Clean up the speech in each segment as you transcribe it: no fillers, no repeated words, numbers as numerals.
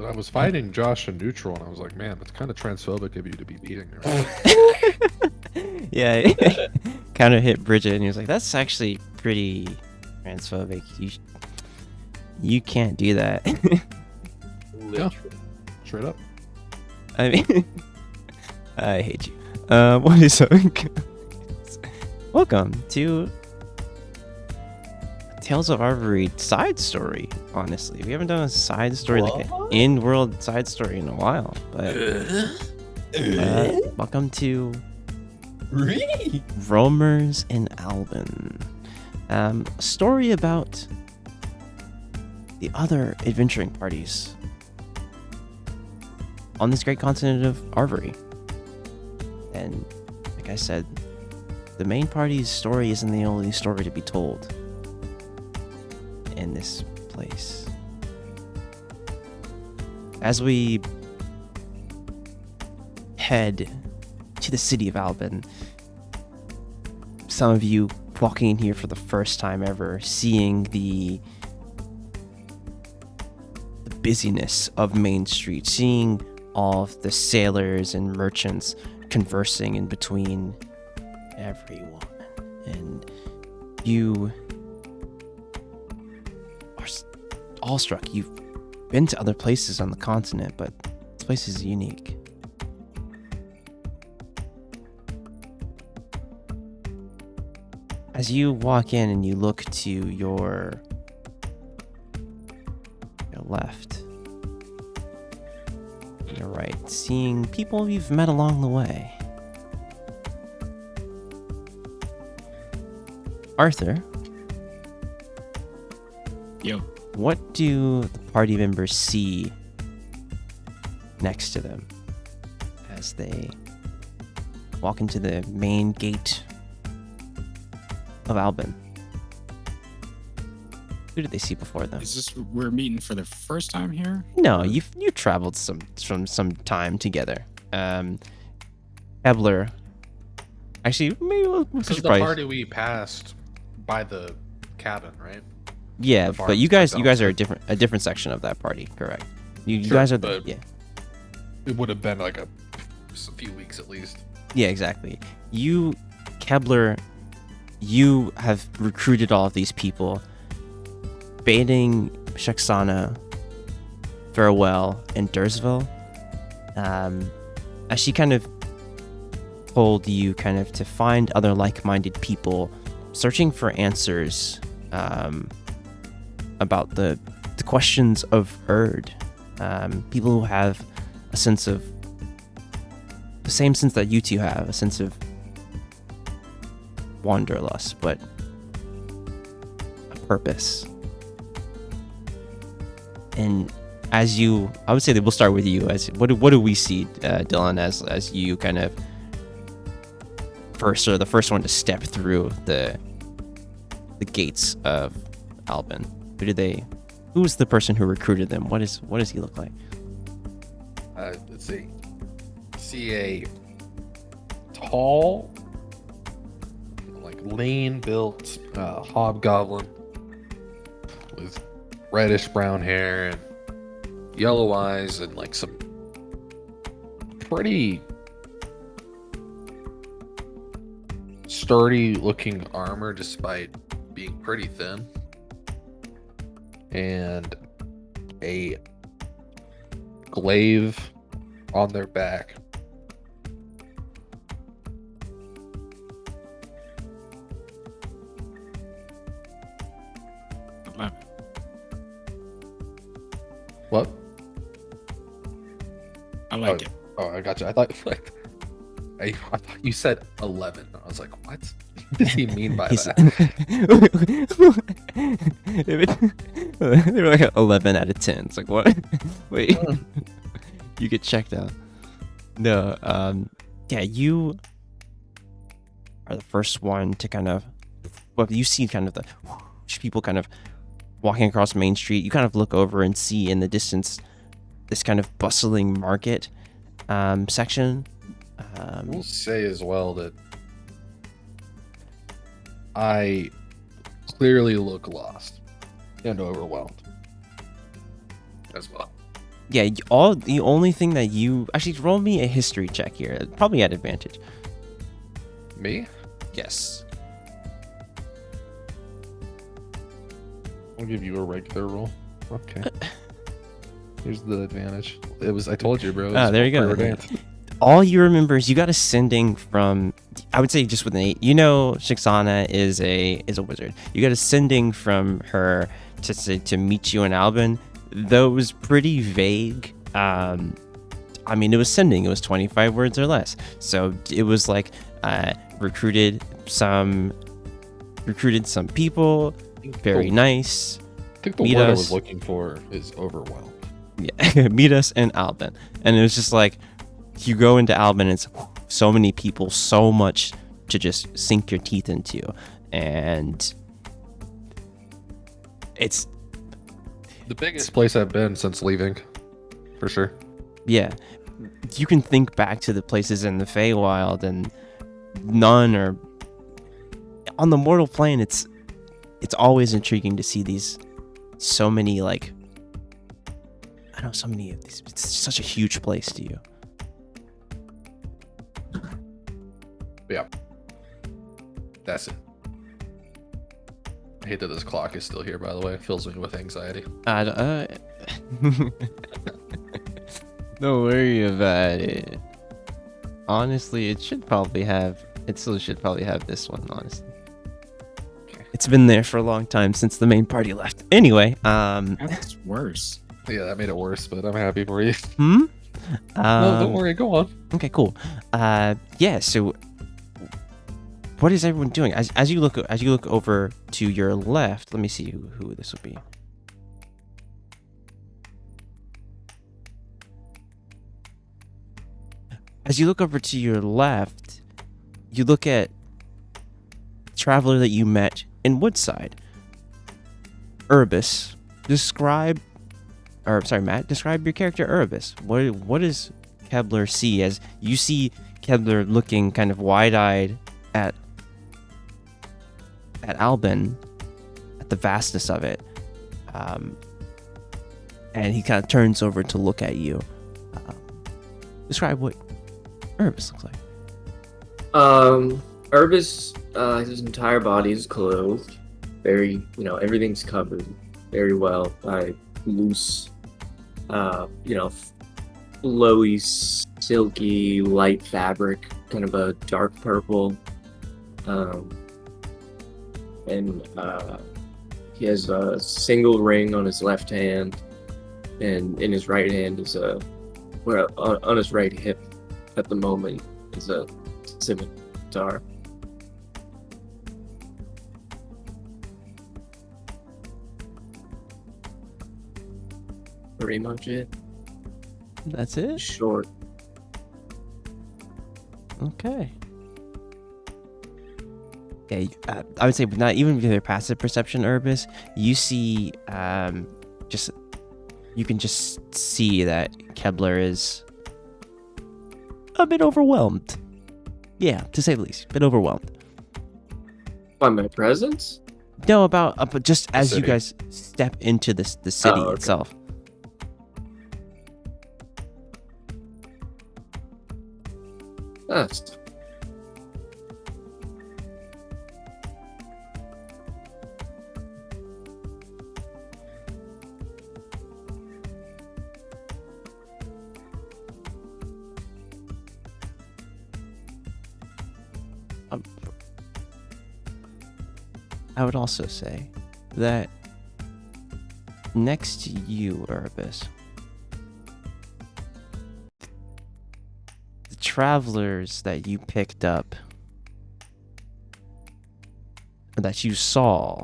But I was fighting Josh in neutral, and I was like, man, that's kind of transphobic of you to be beating her. Yeah, kind of hit Bridget, and he was like, "That's actually pretty transphobic. You can't do that." Yeah, straight up. I mean, I hate you. What is up? Welcome to Tales of Arvyre side story. Honestly, we haven't done a side story, like an in-world side story, in a while. But welcome to Roamers in Albane. A story about the other adventuring parties on this great continent of Arvyre. And like I said, the main party's story isn't the only story to be told in this place. As we head to the city of Albane, some of you walking in here for the first time ever, seeing the busyness of Main Street, seeing all of the sailors and merchants conversing in between everyone, and you are awestruck. You've been to other places on the continent, but this place is unique. As you walk in and you look to your left, your right, seeing people you've met along the way. Arthur. Yo. What do the party members see next to them as they walk into the main gate of Albane? Who did they see before them? Is this we're meeting for the first time here? No, you traveled some time together. Ebler. Actually, maybe This is the party we passed by the cabin, right? Yeah, but you guys are a different section of that party, correct? You Sure, guys are but yeah. It would have been like a few weeks at least. Yeah, exactly. You, Kebler, you have recruited all of these people, baiting Shaxana, Farewell, and Dursville. As she kind of told you kind of to find other like-minded people, searching for answers about the questions of Erd. People who have a sense of the same sense that you two have, a sense of wanderlust, but a purpose. And as you, I would say that we'll start with you. As what do we see, Dylan, as you kind of the first one to step through the gates of Albane? Who was the person who recruited them? What does he look like? Let's see. See a tall, like lean-built hobgoblin with reddish brown hair and yellow eyes and like some pretty sturdy-looking armor despite being pretty thin, and a glaive on their back. What? I like it. Oh, I got you. I thought like I thought you said 11. I was like, what? What does he mean by that? They were like 11 out of 10. It's like, what? Wait, you get checked out. No, yeah, you are the first one to kind of, well, you see kind of the people kind of walking across Main Street. You kind of look over and see in the distance this kind of bustling market section. We'll say as well that I clearly look lost and overwhelmed as well. Yeah, all the only thing that you actually roll me a history check here. Probably at advantage. Me? Yes. I'll give you a regular roll. Okay. Here's the advantage. I told you, bro. It was There you go. preordained. All you remember is you got a sending from, I would say just with an 8. You know, Shixana is a wizard. You got a sending from her to meet you in Albane. Though it was pretty vague. I mean, it was sending. It was 25 words or less. So it was like recruited some people. Very nice. I think the Meet word I us. was looking for is overwhelmed. Yeah, meet us in Albane. And it was just like, you go into Albane, and it's so many people, so much to just sink your teeth into. And it's, The biggest place I've been since leaving, for sure. yeah, you can think back to the places in the Feywild, and none are on the mortal plane. It's always intriguing to see these, so many, like, I know, so many of these. It's such a huge place to you. Yeah. That's it. I hate that this clock is still here, by the way. It fills me with anxiety. Don't worry about it. Honestly, it still should probably have this one, honestly. Okay. It's been there for a long time, since the main party left. Anyway, That's worse. Yeah, that made it worse, but I'm happy for you. no, No, don't worry. Go on. Okay, cool. Yeah. So, what is everyone doing? As you look over to your left, let me see who this will be. As you look over to your left, you look at the traveler that you met in Woodside. Urbis. Matt, describe your character Urbis. What does Kebler see as you see Kebler looking kind of wide-eyed at Albane, at the vastness of it, and he kind of turns over to look at you. Describe what Urbis looks like. Urbis, his entire body is clothed. Very, everything's covered very well by loose, flowy, silky, light fabric, kind of a dark purple. And he has a single ring on his left hand, and in his right hand is on his right hip at the moment is a scimitar. Pretty much it. That's it? Short. Okay. Yeah, I would say not even with your passive perception, Urbis, you see, you can just see that Kebler is a bit overwhelmed. Yeah, to say the least, a bit overwhelmed. By my presence? No, about just as you city. guys step into the city okay. itself. That's I would also say that next to you, Urbis, the travelers that you picked up, or that you saw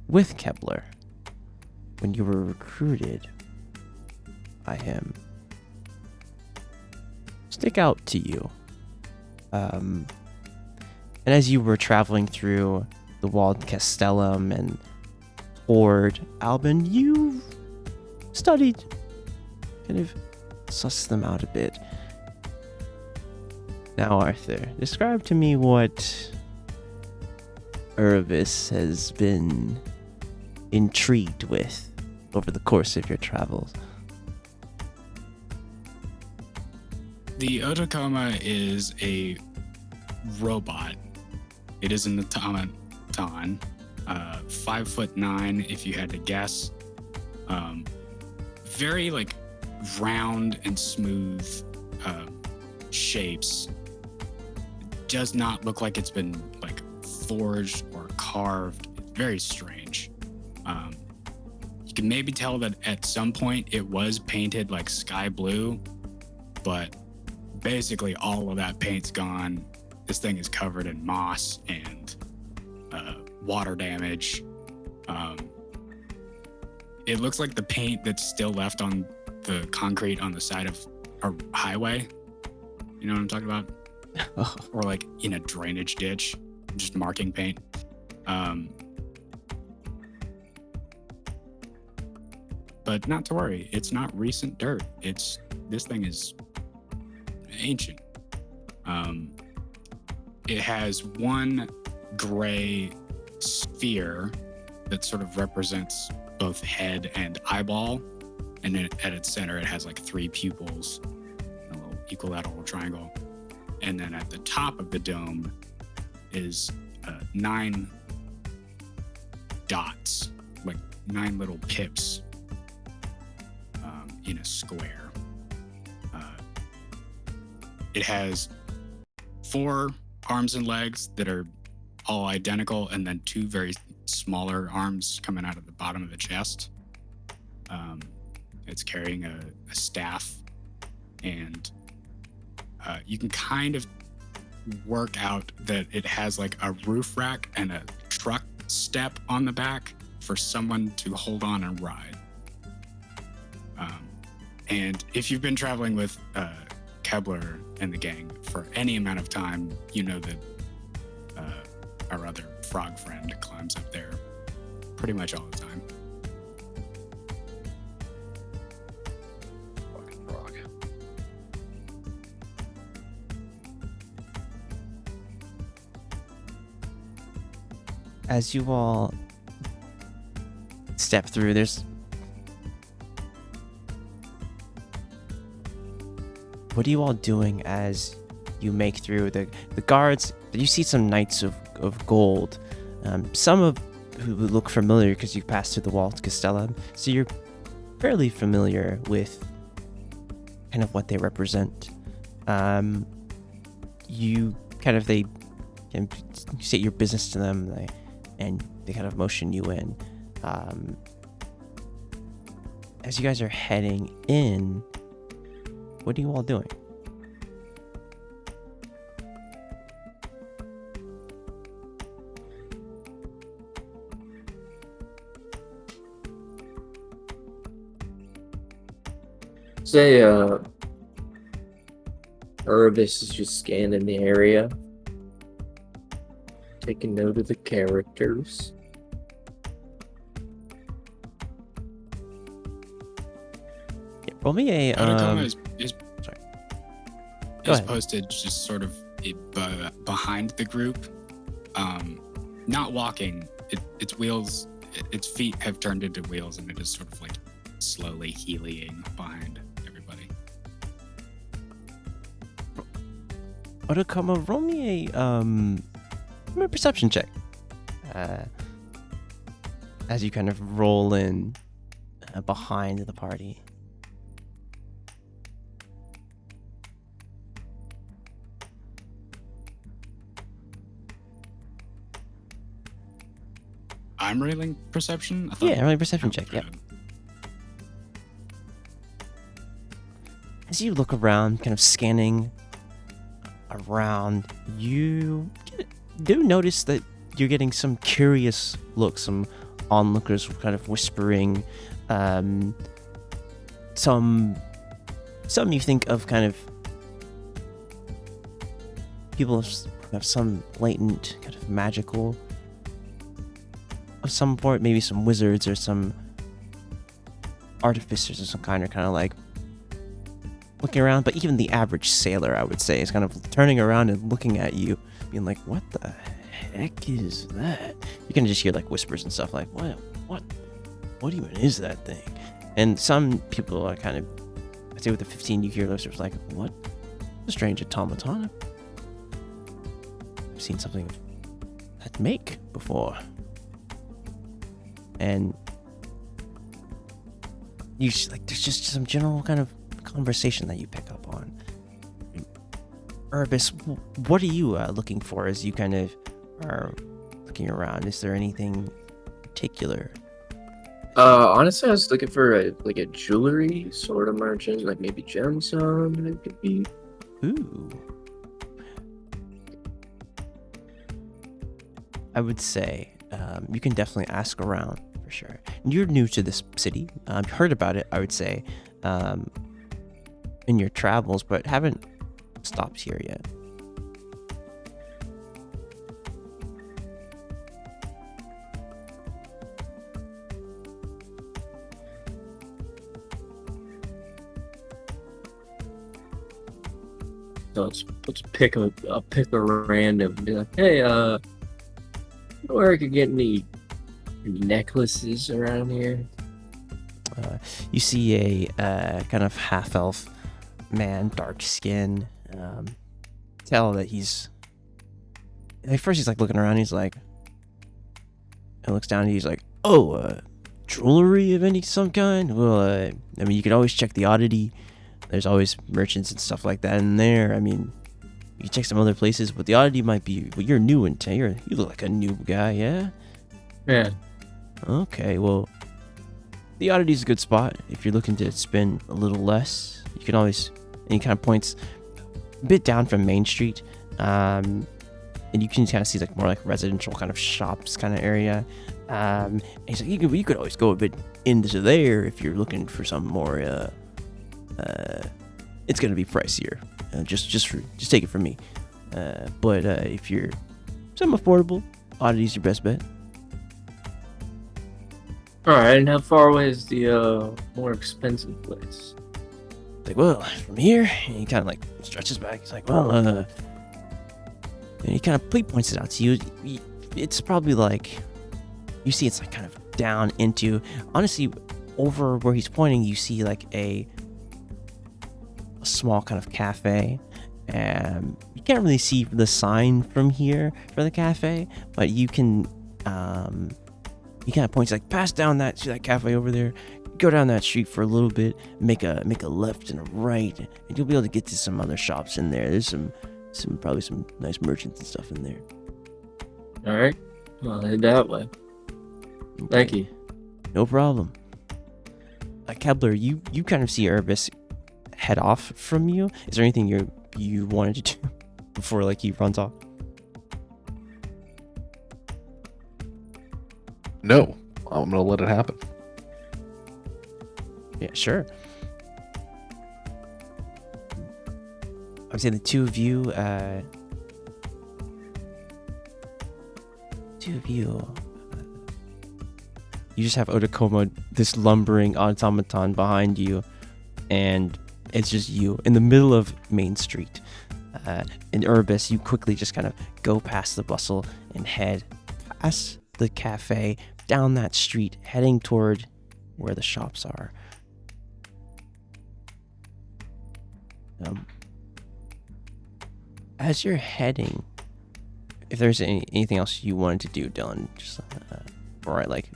with Kebler when you were recruited by him, stick out to you. And as you were traveling through the walled Castellum and toward Albane, you studied, kind of sussed them out a bit. Now, Arthur, describe to me what Urbis has been intrigued with over the course of your travels? The Otakoma is a robot. It is an automaton, 5'9" if you had to guess. Very like round and smooth shapes. It does not look like it's been like forged or carved. It's very strange. You can maybe tell that at some point it was painted like sky blue, but basically all of that paint's gone. This thing is covered in moss and water damage. It looks like the paint that's still left on the concrete on the side of a highway. You know what I'm talking about? Or like in a drainage ditch, just marking paint. But not to worry, it's not recent dirt. This thing is ancient. It has one gray sphere that sort of represents both head and eyeball, and then at its center it has like 3 pupils, a little equilateral triangle, and then at the top of the dome is 9 dots, like 9 little pips in a square. It has 4 arms and legs that are all identical, and then 2 very smaller arms coming out of the bottom of the chest. It's carrying a staff, and you can kind of work out that it has like a roof rack and a truck step on the back for someone to hold on and ride. And if you've been traveling with Kebler and the gang for any amount of time, you know that our other frog friend climbs up there pretty much all the time. Fucking frog. As you all step through, what are you all doing as you make through the guards? You see some knights of gold, some of who look familiar because you passed through the wall to Castellum, so you're fairly familiar with kind of what they represent. You kind of you state your business to them, and they kind of motion you in. As you guys are heading in, what are you all doing? Say, Urbis is just scanning the area, taking note of the characters. Yeah, roll me a Otakoma sorry. is Go ahead. posted just sort of behind the group, not walking. Its wheels, its feet have turned into wheels, and it is sort of like slowly healing behind everybody. Otakoma, roll me a perception check. As you kind of roll in behind the party. I'm rolling perception? I thought- Yeah, roll a perception check. Okay. Yeah. As you look around, kind of scanning around, you do notice that you're getting some curious looks, some onlookers kind of whispering. Some you think of kind of people have some latent kind of magical of some sort, maybe some wizards or some artificers of some kind are kind of like looking around, but even the average sailor, I would say, is kind of turning around and looking at you, being like, what the heck is that? You can just hear like whispers and stuff like, what what even is that thing? And some people are kind of, I'd say with the 15 you hear those, it's like, what? A strange automaton. I've seen something of that make before. And you just, like, there's just some general kind of conversation that you pick up on. Urbis, what are you looking for as you kind of are looking around? Is there anything particular? Honestly, I was looking for a jewelry sort of merchant, like maybe gemstone. That could be. Ooh. I would say you can definitely ask around for sure. You're new to this city. You've heard about it, I would say, in your travels, but haven't stopped here yet. So let's pick a random. Be like, hey, where I could get any necklaces around here? You see a kind of half-elf man, dark skin. Tell that he's. At first, he's like looking around. He's like, and looks down. And he's like, "Oh, jewelry of some kind." Well, I mean, you could always check the oddity. There's always merchants and stuff like that in there. I mean, you can check some other places, but the oddity might be. Well, you're new in town. You look like a new guy, yeah. Yeah. Okay, well, the oddity's a good spot if you're looking to spend a little less. You can always. And he kind of points a bit down from Main Street, and you can kind of see like more like residential kind of shops kind of area. And he's like, you could always go a bit into there if you're looking for some more. It's gonna be pricier. Just take it from me. But if you're some affordable, oddity's your best bet. All right, and how far away is the more expensive place? Like, well, from here, and he kind of like stretches back. He's like, well, and he kind of points it out to you. It's probably like, you see, it's like kind of down into. Honestly, over where he's pointing, you see like a small kind of cafe. You can't really see the sign from here for the cafe, but you can. He kind of points like, pass down that cafe over there. Go down that street for a little bit, make a left and a right, and you'll be able to get to some other shops in there. There's probably some nice merchants and stuff in there. All right, I'll head that way. Okay. Thank you. No problem. Kebler, you kind of see Urbis head off from you. Is there anything you wanted to do before like he runs off? No, I'm gonna let it happen. Yeah, sure. I would say the two of you, you just have Otakoma, this lumbering automaton behind you, and it's just you in the middle of Main Street. In Urbis, you quickly just kind of go past the bustle and head past the cafe, down that street, heading toward where the shops are. As you're heading, if there's anything else you wanted to do, Dylan, just before I like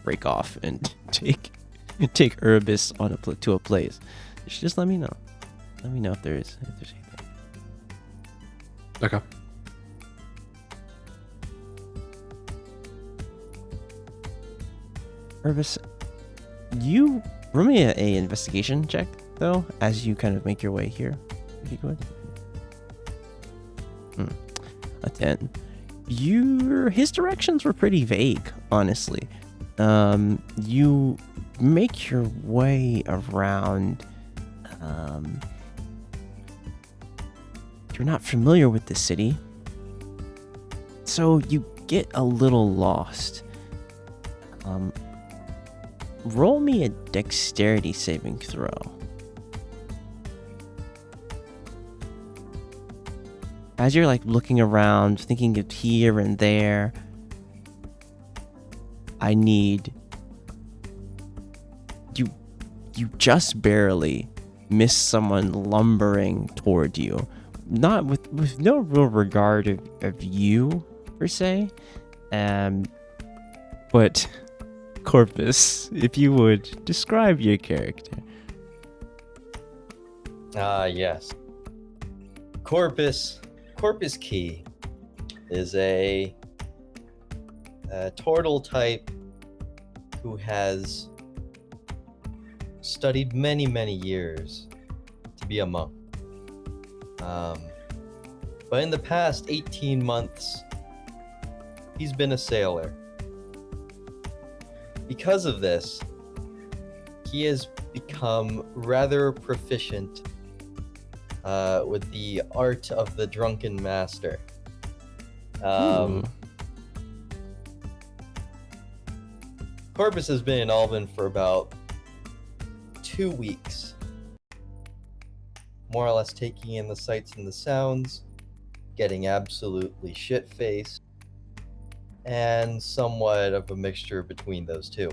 break off and take Urbis on to a place, just let me know. Let me know if there's anything. Okay. Urbis, you roll me a investigation check though, as you kind of make your way here. If you could. A 10. His directions were pretty vague, honestly. You make your way around. You're not familiar with the city, so you get a little lost. Roll me a dexterity saving throw. As you're like looking around, thinking of here and there, I need you just barely miss someone lumbering toward you, not with no real regard of you per se, but Corpus, if you would describe your character. Yes. Corpus Key is a turtle type who has studied many years to be a monk. But in the past 18 months, he's been a sailor. Because of this, he has become rather proficient with the art of the drunken master. Corpus has been in Albane for about 2 weeks, more or less taking in the sights and the sounds, getting absolutely shit-faced, and somewhat of a mixture between those two.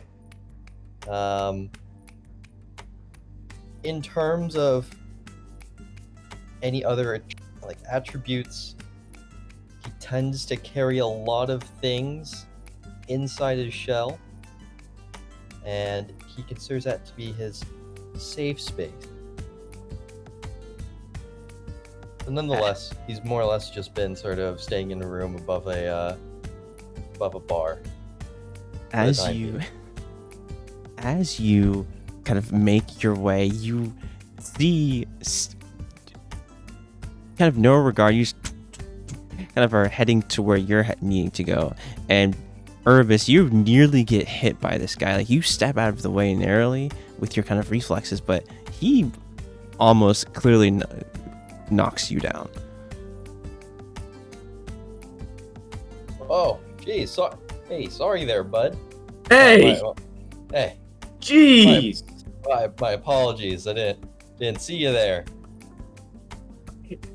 In terms of any other attributes, he tends to carry a lot of things inside his shell, and he considers that to be his safe space. But nonetheless, he's more or less just been sort of staying in a room above a bar. As you kind of make your way, you see kind of no regard. You kind of are heading to where you're needing to go, and Urbis, you nearly get hit by this guy. Like, you step out of the way narrowly with your kind of reflexes, but he almost clearly knocks you down. Oh, geez. Hey, sorry there, bud. Hey! Hey. Jeez! My apologies. I didn't see you there.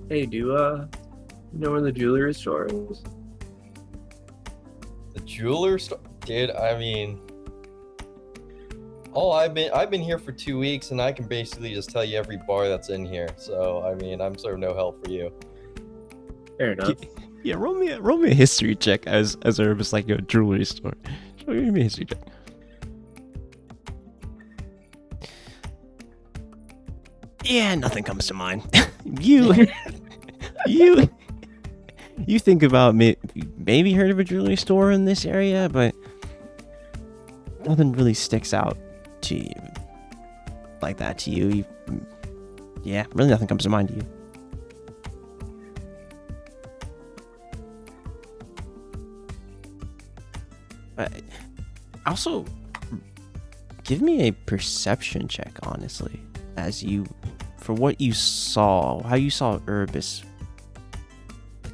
Hey, do you know where the jewelry store is? The jeweler store, dude. I mean, I've been here for 2 weeks, and I can basically just tell you every bar that's in here. So I mean, I'm sort of no help for you. Fair enough. Yeah, roll me a history check as Urbis, like, a jewelry store. Give me a history check. Yeah, nothing comes to mind. you think about maybe heard of a jewelry store in this area, but nothing really sticks out to you like that to you. Yeah, really nothing comes to mind to you. Also, give me a perception check, honestly, for what you saw, how you saw Urbis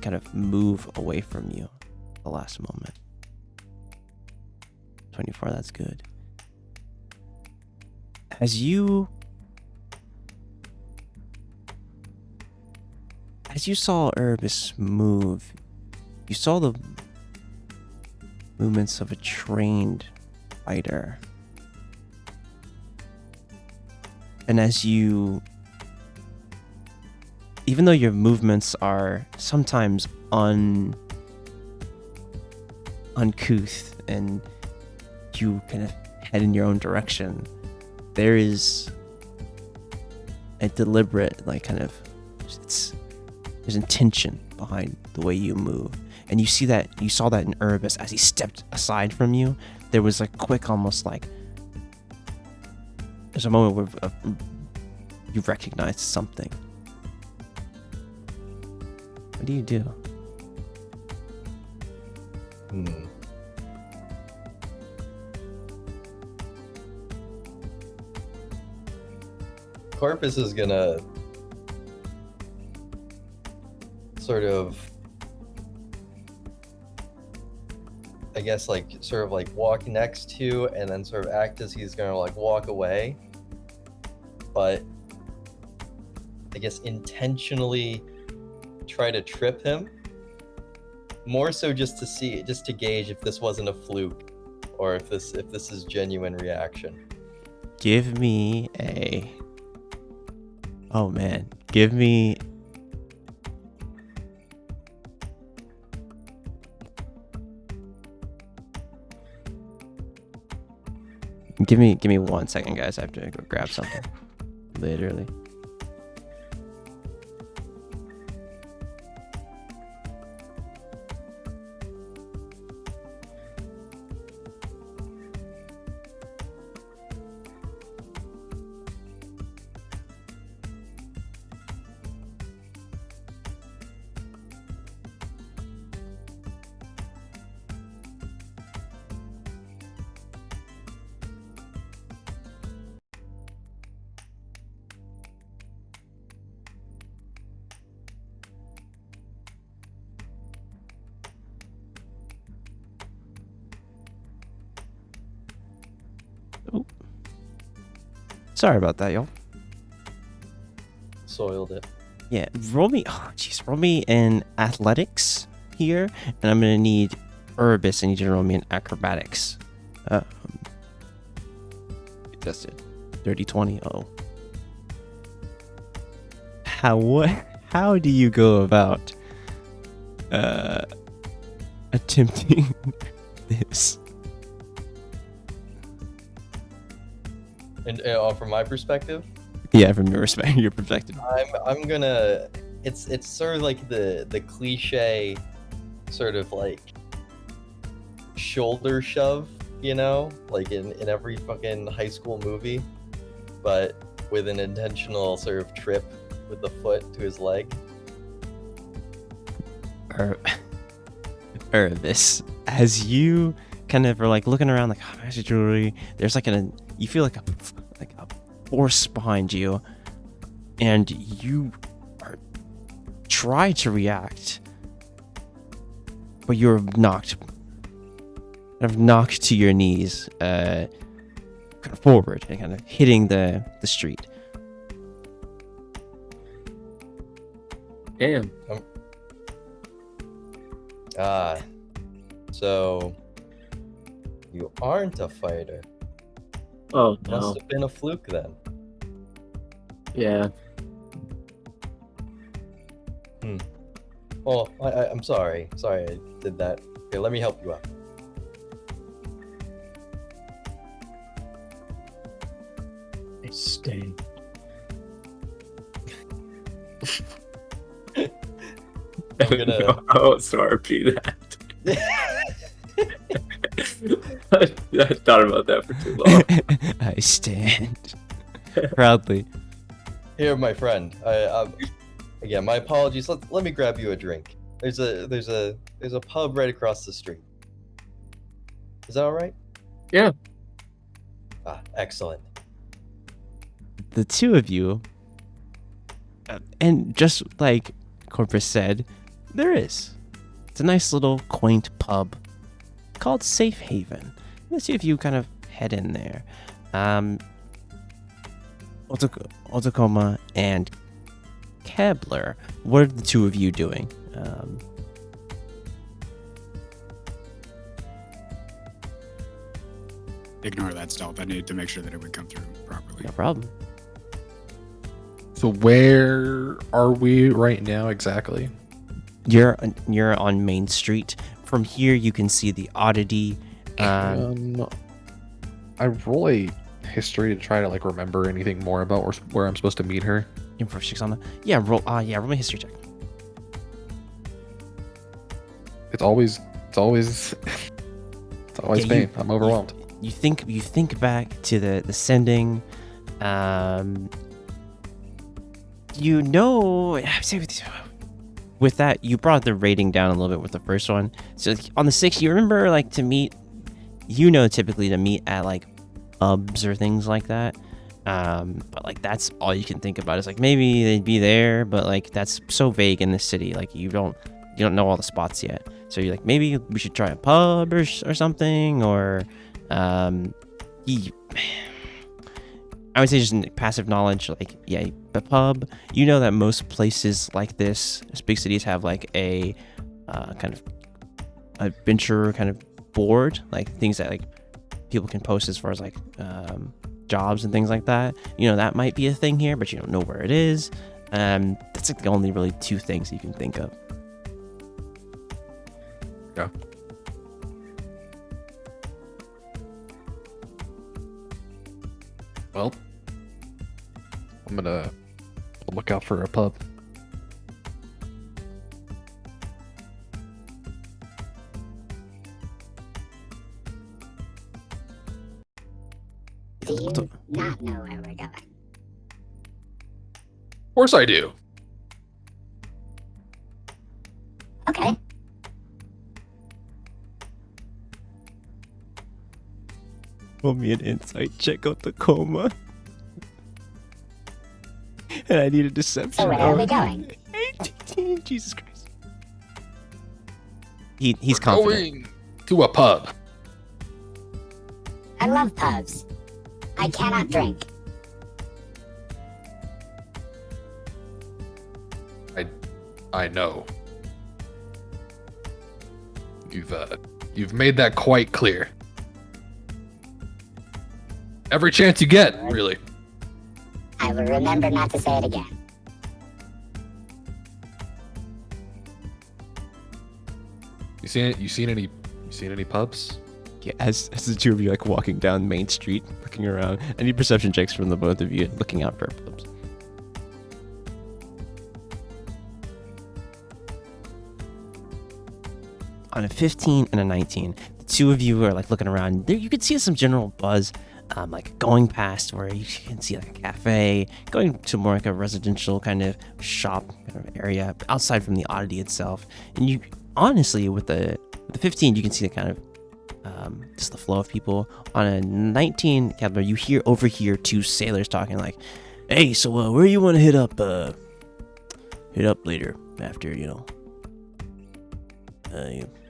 kind of move away from you at the last moment. 24, that's good. As you saw Urbis move, you saw the movements of a trained fighter. And even though your movements are sometimes uncouth and you kind of head in your own direction, there is a deliberate, there's intention behind the way you move. And you saw that in Urbis as he stepped aside from you. There was a quick, almost like, there's a moment where you recognized something. What do you do? Corpus is gonna sort of, I guess, walk next to and then sort of act as he's gonna walk away, but I guess intentionally try to trip him, more so just to gauge if this wasn't a fluke or if this is genuine reaction. Give me a. Oh man, give me. Give me 1 second, guys. I have to go grab something. Literally. Sorry about that, y'all. Soiled it. Yeah, roll me. Oh, jeez, roll me in athletics here, and I'm gonna need Urbis. I need you to roll me in acrobatics. Tested. Dirty 20. Oh. How do you go about attempting this? And from my perspective, Yeah, from your perspective. I'm gonna. It's sort of like the cliche, sort of like shoulder shove, you know, like in every fucking high school movie, but with an intentional sort of trip with the foot to his leg. Urbis, as you kind of are like looking around, like, oh, magic jewelry. There's like you feel like a force behind you, and you try to react, but you're knocked to your knees, kind of forward and kind of hitting the street. Damn. So you aren't a fighter. Oh no. Must have been a fluke then. Yeah. Well, I'm sorry. Sorry I did that. Okay, let me help you out. I stay. I'm gonna. Oh, sorry, be that. I thought about that for too long. I stand proudly. Here, my friend. Again, my apologies. Let me grab you a drink. There's a pub right across the street. Is that all right? Yeah. Excellent. The two of you, and just like Corpus said, it's a nice little quaint pub called Safe Haven. Let's see if you kind of head in there. Otakoma and Kebler, what are the two of you doing? Ignore that stealth. I needed to make sure that it would come through properly. No problem. So where are we right now exactly? You're on Main Street. From here, you can see the oddity. I roll a history to try to like remember anything more about where I'm supposed to meet her. Info checks on the. Yeah, roll my history check. It's always pain. I'm overwhelmed. You think back to the sending. You know, with that, you brought the rating down a little bit with the first one. So on the 6, you remember like to meet, typically to meet at like pubs or things like that. But like that's all you can think about is like maybe they'd be there, but like that's so vague in the city. Like you don't know all the spots yet. So you're like, maybe we should try a pub or something, or I would say just in passive knowledge, like, yeah, the pub, you know that most places like this, big cities have like a kind of adventure kind of board, like things that like people can post as far as like jobs and things like that. You know, that might be a thing here, but you don't know where it is. That's like the only really two things you can think of. Yeah. Well, I'm gonna look out for a pub. Do you not know where we're going? Of course I do. Okay. Roll me an insight check, Otakoma. And I need a deception. So where are we going? 18. Jesus Christ. He's We're confident. going to a pub. I love pubs. I cannot drink. I know. You've made that quite clear. Every chance you get, really. I will remember not to say it again. You seen any pubs? Yeah, as the two of you like walking down Main Street, looking around. I need perception checks from the both of you, looking out for pubs. On a 15 and a 19, the two of you are like looking around. There, you can see some general buzz, like going past where you can see like a cafe, going to more like a residential kind of shop kind of area outside from the oddity itself. And you honestly, with the 15, you can see the kind of just the flow of people. On a 19 caliber, you overhear two sailors talking like, "Hey, so where you want to hit up later after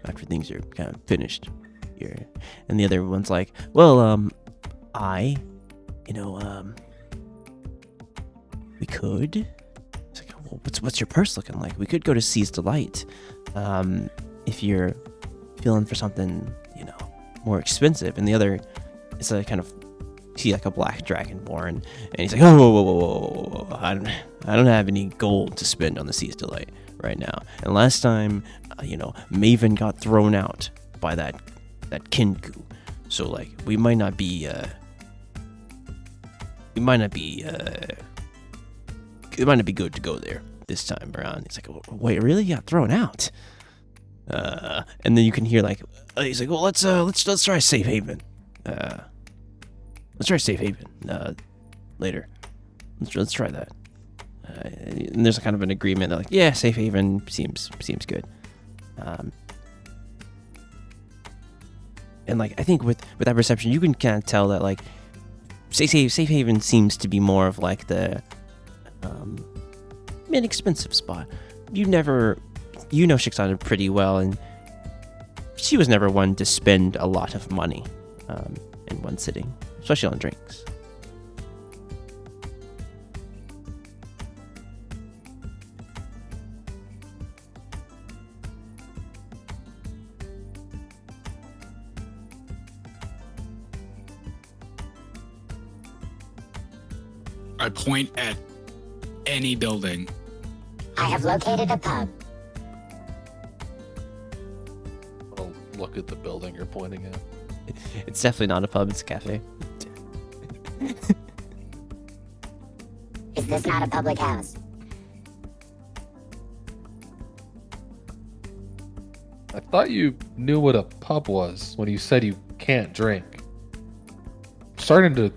after things are kind of finished here?" And the other one's like, "Well, we could." It's like, "Well, what's your purse looking like? We could go to Sea's Delight, if you're feeling for something, more expensive." And the other is a kind of, see like a black dragonborn, and he's like, "Oh, whoa. I don't have any gold to spend on the Sea's Delight right now. And last time, Maven got thrown out by that Kinku. So like we might not be it might not be good to go there this time around." He's like, "Wait, really? You got thrown out?" And then you can hear like, he's like, "Well, let's try Safe Haven. Let's try Safe Haven later. Let's try that." And there's a kind of an agreement that like, yeah, Safe Haven seems good. And like I think with that perception, you can kind of tell that like Safe Haven seems to be more of like the inexpensive spot. You know Shixana pretty well, and she was never one to spend a lot of money in one sitting, especially on drinks. I point at any building. I have located a pub. I'll look at the building you're pointing at. It's definitely not a pub, it's a cafe. Is this not a public house? I thought you knew what a pub was when you said you can't drink. I'm starting to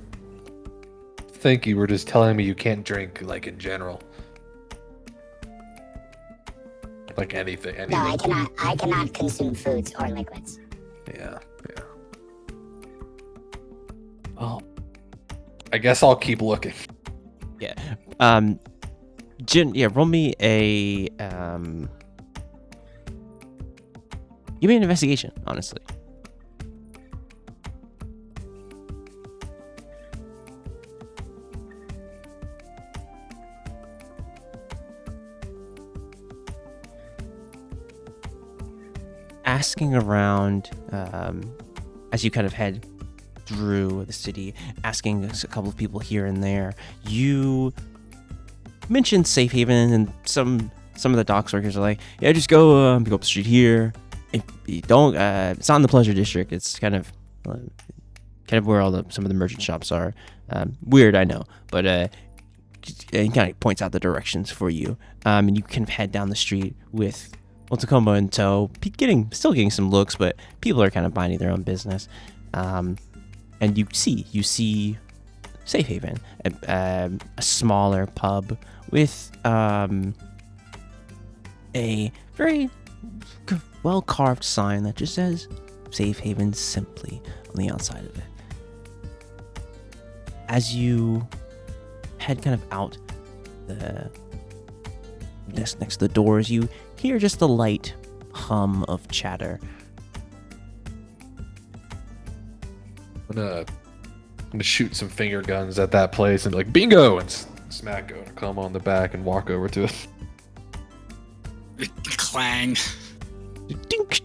think you were just telling me you can't drink, like in general. Like anything. No, I cannot consume foods or liquids. Yeah. Well, I guess I'll keep looking. Yeah. Roll me a give me an investigation, honestly. Asking around as you kind of head through the city, asking a couple of people here and there. You mentioned Safe Haven, and some of the docks workers are like, yeah, just go up the street here. If you don't, it's not in the Pleasure District. It's kind of where some of the merchant shops are. Weird, I know, but it kind of points out the directions for you. And you can head down the street with Otakoma in tow, still getting some looks, but people are kind of minding their own business. And you see Safe Haven, a smaller pub with a very well carved sign that just says Safe Haven simply on the outside of it. As you head kind of out the desk next to the doors, you hear just a light hum of chatter. I'm gonna shoot some finger guns at that place and be like, bingo, and smack Otakoma on the back and walk over to it. Clang. Dink.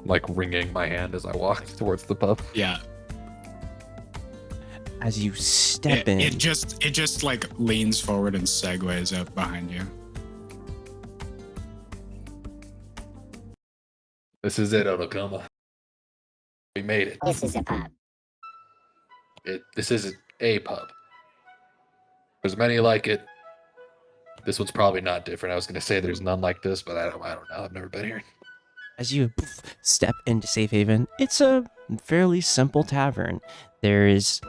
Like wringing my hand as I walk towards the pub. Yeah. As you step in, It just like leans forward and segues up behind you. This is it, Otakoma. We made it. This is a pub. This isn't a pub. There's many like it. This one's probably not different. I was gonna say there's none like this, but I don't know. I've never been here. as you step into Safe Haven, it's a fairly simple tavern. There is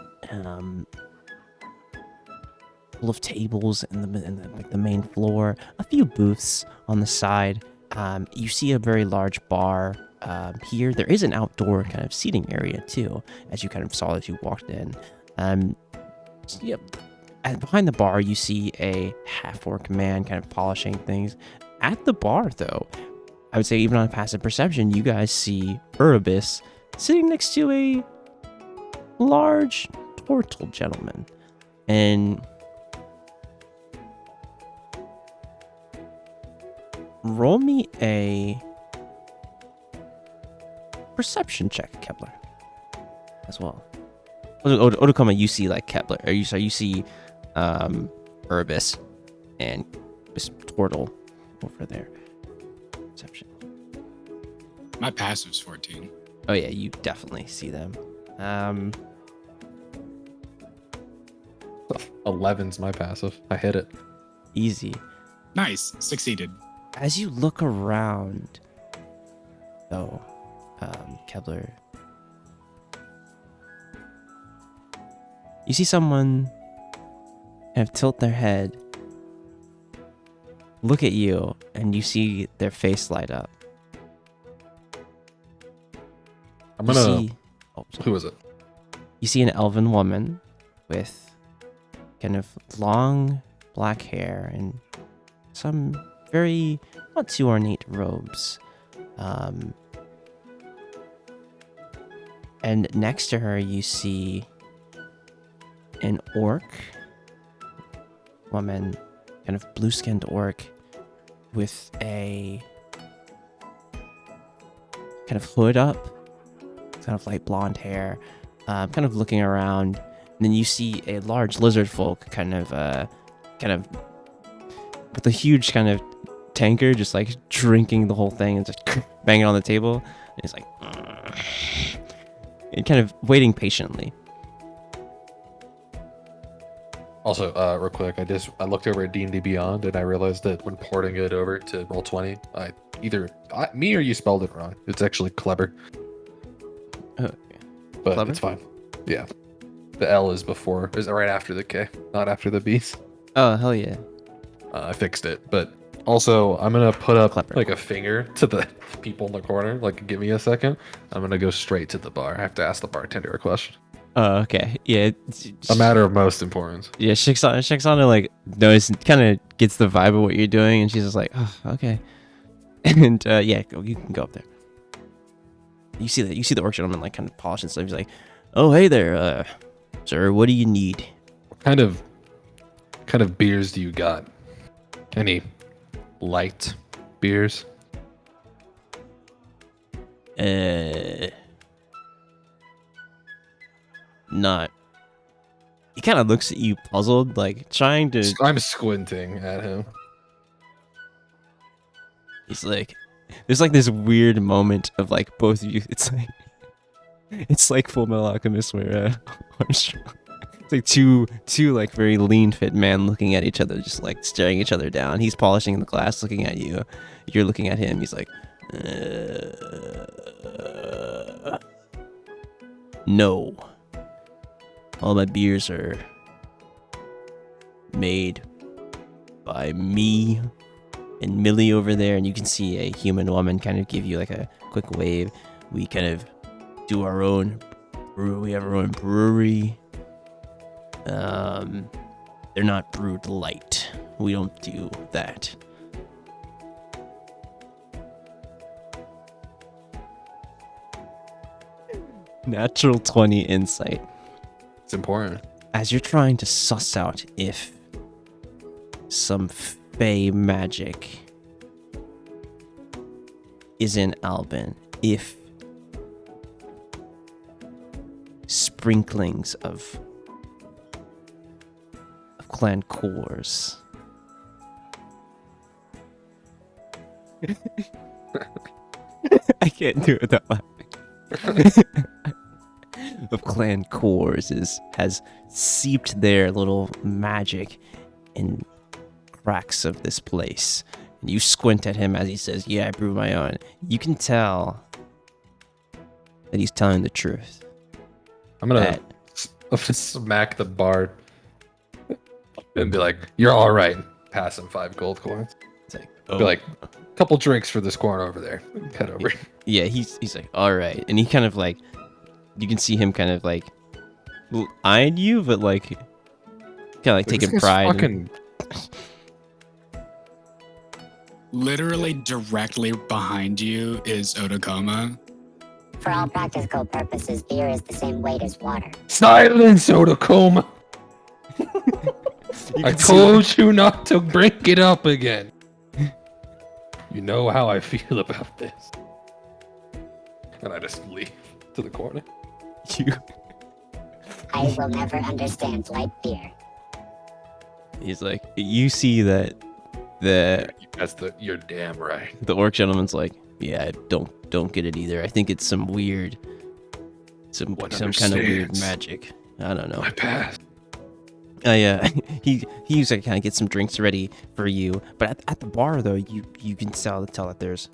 full of tables in the main floor, a few booths on the side. You see a very large bar here. There is an outdoor kind of seating area too, as you kind of saw as you walked in. And behind the bar, you see a half-orc man kind of polishing things. At the bar, though, I would say even on passive perception, you guys see Urbis sitting next to a large turtle gentleman. And roll me a perception check, Kepler, as well. Otakoma, you see like Kepler, or you see Urbis and this turtle over there. Perception. My passive's 14. Oh yeah, you definitely see them. 11's my passive. I hit it. Easy. Nice. Succeeded. As you look around, though, Kepler, you see someone kind of tilt their head, look at you, and you see their face light up. I'm You gonna. see- oh, sorry. Who is it? You see an elven woman with kind of long black hair and some very not too ornate robes. And next to her, you see an orc woman, kind of blue-skinned orc with a kind of hood up, kind of light blonde hair, kind of looking around. And then you see a large lizard folk kind of with a huge kind of tanker, just like drinking the whole thing and just banging on the table. And he's like, and kind of waiting patiently. Also, real quick, I looked over at D&D Beyond and I realized that when porting it over to Roll20, me or you spelled it wrong. It's actually clever, but Clever? it's fine. Yeah, the L is right after the K, not after the B's. Oh, hell yeah. I fixed it, but also I'm gonna put up Clever. like a finger to the people in the corner. Like, give me a second. I'm gonna go straight to the bar. I have to ask the bartender a question. Oh, okay. Yeah. A matter of most importance. Yeah, Shixana like knows, kind of gets the vibe of what you're doing, and she's just like, oh, okay. And yeah, you can go up there. You see the orc gentleman like kind of polishing stuff. He's like, oh, hey there, sir, what do you need? What kind of beers do you got? Any light beers? not. He kind of looks at you puzzled, like trying to. I'm squinting at him. He's like, there's like this weird moment of like both of you. It's like Full Metal Alchemist where Armstrong. It's like two like very lean fit men looking at each other, just like staring each other down. He's polishing the glass, looking at you. You're looking at him. He's like, no. All my beers are made by me and Millie over there, and you can see a human woman kind of give you like a quick wave. We kind of do our own brew. We have our own brewery. They're not brewed light. We don't do that. Natural 20 insight. It's important. As you're trying to suss out if some fey magic is in Albane, if sprinklings of clan cores I can't do it that way. Of clan cores has seeped their little magic in cracks of this place. And you squint at him as he says, yeah, I brew my own. You can tell that he's telling the truth. I'm gonna smack the bard and be like, "You're all right." Pass him 5 gold coins. It's like, Be like, "Couple drinks for this corn over there." Head over. Yeah, he's like, all right, and he kind of like, you can see him kind of like eyeing you, but like, kind of like taking pride. Literally directly behind you is Otakoma. For all practical purposes, beer is the same weight as water. Silence, Otakoma. I told you not to bring it up again. You know how I feel about this. And I just leave to the corner. I will never understand light beer. He's like, you see that You're damn right. the orc gentleman's like, yeah, I don't get it either. I think it's some weird, some kind of weird magic. I don't know. I pass. He used to kind of get some drinks ready for you, but at the bar though, you can tell that there's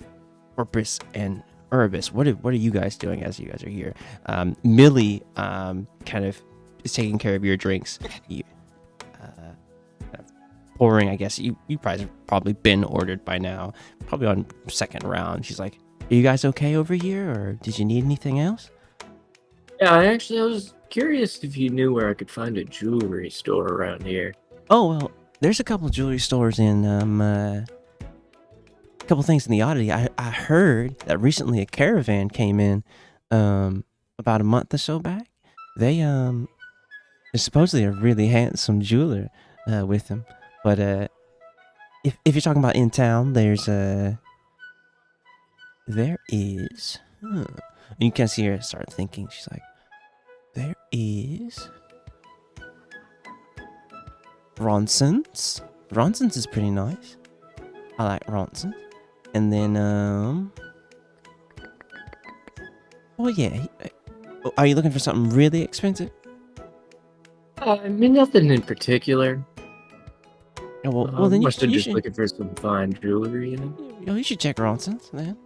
Orpus and Urbis. What are you guys doing as you guys are here? Millie kind of is taking care of your drinks. You pouring, I guess you guys have probably been ordered by now, probably on second round. She's like, are you guys okay over here, or did you need anything else? Yeah, I was curious if you knew where I could find a jewelry store around here. Oh, well, there's a couple jewelry stores in, a couple things in the oddity. I heard that recently a caravan came in, about a month or so back. There's supposedly a really handsome jeweler, with them. But, if you're talking about in town, there is, and you can see her start thinking. She's like, there is Ronson's. Ronson's is pretty nice. I like Ronson. And then, oh yeah. Are you looking for something really expensive? I mean, nothing in particular. Oh, well then you must have just should, looking for some fine jewelry, you know? you should check Ronson's then.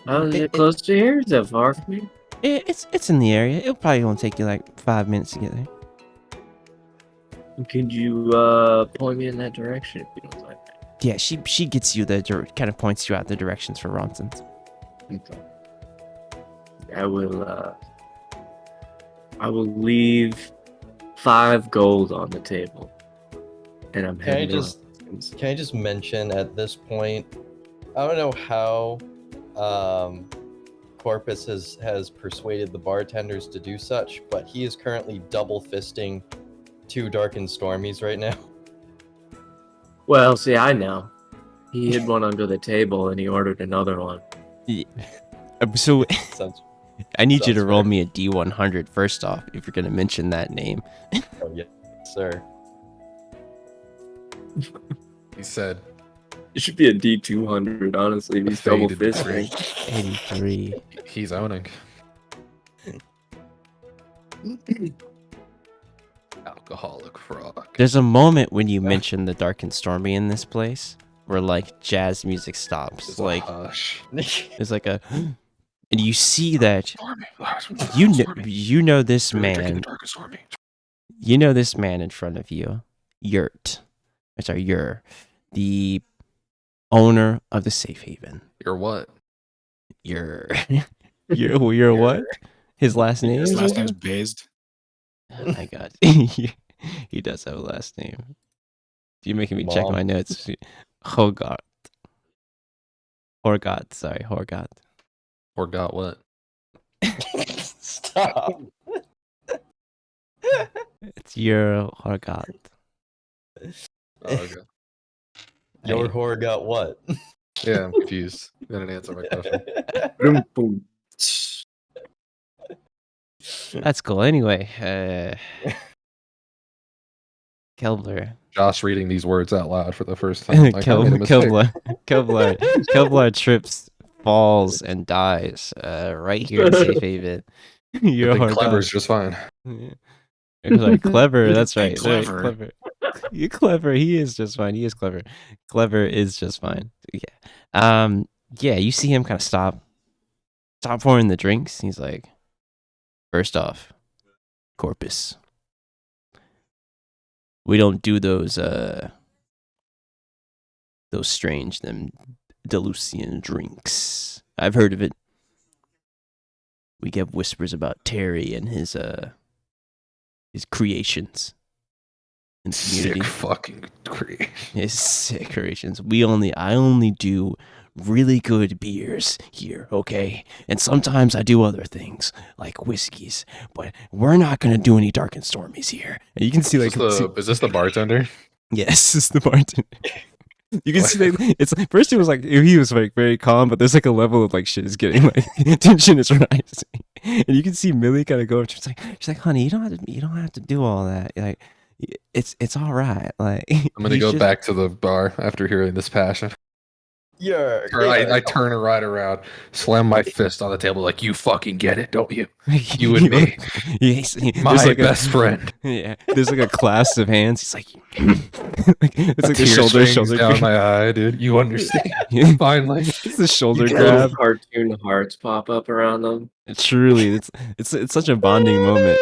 Oh, is it close to here? Is that far from here? It's in the area. It'll probably only take you like 5 minutes to get there. Could you point me in that direction if you don't mind? Yeah, she gets you kind of points you out the directions for Ronson's. Okay. I will leave 5 gold on the table, and I'm Can I heading. just mention at this point, I don't know how Corpus has persuaded the bartenders to do such, but he is currently double fisting 2 Dark and Stormies right now. Well, see, I know. He hid one under the table, and he ordered another one. So Sounds I need you to Sounds roll fair. me a D100 first off if you're gonna mention that name. Oh, yeah, sir. He said, It should be a D200, honestly. He's double faded fisting. 83. he's owning. Alcoholic frog. There's a moment when you mention the dark and stormy in this place where like jazz music stops. It's a Like hush. there's like a, and you see that Stormy. you know this Really drinking the man. dark and stormy. You know this man in front of you, you're the owner of the safe haven. You're what? You're you're what? His last name? His is last what? name's Based. Oh my god. He does have a last name. You're making me check Mom. my notes. Horgot. Sorry, Horgot. Or got what? Stop. It's your Horgot. Oh, okay. Your whore got what? Yeah, I'm confused. You didn't answer my question. Boom, boom. That's cool. Anyway, Kelbler. Josh reading these words out loud for the first time. Like, I made a mistake. Kevlar trips, falls, and dies right here in Safe Haven. You're I think hard Clever's on. just fine. You're like clever. That's right. Hey, Clever. Clever. You're clever. He is just fine. He is clever. Clever is just fine. Yeah. Yeah. You see him kind of stop pouring the drinks. He's like, first off, Corpus. We don't do those strange, them Delusian drinks. I've heard of it. We get whispers about Terry and his creations in the community. Sick fucking creation. His sick creations. I only do really good beers here, okay? And sometimes I do other things like whiskeys, but we're not gonna do any dark and stormies here. And you can see like Is this the bartender? yes, it's the bartender. You can see like, it's like, first it was like he was like very calm, but there's like a level of like shit is getting like tension is rising, and you can see Millie kind of go up. She's like, honey, you don't have to do all that. Like, it's all right. Like, I'm gonna he's go just- back to the bar after hearing this passion. You're. I turn her right around, slam my fist on the table like, you fucking get it, don't you? You and me. Yes, My there's like best friend. Yeah, there's like a clasp of hands. He's like, it's like the Tear shoulder strings down grab. my eye, dude. You understand? Yeah, Finally. it's the shoulder You get little grab. cartoon hearts pop up around them. Truly, it's such a bonding moment.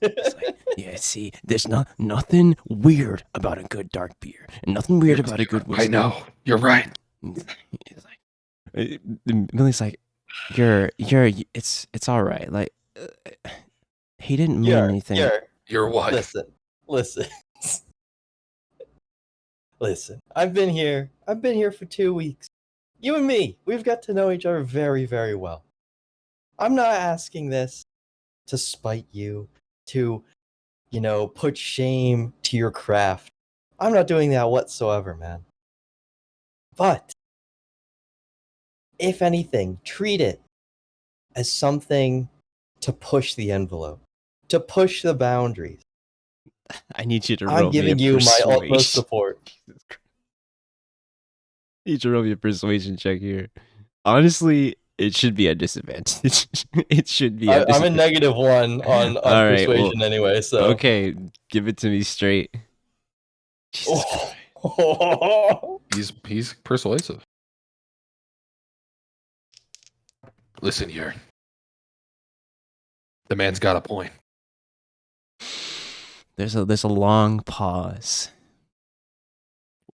It's like, yeah, see, there's nothing weird about a good dark beer, and nothing weird about a good whiskey. I know. You're right. It's like, Millie's like, it's all right. Like, he didn't mean anything. You're what? Listen. Listen. I've been here for 2 weeks. You and me, we've got to know each other very, very well. I'm not asking this to spite you, to, put shame to your craft. I'm not doing that whatsoever, man. But, if anything, treat it as something to push the envelope, to push the boundaries. I need you to roll I'm me giving a you my persuasion. utmost support. Jesus Christ. I need you to roll me a persuasion check here. Honestly, it should be a disadvantage. It should be. I'm a -1 on All right, persuasion anyway, so. Okay, give it to me straight. Jesus Christ. Oh. He's persuasive. Listen here. The man's got a point. There's a long pause.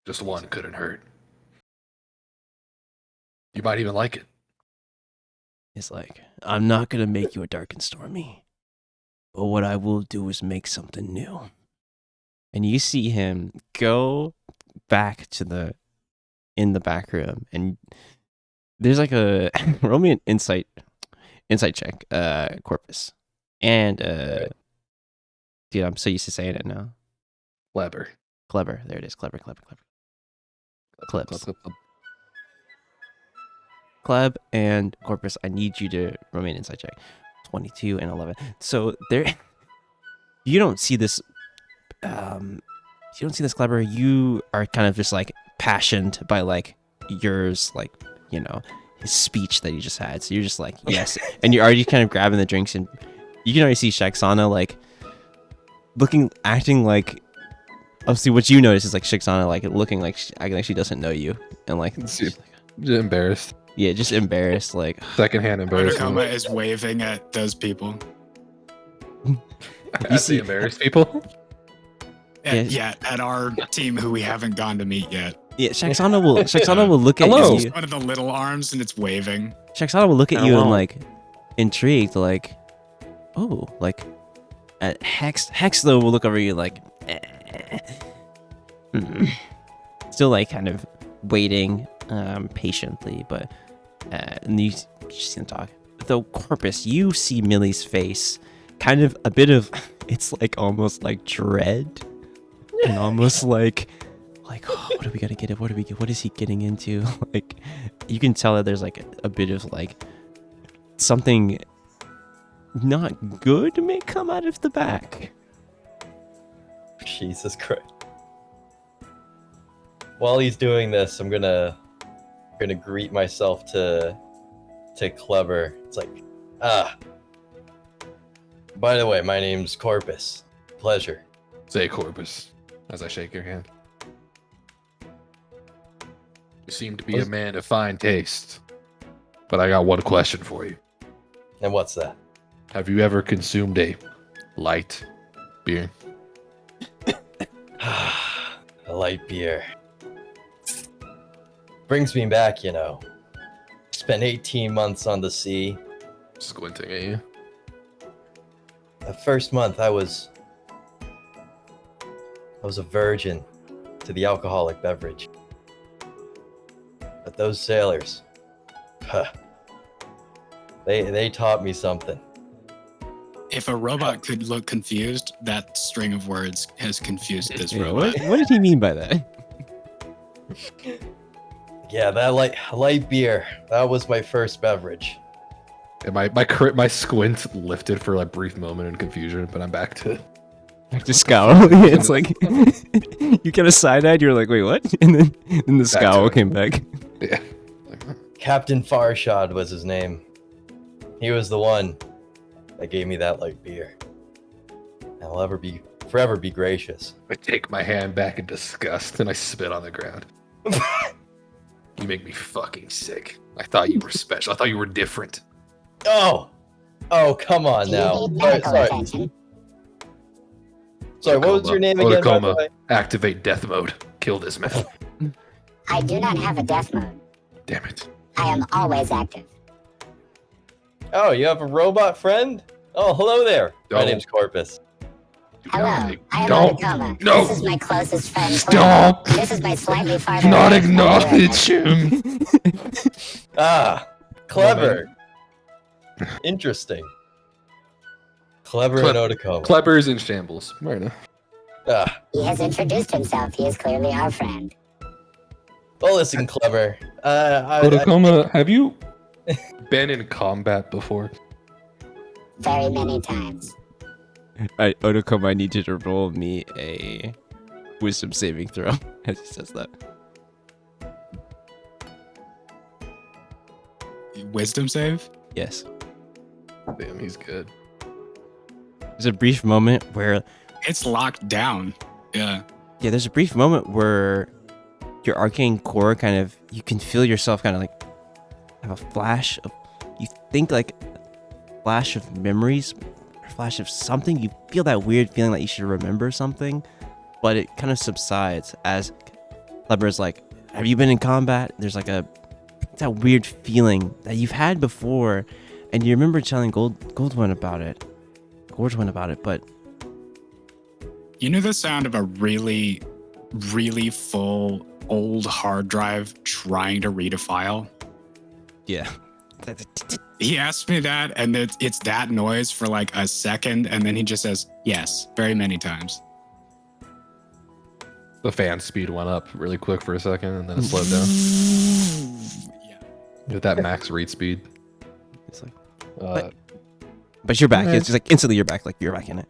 Just one couldn't hurt. You might even like it. It's like, I'm not gonna make you a dark and stormy, but what I will do is make something new. And you see him go back to in the back room, and there's like a roll me an insight check, Corpus, and dude, I'm so used to saying it now. Clever. Clever, there it is. Clever. Clips. Cleb and Corpus, I need you to remain inside check. 22 and 11. So there, you don't see this. You don't see this, Clever. You are kind of just like passioned by like yours, like, you know, his speech that he just had. So you're just like, yes. And you're already kind of grabbing the drinks, and you can already see Shaxana like acting like, obviously what you notice is like Shaxana like looking like acting like she doesn't know you, and like Just embarrassed. yeah, just embarrassed, like Secondhand embarrassment. Otakoma is waving at those people. You see embarrassed people? At our team who we haven't gone to meet yet. yeah, Shaxana will look at Hello. you. One of the little arms and it's waving. Shaxana will look at you Hello. and like intrigued, like, oh, like at Hex though will look over you like still like kind of waiting patiently, but and you see him talk. Though Corpus, you see Millie's face, kind of a bit of, it's like almost like dread, and almost like oh, what are we gonna get? What is he getting into? Like you can tell that there's like a bit of like something not good may come out of the back. Jesus Christ. While he's doing this, I'm gonna greet myself to Clever. It's like, by the way, my name's Corpus. Pleasure. Say Corpus, as I shake your hand. You seem to be a man of fine taste, but I got one question for you. And what's that? Have you ever consumed a light beer? A light beer. Brings me back, you know. Spent 18 months on the sea. Squinting at you. The first month I was a virgin to the alcoholic beverage. But those sailors, they taught me something. If a robot could look confused, that string of words has confused this Yeah, robot. what did he mean by that? Yeah, that light beer, that was my first beverage. And my squint lifted for a brief moment in confusion, but I'm back to Like the scowl. It's like you get a side-eyed, you're like, wait, what? And then the scowl came back. yeah. Captain Farshad was his name. He was the one that gave me that light beer. And I'll forever be gracious. I take my hand back in disgust and I spit on the ground. You make me fucking sick. I thought you were special. I thought you were different. Oh, come on Do now. you need Sorry, medical sorry. attention? Sorry, what was your name again? by the Otakoma, way? activate death mode. Kill this man. I do not have a death mode. Damn it. I am always active. Oh, you have a robot friend? Oh, hello there. My Don't. name's Corpus. Hello, I am Don't. Otakoma. No. This is my closest friend. Stop. This is my slightly farther Not away friend. acknowledge him. Ah, clever. Interesting. Clever and Otakoma. Cleber's in shambles. Right now. Ah, He has introduced himself. He is clearly our friend. well, listen, Clever. Otakoma, have you been in combat before? Very many times. Otakoma, I need you to roll me a wisdom saving throw as he says that. Wisdom save? Yes. Damn, he's good. There's a brief moment where It's locked down. Yeah. there's a brief moment where your arcane core kind of, you can feel yourself kind of like have a flash of, you think like a flash of memories, or flash of something. You feel that weird feeling that you should remember something, but it kind of subsides as Cleber's like, have you been in combat? There's like that weird feeling that you've had before, and you remember telling Goldwyn about it, but You know the sound of a really, really full old hard drive trying to read a file? yeah. He asked me that, and it's that noise for like a second, and then he just says, yes, very many times. The fan speed went up really quick for a second and then it slowed down. Yeah. With that max read speed. It's like, Uh, but you're back. Alright. It's just like instantly you're back. Like you're back in it.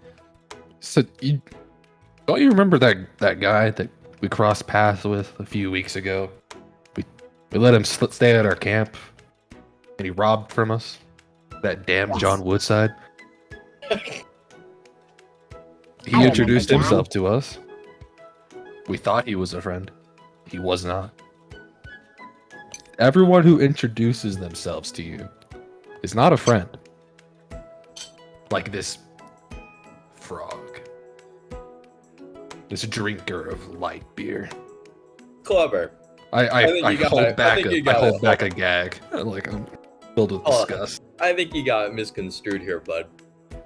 so don't you remember that guy that we crossed paths with a few weeks ago? We let him stay at our camp, and he robbed from us. That damn John Woodside. He I introduced remember himself to us. We thought he was a friend. He was not. Everyone who introduces themselves to you is not a friend. Like this frog. This drinker of light beer. Clever. I think you got hold it. back I think you I got hold it. back a gag. Like I'm filled with Hold on. disgust. I think you got misconstrued here, bud.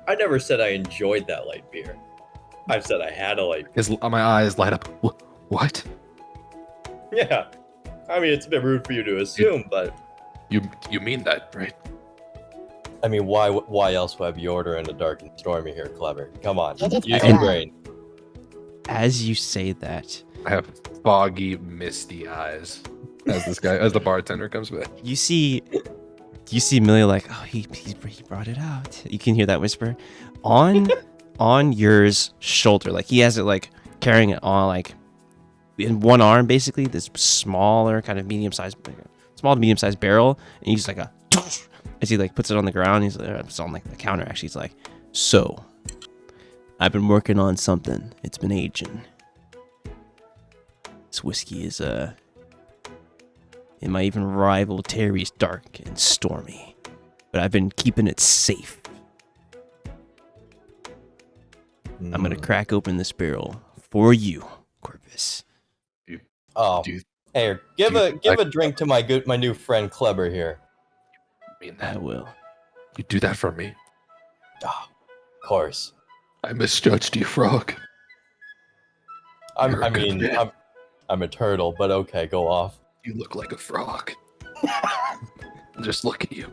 I never said I enjoyed that light beer. I said I had a light beer. My eyes light up. What? Yeah. I mean, it's a bit rude for you to assume, but You mean that, right? I mean, why else would I be ordering a dark and stormy here, Clever? Come on, You did use say your that. brain. As you say that, I have foggy, misty eyes as the bartender comes back. you see Millie like, oh, he brought it out. You can hear that whisper on yours shoulder. Like he has it like carrying it on like in one arm, basically this smaller kind of small to medium sized barrel, and he's like as he like puts it on the ground. It's on like the counter. Actually, he's like, so I've been working on something. It's been aging. This whiskey is it might even rival Terry's dark and stormy, but I've been keeping it safe. I'm gonna crack open this barrel for you, Corvus. Oh, Do you hey, do you give a drink to my new friend Clever here. mean I that? will. You do that for me? Of course. I misjudged you, frog. You're a I good mean, man. I'm a turtle, but okay, go off. You look like a frog. Just look at you.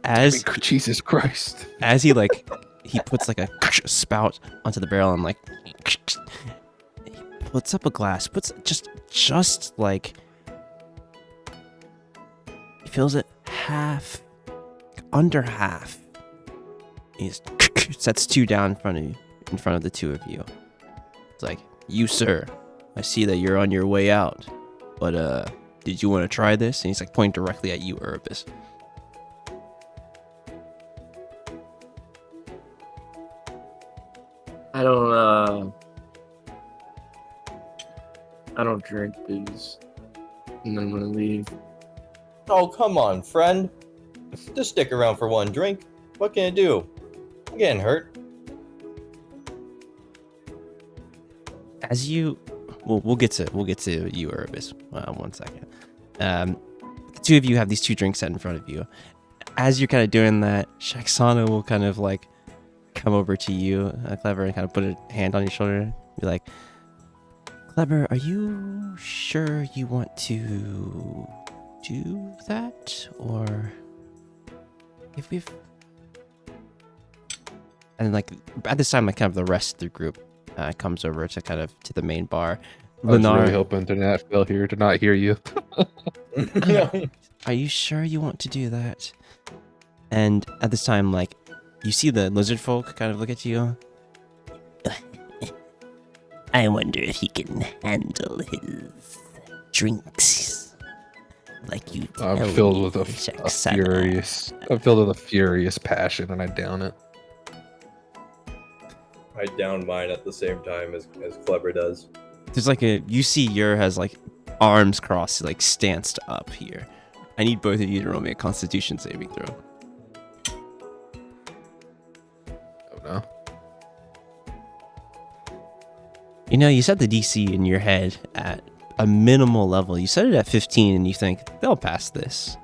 As Jesus Christ. as he like he puts like a spout onto the barrel and like he puts up a glass, puts just like he fills it half, under half. He just sets two down in front of the two of you. It's like, you sir, I see that you're on your way out, but did you want to try this? And he's like pointing directly at you, Urbis. I don't drink booze. And I'm gonna leave. Oh, come on, friend. Just stick around for one drink. What can it do? I'm getting hurt. As you, we'll get to you, Urbis. 1 second. The two of you have these two drinks set in front of you. As you're kind of doing that, Shaxana will kind of like come over to you, Clever, and kind of put a hand on your shoulder. Be like, Clever, are you sure you want to do that, or if we've? And like at this time, like kind of the rest of the group comes over to the main bar. I was Lennar, really hoping to not feel here to not hear you. are you sure you want to do that? And at this time, like, you see the lizard folk kind of look at you. I wonder if he can handle his drinks like you. I'm filled with a furious passion, and I down it. I down mine at the same time as Clever does. There's like you see Yer has like arms crossed, like stanced up here. I need both of you to roll me a Constitution saving throw. Oh no. You know, you set the DC in your head at a minimal level. You set it at 15 and you think, they'll pass this.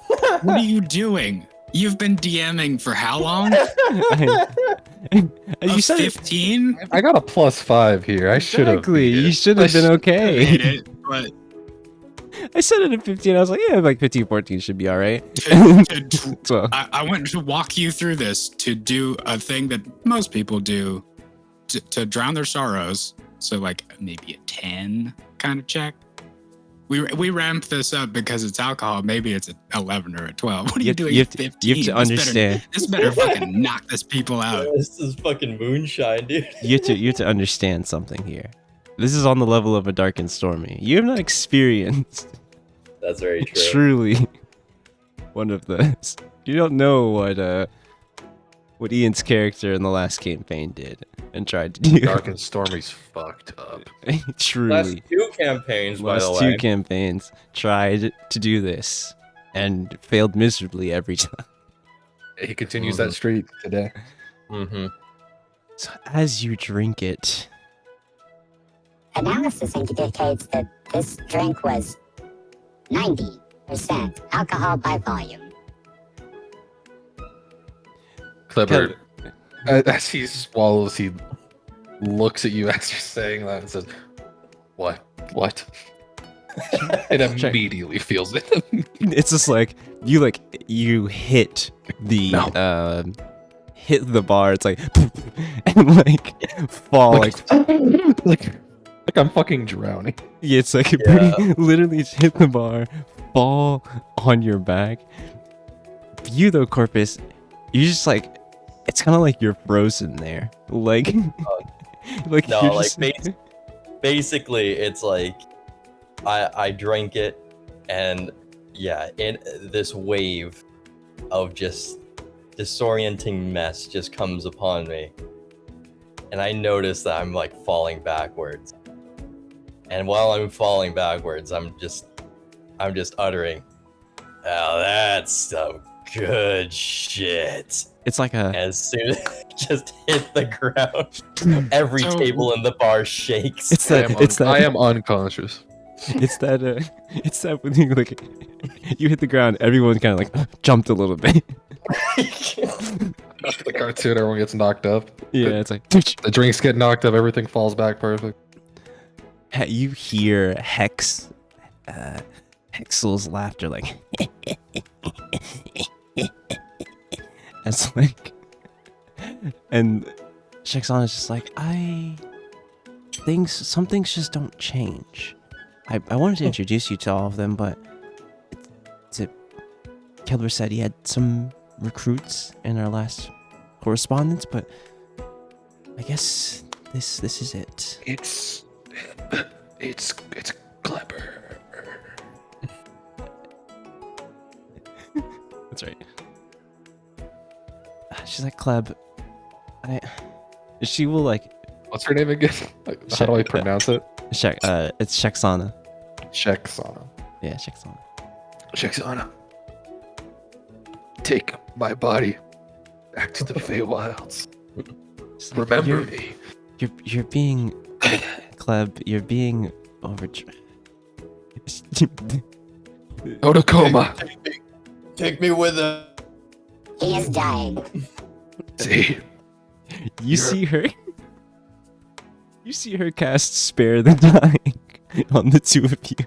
What are you doing? You've been DMing for how long? You said 15? I got a +5 here. I should have. exactly. You should have been Made okay. it, but I set it at 15. I was like, yeah, like 15, 14 should be all right. So, I went to walk you through this to do a thing that most people do to drown their sorrows. So like maybe a 10 kind of check. We ramp this up because it's alcohol. Maybe it's at 11 or at 12. What are you, doing You at have to, 15? you have to understand. This better fucking knock this people out. This is fucking moonshine, dude. You have to understand something here. This is on the level of a dark and stormy. You have not experienced That's very true. truly one of those. You don't know what Ian's character in the last campaign did and tried to do. Dark and Stormy's fucked up. Truly. Last 2 campaigns, by the Last way. 2 campaigns tried to do this and failed miserably every time. He continues that streak today. Mm-hmm. So as you drink it, Analysis indicates that this drink was 90% alcohol by volume. Clever. As he swallows, he looks at you as you're saying that and says, "What? What?" It immediately feels it. it's just like you hit the hit the bar. It's like and like fall like like I'm fucking drowning. yeah, it's like Yeah. literally just hit the bar, fall on your back. You though, Corpus, you just like it's kind of like you're frozen there, like like No, you're like just, basically, it's like I drank it, and yeah, in this wave of just disorienting mess just comes upon me, and I notice that I'm like falling backwards. And while I'm falling backwards, I'm just uttering, "Oh, that's some good shit." it's like a As soon as I just hit the ground, every So- table in the bar shakes. it's that I am unconscious. it's that when you like you hit the ground, everyone kind of like jumped a little bit. The cartoon, everyone gets knocked up. Yeah, it's like The drinks get knocked up. Everything falls back perfect. you hear Hexel's laughter, like it's like, and Shexana's just like, some things just don't change. I wanted to introduce you to all of them, but Kelber said he had some recruits in our last correspondence, but I guess this is it. It's clever. That's right. She's like, Kleb, she will like, What's her name again? How do I pronounce it? it's Shexana. Shexana. Yeah, Shexana. Shexana. Take my body back to the Feywilds. She's like, Remember me. You're being, Kleb, you're being overdriven. Otakoma. Take me with him. He is dying. See, You see her. You see her cast Spare the Dying on the two of you.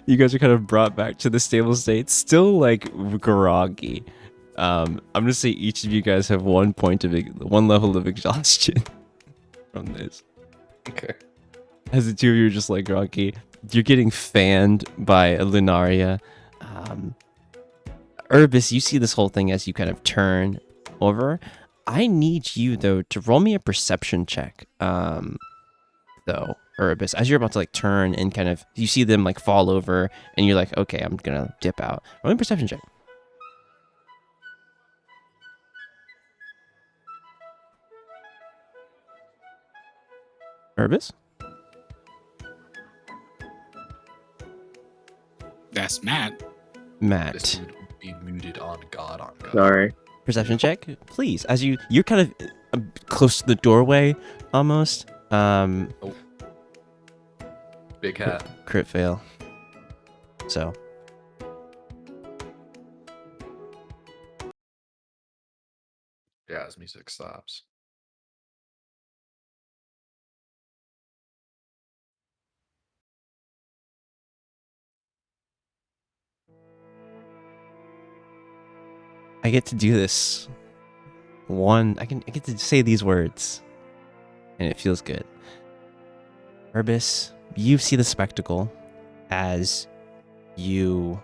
You guys are kind of brought back to the stable state, still like groggy. I'm gonna say each of you guys have one level of exhaustion from this. okay. As the two of you are just like groggy, you're getting fanned by Lunaria. Urbis, you see this whole thing as you kind of turn over. I need you though to roll me a perception check. Though, Urbis, as you're about to like turn and kind of you see them like fall over and you're like, okay, I'm gonna dip out. Roll me a perception check. Urbis? That's Matt. This Matt. would be muted on God. Sorry. Perception check, please. As you're kind of close to the doorway almost. Big hat. Crit fail. So. Jazz music stops. I get to do this. I get to say these words. And it feels good. Urbis, you see the spectacle as you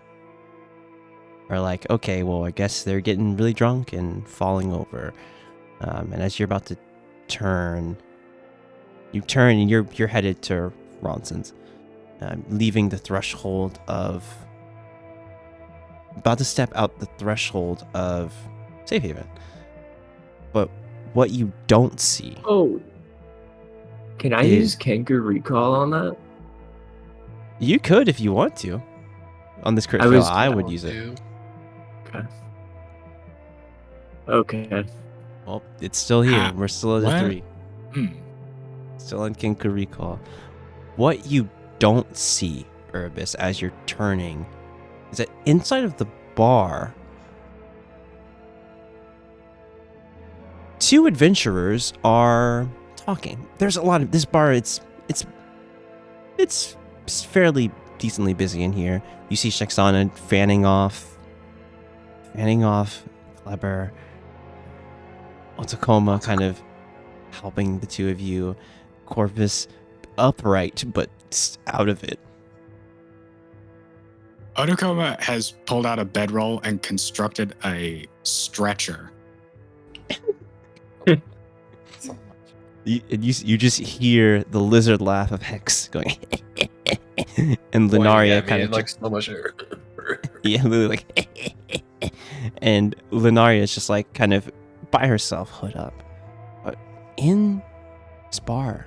are like, okay, well, I guess they're getting really drunk and falling over. And as you're about to turn, you turn and you're headed to Ronson's, leaving the threshold of, about to step out the threshold of Safe Haven. But what you don't see. Oh. Can I use Kenku Recall on that? You could if you want to. On this crit fail, I would use it. Okay. Well, it's still here. Ah, We're still at a what? 3. Still on Kenku Recall. What you don't see, Urbis, as you're turning, is that inside of the bar, 2 adventurers are talking. There's a lot of this bar. It's fairly decently busy in here. You see Shexana fanning off Kleber, Otakoma kind of helping the 2 of you. Corvus upright but out of it. Otakoma has pulled out a bedroll and constructed a stretcher. You just hear the lizard laugh of Hex going, and Lunaria kind of like so much air. yeah, literally like, and Lunaria is just like kind of by herself, hood up. But in this bar,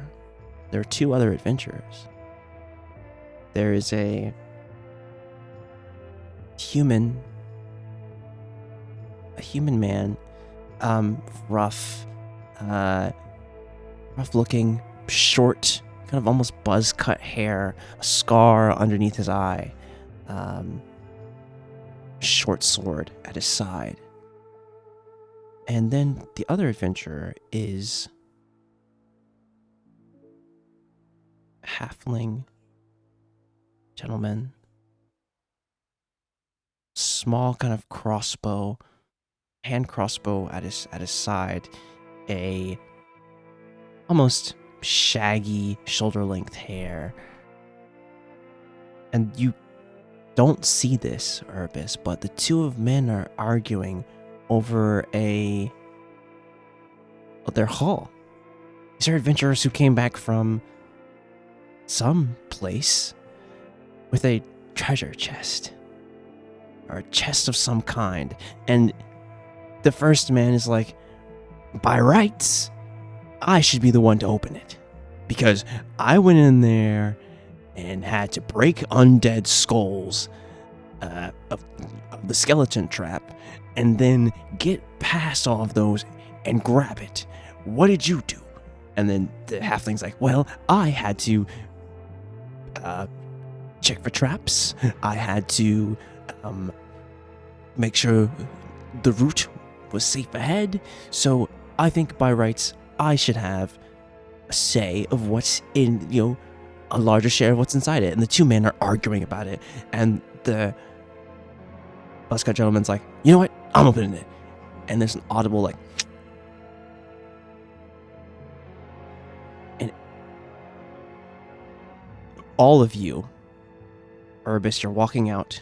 there are 2 other adventurers. There is a human man, rough looking, short, kind of almost buzz cut hair, a scar underneath his eye, short sword at his side. And then the other adventurer is halfling gentleman, small kind of crossbow, hand crossbow at his side, a almost shaggy shoulder length hair. And you don't see this, Urbis, but the 2 of men are arguing over their haul. These are adventurers who came back from some place with a treasure chest, or a chest of some kind. And the first man is like, by rights, I should be the one to open it, because I went in there and had to break undead skulls of the skeleton trap, and then get past all of those and grab it. What did you do? And then the halfling's like, well, I had to check for traps. I had to make sure the route was safe ahead. So I think by rights, I should have a say of what's in, a larger share of what's inside it. And the 2 men are arguing about it. And the buzzcut gentleman's like, you know what? I'm opening it. And there's an audible like, and all of you, Urbis, you're walking out.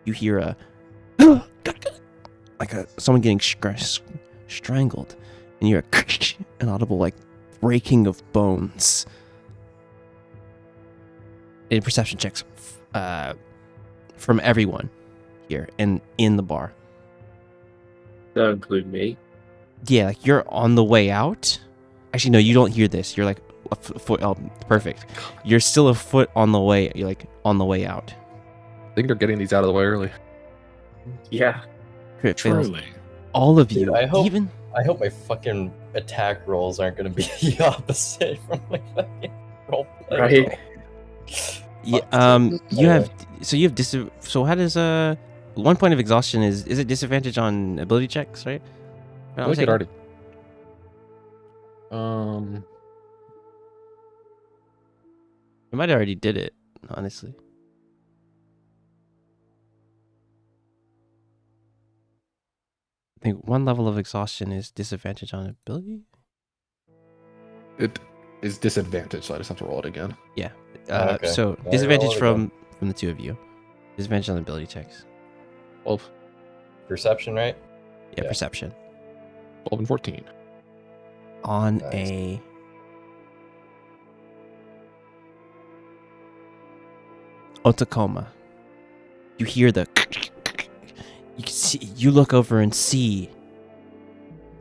You hear a like someone getting strangled, and you hear an audible like breaking of bones. And perception checks from everyone here and in the bar. That include me? Yeah, like you're on the way out. Actually, no, you don't hear this. You're like a foot. Oh, perfect. You're still a foot on the way. You're like on the way out. I think they're getting these out of the way early. Yeah. Crit fails. Truly. All of Dude, you, I hope- even I hope my fucking attack rolls aren't gonna be the opposite from my fucking roll play. Right. yeah, you have so how does 1 point of exhaustion is it disadvantage on ability checks, right? I think it already. You might have already did it, honestly. I think 1 level of exhaustion is disadvantage on ability. It is disadvantage, so I just have to roll it again. Yeah, Okay. So Now disadvantage roll it again. from the two of you. Disadvantage on the ability checks. 12, Perception, right? Yeah, Yeah. perception. 12 and 14. On Nice. a Otakoma, you hear the. You can see. You look over and see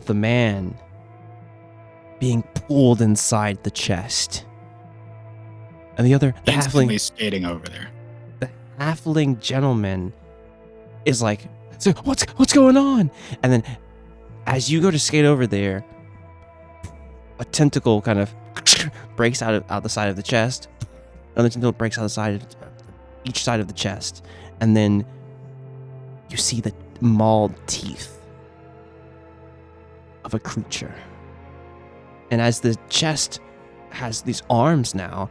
the man being pulled inside the chest, and the Instantly skating over there. the halfling gentleman is like, so what's going on? And then as you go to skate over there, a tentacle kind of breaks out the side of the chest. Another tentacle breaks out the side, each side of the chest, and then you see the mauled teeth of a creature. And as the chest has these arms now,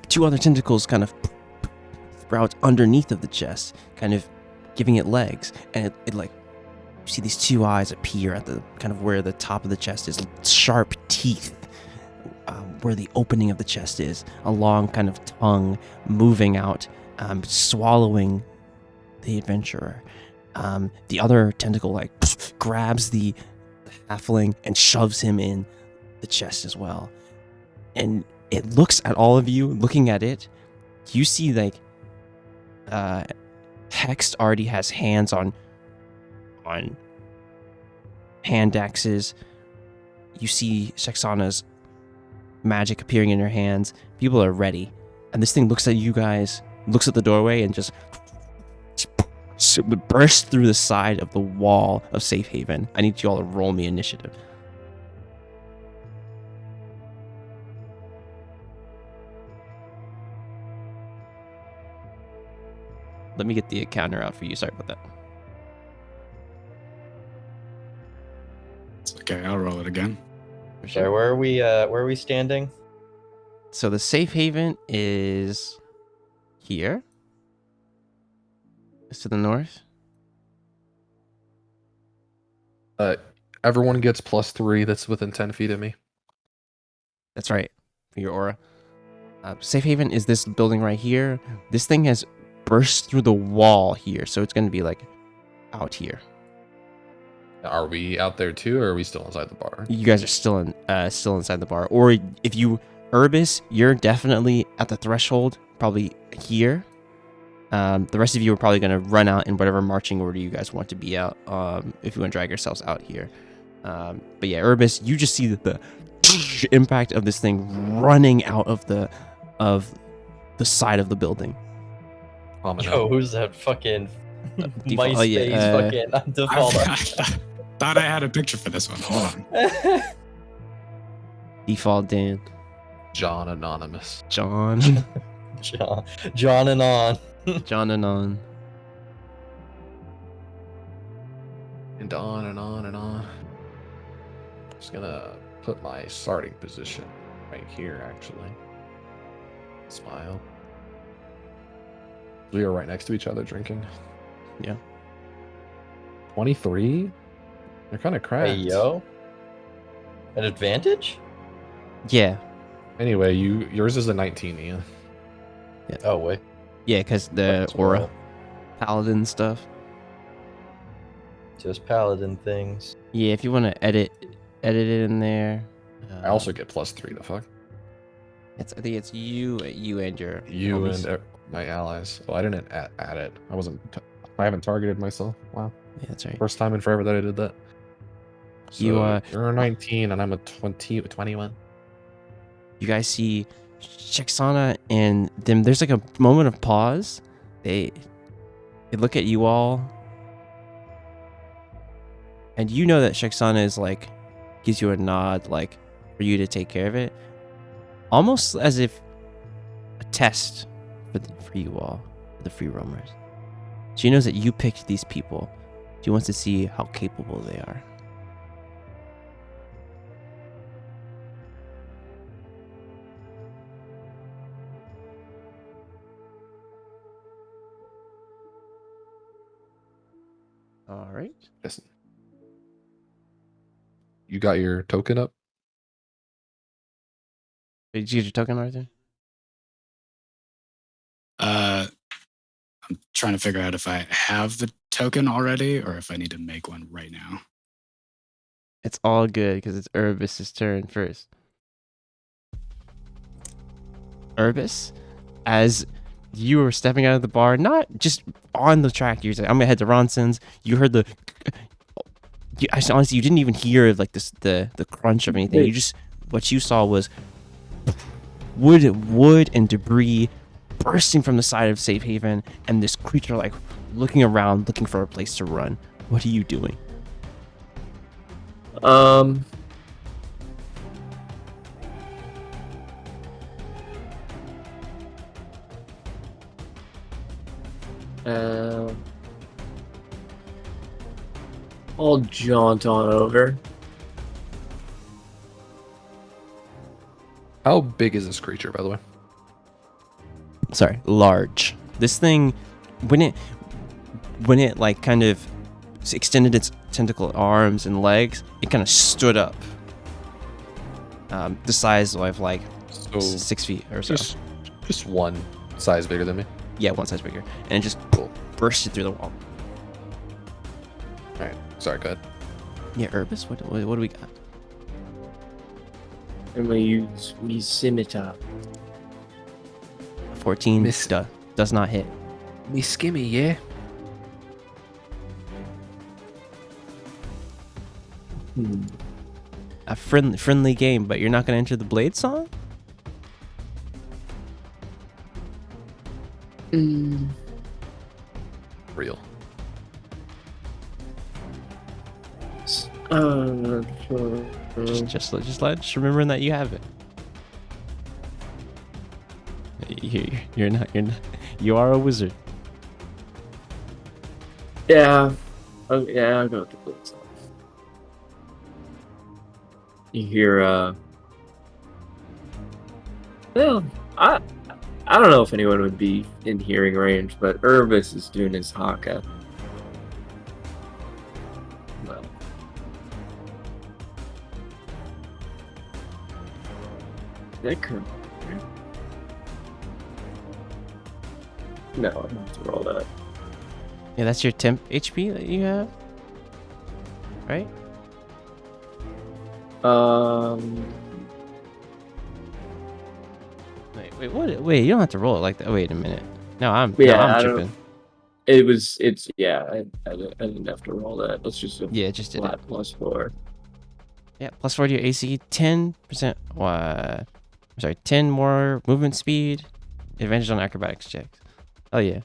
two other tentacles kind of sprout underneath of the chest, kind of giving it legs, and it like, you see these two eyes appear at the kind of where the top of the chest is, sharp teeth where the opening of the chest is, a long kind of tongue moving out, swallowing the adventurer. The other tentacle like grabs the halfling and shoves him in the chest as well. And it looks at all of you, looking at it. You see like Hex already has hands on hand axes. You see Shexana's magic appearing in her hands. People are ready. And this thing looks at you guys, looks at the doorway, and just bursts through the side of the wall of Safe Haven. I need you all to roll me initiative. Let me get the counter out for you. Sorry about that. It's okay, I'll roll it again. Sorry, where are we standing? So the Safe Haven is here. It's to the north. Everyone gets +3 that's within 10 feet of me. That's right, for your aura. Safe Haven is this building right here. This thing has burst through the wall here, so it's going to be like out here. Are we out there too, or are we still inside the bar? You guys are still inside the bar. Or if you, Urbis, you're definitely at the threshold, probably here. The rest of you are probably going to run out in whatever marching order you guys want to be out, if you want to drag yourselves out here. But yeah, Urbis, you just see the impact of this thing running out of the side of the building. Yo, who's that fucking Default- MySpace yeah, fucking default? I thought I had a picture for this one. Hold on. Default Dan. John Anonymous. John. John and on. John and on. And on and on and on. Just gonna put my starting position right here, actually. Smile. We are right next to each other drinking. Yeah. 23? They're kind of cracked. Hey yo. An advantage? Yeah. Anyway, yours is a 19, Ian. Oh wait. Yeah, because the Let's aura. roll. Paladin stuff. Just paladin things. Yeah, if you want to edit it in there. I also get +3. The fuck? I think it's you and your You homies. and my allies. Well, I didn't add it. I haven't targeted myself. Wow. Yeah, that's right. First time in forever that I did that. So you're a 19 and I'm a 21. You guys see Shexana and them. There's like a moment of pause. They look at you all, and you know that Shexana is like gives you a nod, like for you to take care of it, almost as if a test for you all, the free roamers. She knows that you picked these people. She wants to see how capable they are. All right. Listen. You got your token up? Did you get your token, Arthur? I'm trying to figure out if I have the token already or if I need to make one right now. It's all good because it's Urbis's turn first. Urbis, as you were stepping out of the bar, not just on the track, you're like, I'm gonna head to Ronson's. You heard the. Honestly, you didn't even hear like this the crunch of anything. You just what you saw was wood and debris bursting from the side of Safe Haven, and this creature like looking around, looking for a place to run. What are you doing? I'll jaunt on over. How big is this creature, by the way? Sorry, large. This thing, when it like kind of extended its tentacle arms and legs, it kind of stood up. The size of like 6 feet or so. Just one size bigger than me. Yeah, one size bigger, and it just bursted through the wall. All right, sorry, go ahead. Yeah, Urbis, what do we got? I'm gonna use me scimitar. 14 does not hit. Me skimmy, yeah. A friendly game, but you're not gonna enter the Blade Song? Real. Just remembering that you have it. You're not. You are a wizard. Yeah. Oh, yeah, I'll go with the blade song. You hear, well, I don't know if anyone would be in hearing range, but Urbis is doing his haka. Well. That could. No, I don't have to roll that. Yeah, that's your temp HP that you have, right? Wait, what? Wait, you don't have to roll it like that. Wait a minute. I'm tripping. It's I didn't have to roll that. Let's just just did it. flat +4. Yeah, +4 to your AC, 10%. 10 more movement speed, advantage on acrobatics checks. Oh yeah.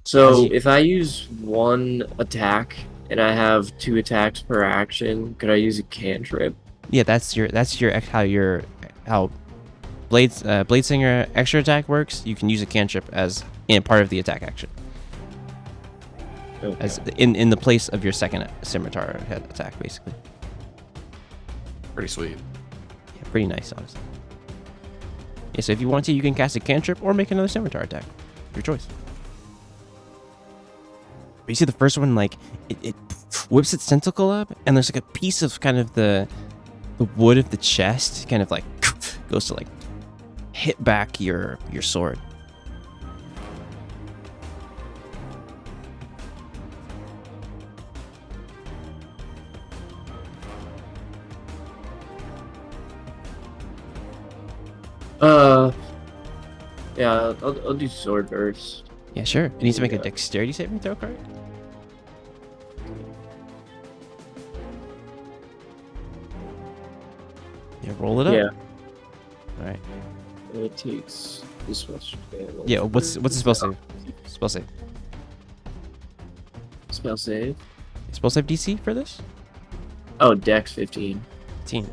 So if I use one attack and I have 2 attacks per action, could I use a cantrip? Yeah, that's how Bladesinger extra attack works. You can use a cantrip as in part of the attack action. Okay. As in the place of your second scimitar head attack, basically. Pretty sweet. Yeah, pretty nice, honestly. Yeah, so if you want to, you can cast a cantrip or make another scimitar attack. Your choice. But you see the first one, like, it whips its tentacle up, and there's like a piece of kind of the wood of the chest kind of like goes to like hit back your sword. Yeah, I'll do sword burst. Yeah, sure. It needs to make a dexterity saving throw, correct? Yeah, roll it up. Yeah. All right. It takes this much damage. Yeah, what's the spell save? Spell save. Spell save? Spell save DC for this? Oh, Dex 15. 15. Okay.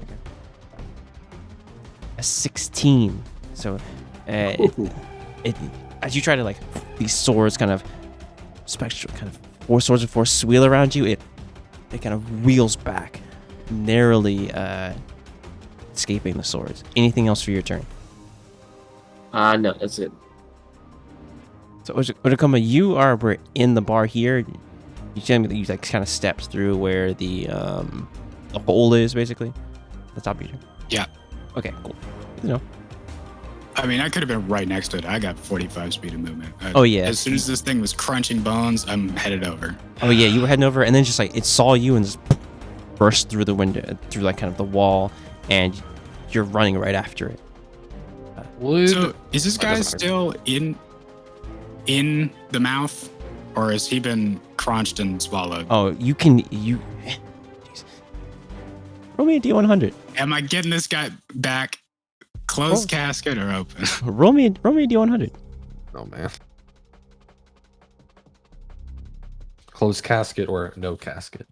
A 16. So, it as you try to like these swords kind of spectral kind of 4 swords of force wheel around you, it kind of wheels back, narrowly escaping the swords. Anything else for your turn? No, that's it. So Otakoma, we're in the bar here. You tell me that you like kind of stepped through where the hole is, basically. The top of your turn. Yeah. Okay, cool. You know. I mean, I could have been right next to it. I got 45 speed of movement. Oh, yeah. As soon as this thing was crunching bones, I'm headed over. Oh yeah, you were heading over, and then just like it saw you and just burst through the window, through like kind of the wall, and you're running right after it. So is this guy doesn't still in the mouth, or has he been crunched and swallowed? Oh, you. Jeez. Roll me a D100. Am I getting this guy back? Closed casket or open? Roll me a D100. Oh man. Closed casket or no casket?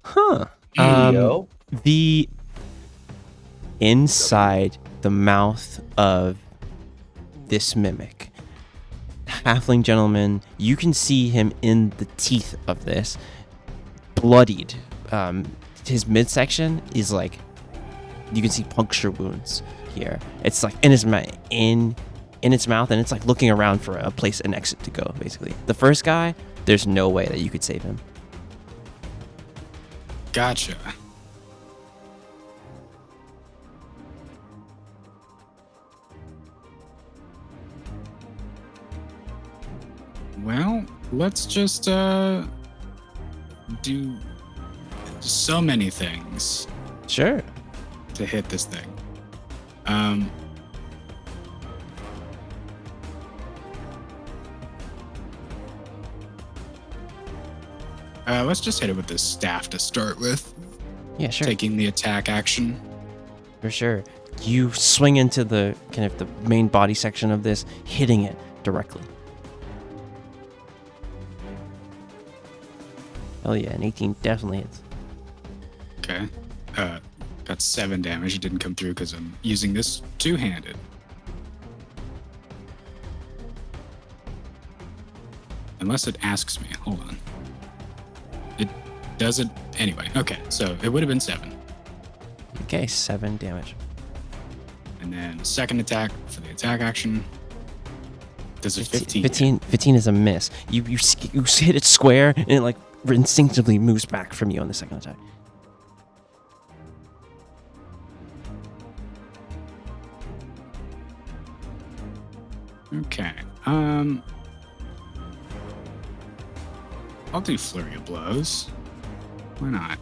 Huh. Yo. The inside the mouth of this mimic, halfling gentleman, you can see him in the teeth of this, bloodied. His midsection is like, you can see puncture wounds here. It's like in its mouth, in its mouth, and it's like looking around for a place, an exit to go. Basically, the first guy, there's no way that you could save him. Gotcha. Well, let's just do so many things Sure. to hit this thing. Let's just hit it with this staff to start with, Yeah, sure. taking the attack action. For sure. You swing into the kind of the main body section of this, hitting it directly. Oh yeah, an 18 definitely hits. Okay. Got 7 damage. It didn't come through because I'm using this two-handed. Unless it asks me. Hold on. It doesn't. Anyway, okay. So it would have been 7. Okay, 7 damage. And then second attack for the attack action. Does a 15. 15 is a miss. You hit it square, and it like instinctively moves back from you on the second attack. Okay. I'll do flurry of blows. Why not?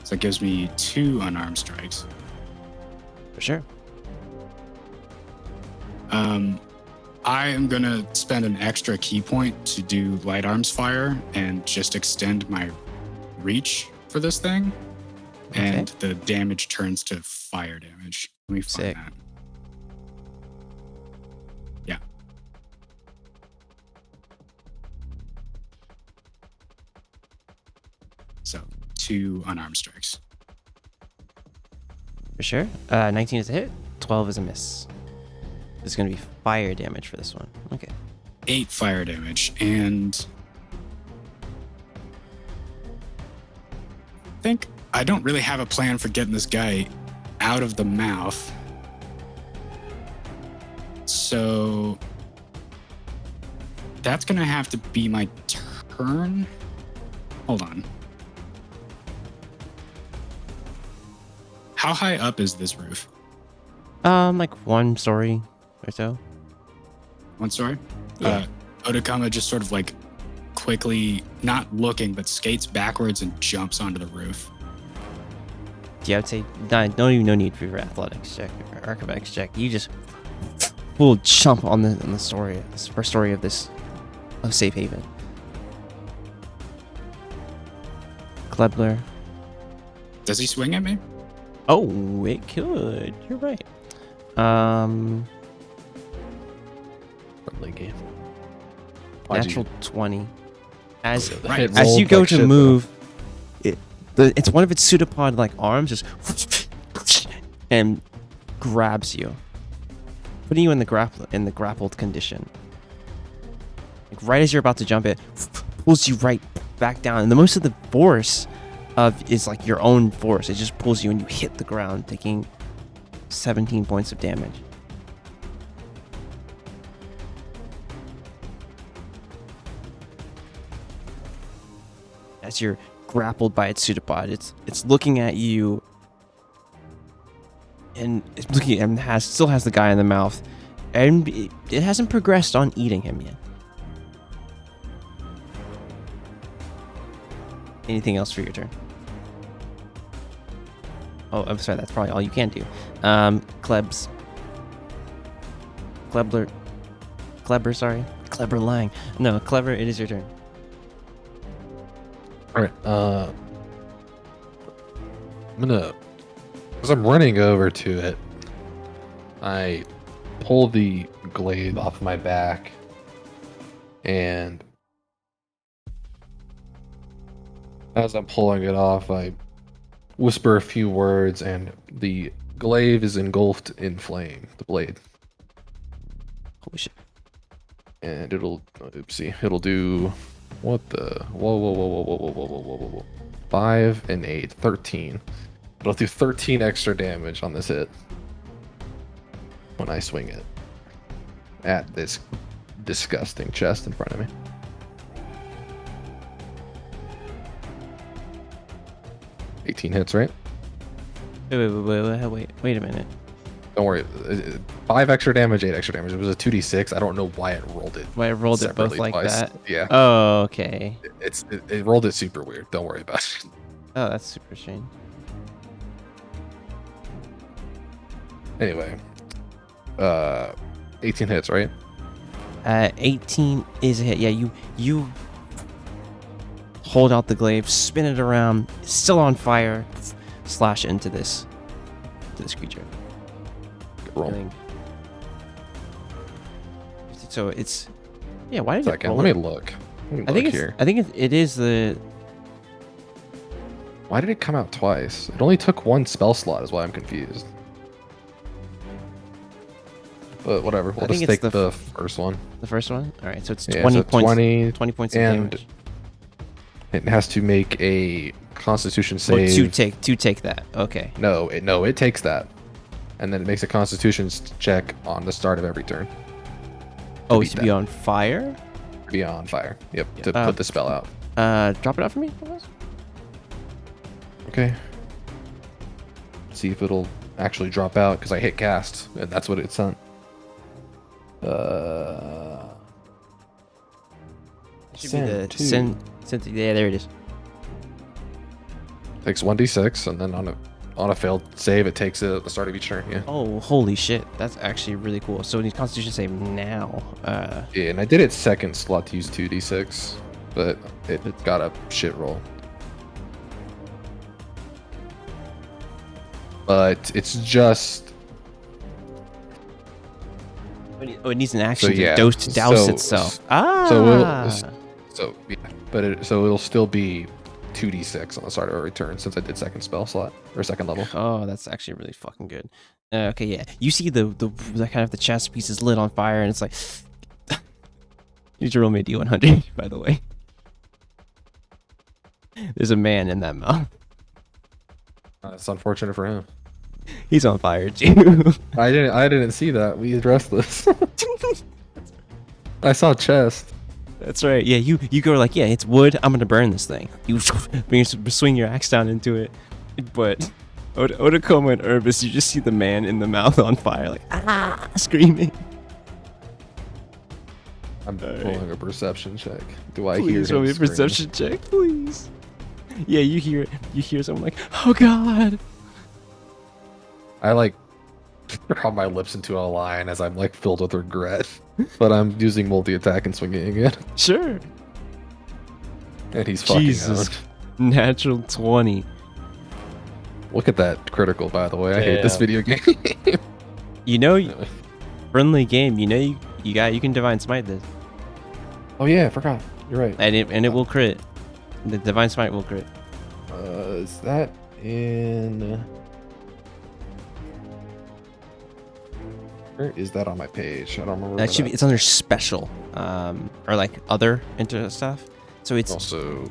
So that gives me 2 unarmed strikes. For sure. I am gonna spend an extra key point to do light arms fire and just extend my reach for this thing. And the damage turns to fire damage. Let me find Sick. that. Yeah. So 2 unarmed strikes. For sure. 19 is a hit. 12 is a miss. This is going to be fire damage for this one. Okay. 8 fire damage, and I think I don't really have a plan for getting this guy out of the mouth. So that's gonna have to be my turn. Hold on. How high up is this roof? Like 1 story or so. 1 story? Yeah. Otakoma just sort of like quickly, not looking, but skates backwards and jumps onto the roof. Yeah, I would say no need for your athletics check or acrobatics check. You just will jump on the story, this first story of Safe Haven. Klebler. Does he swing at me? Oh, it could. You're right. Friendly game. Natural 20. As Right. It as you rolled go like to shit, move, it's one of its pseudopod like arms just and grabs you, putting you in the grappled condition. Like right as you're about to jump, it pulls you right back down, and the most of the force is like your own force. It just pulls you and you hit the ground, taking 17 points of damage. as you're grappled by its pseudopod. It's looking at you, and it's looking and still has the guy in the mouth, and it hasn't progressed on eating him yet. Anything else for your turn? Oh, I'm sorry. That's probably all you can do. Klebs. Kleber, sorry. Kleber lying. No, Kleber, it is your turn. All right. I'm gonna, as I'm running over to it, I pull the glaive off my back, and as I'm pulling it off, I whisper a few words, and the glaive is engulfed in flame. The blade. Holy shit. And it'll do what the whoa 5 and 8 13. It'll do 13 extra damage on this hit when I swing it at this disgusting chest in front of me. $18 hits, right? Wait a minute. Don't worry. 5 extra damage, 8 extra damage. It was a 2d6. I don't know why it rolled it. Why it rolled it both separately like twice. that? Yeah. Oh, okay. It rolled it super weird. Don't worry about it. Oh, that's super strange. Anyway, 18 hits, right? 18 is a hit. Yeah, you hold out the glaive, spin it around, it's still on fire, slash into this creature. Roll. Killing. So it's why did it Second, roll let me it? look. I think here. it is the. Why did it come out twice? It only took 1 spell slot, is why I'm confused. But whatever, we'll just take the first one. The first one? Alright, so it's Yeah, 20 so points. 20 points of and damage. it has to make a Constitution Or save. to take that. Okay. No, it takes that, and then it makes a Constitution check on the start of every turn. Oh, beat to be that. on fire? Be on fire. Yep, Yeah. to put the spell out. Drop it out for me. Okay. See if it'll actually drop out, because I hit cast, and that's what it sent. Should be the send. Yeah, there it is. Takes 1d6, and then on a failed save, it takes it at the start of each turn. Yeah. Oh, holy shit! That's actually really cool. So it needs Constitution save now. Yeah, and I did it second slot to use 2d6, but it got a shit roll. But it's just. Oh, it needs an action yeah, to douse itself. So it'll still be 2d6 on the start of every turn, since I did second spell slot or second level. Oh, that's actually really fucking good. Okay, yeah. You see the kind of the chest piece is lit on fire, and it's like. You need to roll me a D100, by the way. There's a man in that mouth. It's unfortunate for him. He's on fire too. I didn't see that. We addressed this. I saw chest. That's right. Yeah, you go like, yeah, it's wood. I'm gonna burn this thing. You swing your axe down into it, but Otakoma and Urbis, you just see the man in the mouth on fire, like screaming. I'm Alright. pulling a perception check. Do I hear Please roll him me a scream? perception check, please. Yeah, you hear it. You hear someone like, oh god. I like draw my lips into a line as I'm like filled with regret, but I'm using multi-attack and swinging again, Sure. and he's fucking Jesus. out. Natural 20. Look at that critical, by the way. I hate this Damn. video game. You know, friendly game. You know, you can divine smite this, Oh yeah, I forgot. You're right. and it will crit. The divine smite will crit. Is that in? Where is that on my page? I don't remember. That should be. It's under special, or like other into stuff. So it's Also,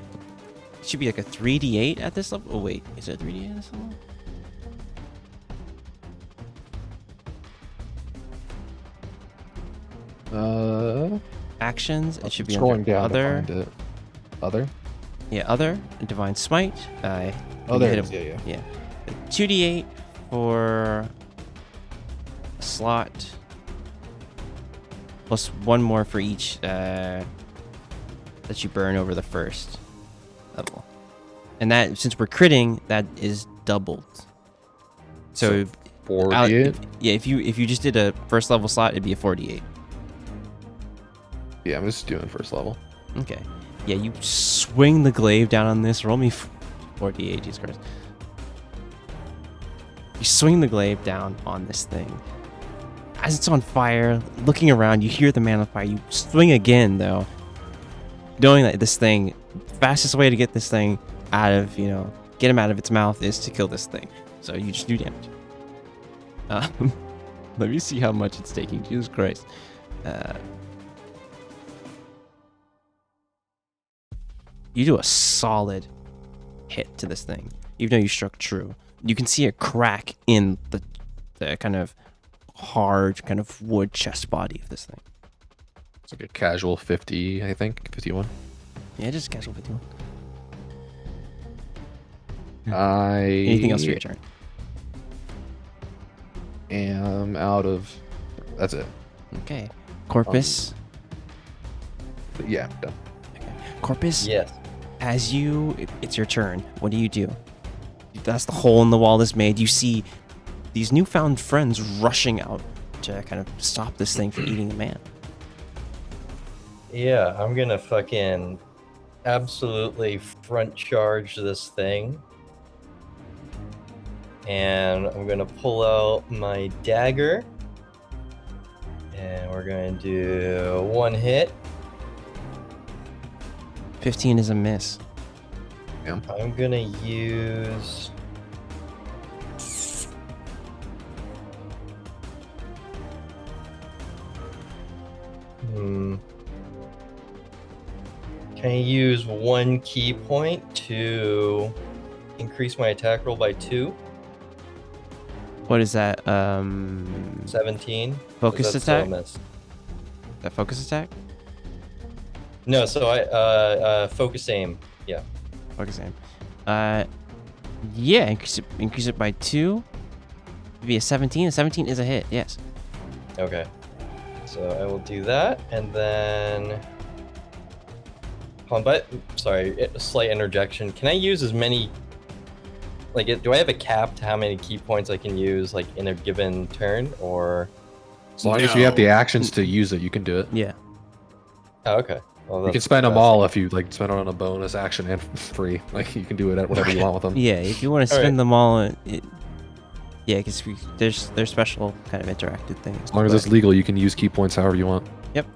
it should be like a 3d8 at this level. Oh wait, is it a 3d8 at this level? Actions. It should be scrolling under down other. to find it. Other. Yeah, other Divine Smite. Oh, you there hit it is. him. Yeah. 2d8 for a slot, plus one more for each that you burn over the first level. And that, since we're critting, that is doubled. So 48. yeah, if you just did a first level slot, it'd be a 48. Yeah, I'm just doing first level. Okay. Yeah, you swing the glaive down on this. Roll me 48, Jesus Christ. You swing the glaive down on this thing. As it's on fire, looking around, you hear the man on fire. You swing again, though, knowing that this thing, fastest way to get this thing out of, get him out of its mouth is to kill this thing. So you just do damage. Let me see how much it's taking. Jesus Christ. You do a solid hit to this thing, even though you struck true. You can see a crack in the kind of hard, kind of wood chest body of this thing. It's like a casual 50, I think. 51. Yeah, just casual 51. Anything else for your turn? Am out of. That's it. Okay. Corpus. Yeah, I'm done. Corpus, Yes. as it's your turn. What do? That's the hole in the wall is made. You see these newfound friends rushing out to kind of stop this thing from eating the man. Yeah, I'm gonna fucking absolutely front charge this thing. And I'm gonna pull out my dagger. And we're gonna do one hit. 15 is a miss. I'm gonna use... Can I use one key point to increase my attack roll by 2? What is that? 17. Focus Is that still a attack? miss? That focus attack? No, so I focus aim. Yeah. Focus aim. Yeah, increase it by 2. It'd be a 17. A 17 is a hit. Yes. Okay. So I will do that, and then. But sorry, a slight interjection. Can I use as many? Do I have a cap to how many key points I can use, in a given turn, or? As long as you have the actions to use it, you can do it. Yeah. Oh, okay. Well, You can spend them all if you spend it on a bonus action and free. You can do it at whatever you want with them. Yeah, if you want to All spend them all, yeah, because there's special kind of interactive things. As long as it's legal, you can use key points however you want.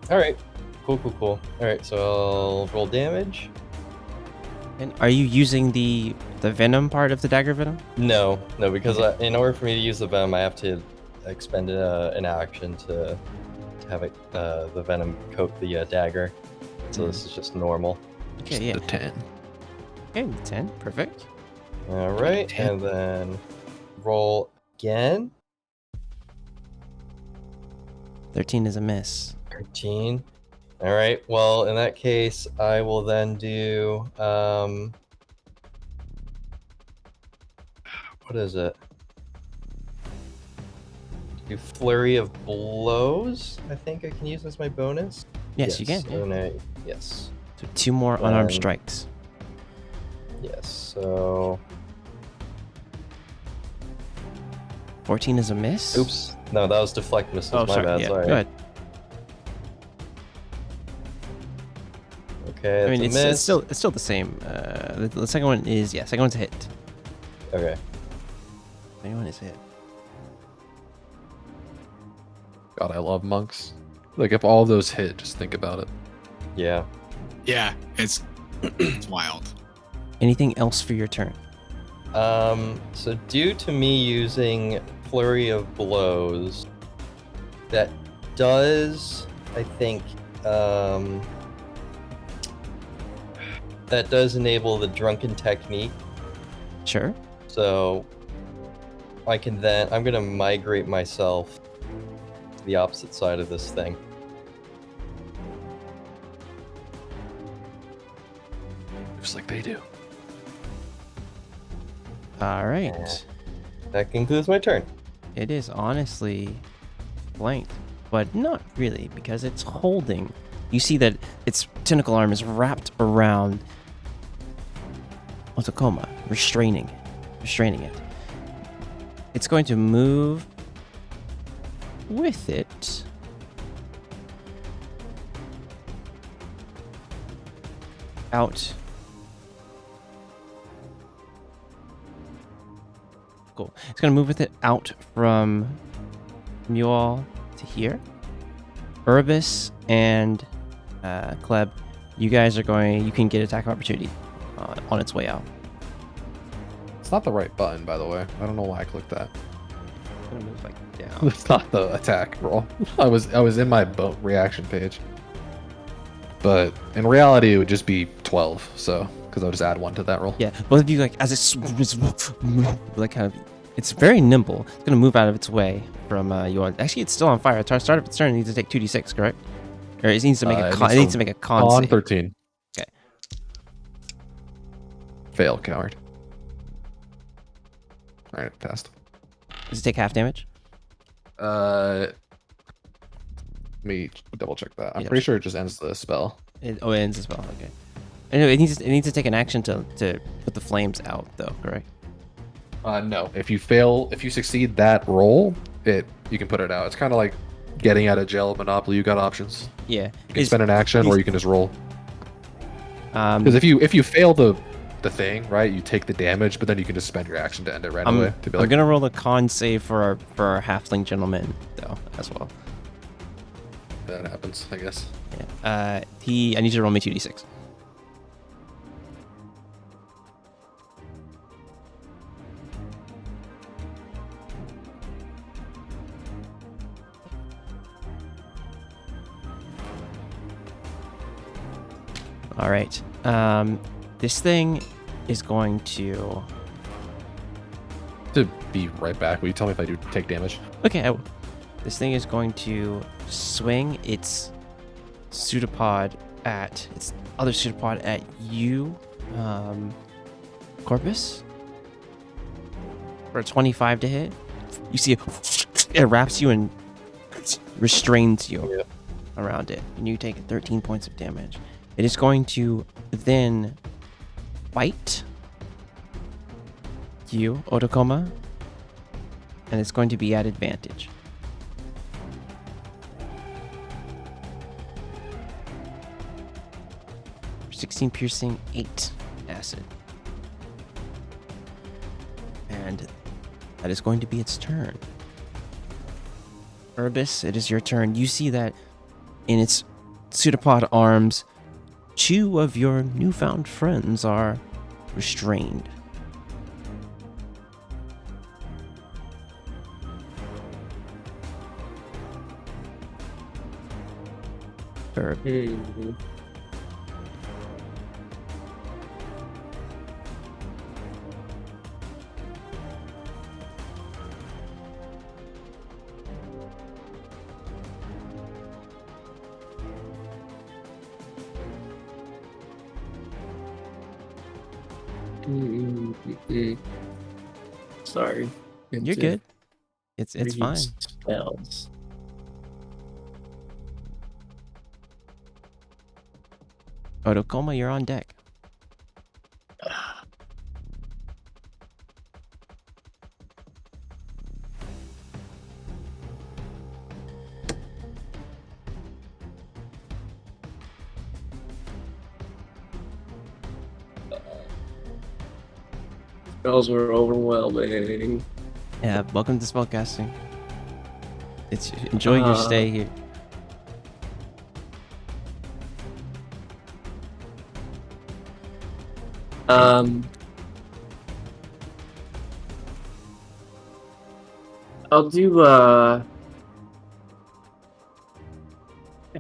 All right. Cool. All right, so I'll roll damage. And are you using the venom part of the dagger venom? No, because in order for me to use the venom, I have to expend an action to have it the venom coat the dagger. So this is just normal. Okay, yeah. The 10. Okay, 10, perfect. All right, 10. and then roll again. 13 is a miss. 13. All right. Well, in that case, I will then do what is it? Do flurry of blows. I think I can use as my bonus. Yes, you can. Yeah. Yes. So 2 more unarmed Um, strikes. Yes. So. 14 is a miss. Oops. No, that was deflect missiles. Oh, my sorry. bad. Yeah, Sorry. go ahead. Okay. I mean, that's a it's still the same. The second one is second one's a hit. Okay. Second one is a hit. God, I love monks. If all of those hit, just think about it. Yeah. Yeah, it's it's wild. Anything else for your turn? So due to me using flurry of blows, that does, I think, that does enable the drunken technique. Sure. So I'm gonna migrate myself to the opposite side of this thing. just like they do. All right. Yeah. That concludes my turn. It is honestly blanked, but not really, because it's holding. You see that its tentacle arm is wrapped around Otakoma, restraining it. It's going to move with it. Out. Cool. It's going to move with it out from you all to here. Urbis and Kleb, you guys are going. You can get attack of opportunity on its way out. It's not the right button, by the way. I don't know why I clicked that. It's going to move like down. It's not the attack roll. I was in my boat reaction page. But in reality, it would just be 12. So, because I'll just add 1 to that roll. Yeah, both of you, like, as it's like kind of, it's very nimble. It's gonna move out of its way from you all. Actually, it's still on fire. At the start of its turn, it needs to take 2d6, correct? Or it needs to make it needs to make a con On save. 13. Okay. Fail, coward. All right, passed. Does it take half damage? Let me double check that. I'm Yeah. pretty sure it just ends the spell. It ends as well. Okay. Anyway, it needs to take an action to put the flames out, though. Correct. No. If you succeed that roll, you can put it out. It's kind of like getting out of jail at Monopoly. You got options. Yeah. You can spend an action, or you can just roll. Um, Because if you fail the thing, right, you take the damage, but then you can just spend your action to end it right away. To be I'm like, gonna roll a con save for our halfling gentleman, though, as well. that happens, I guess. Yeah. I need you to roll me 2d6. All right. This thing is going to. To be right back, will you tell me if I do take damage? Okay, I will. This thing is going to swing its pseudopod at its other pseudopod at you, Corpus. For a 25 to hit. You see it wraps you and restrains you around it, and you take 13 points of damage. It is going to then bite you, Otakoma, and it's going to be at advantage. For 16 piercing, 8 acid. And that is going to be its turn. Urbis, it is your turn. You see that in its pseudopod arms, 2 of your newfound friends are restrained. Mhm. Sorry. You're good. It's fine. Spells. Otakoma, you're on deck. Spells were overwhelming. Yeah, welcome to spellcasting. Enjoy your stay here. I'll do I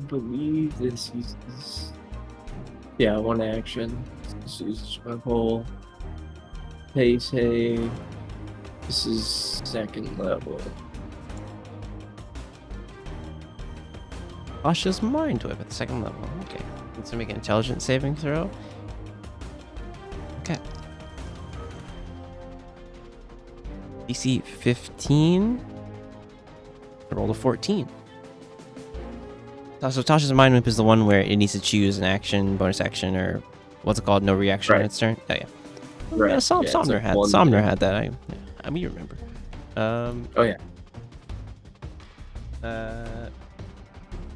believe this uses, yeah, 1 action. This uses my whole pace. Hey, this is 2nd level. Cautious mind whip at the 2nd level. Okay. Let's make an intelligence saving throw. DC 15. Roll a 14. So Tasha's Mind Whip is the one where it needs to choose an action, bonus action, or what's it called? No reaction on Right. its turn. Oh yeah. Right. Yeah, it's Somner like had one Somner thing. had that. I mean, you remember. Oh yeah.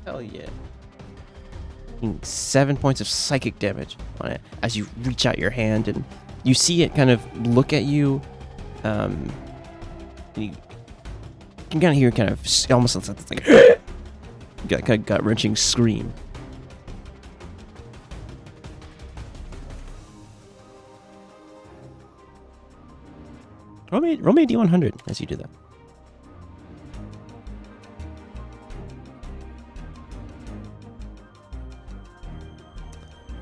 Hell yeah. 7 points of psychic damage on it as you reach out your hand and you see it kind of look at you. You can kind of hear kind of almost like kind of gut wrenching scream. Roll me a D100 as you do that.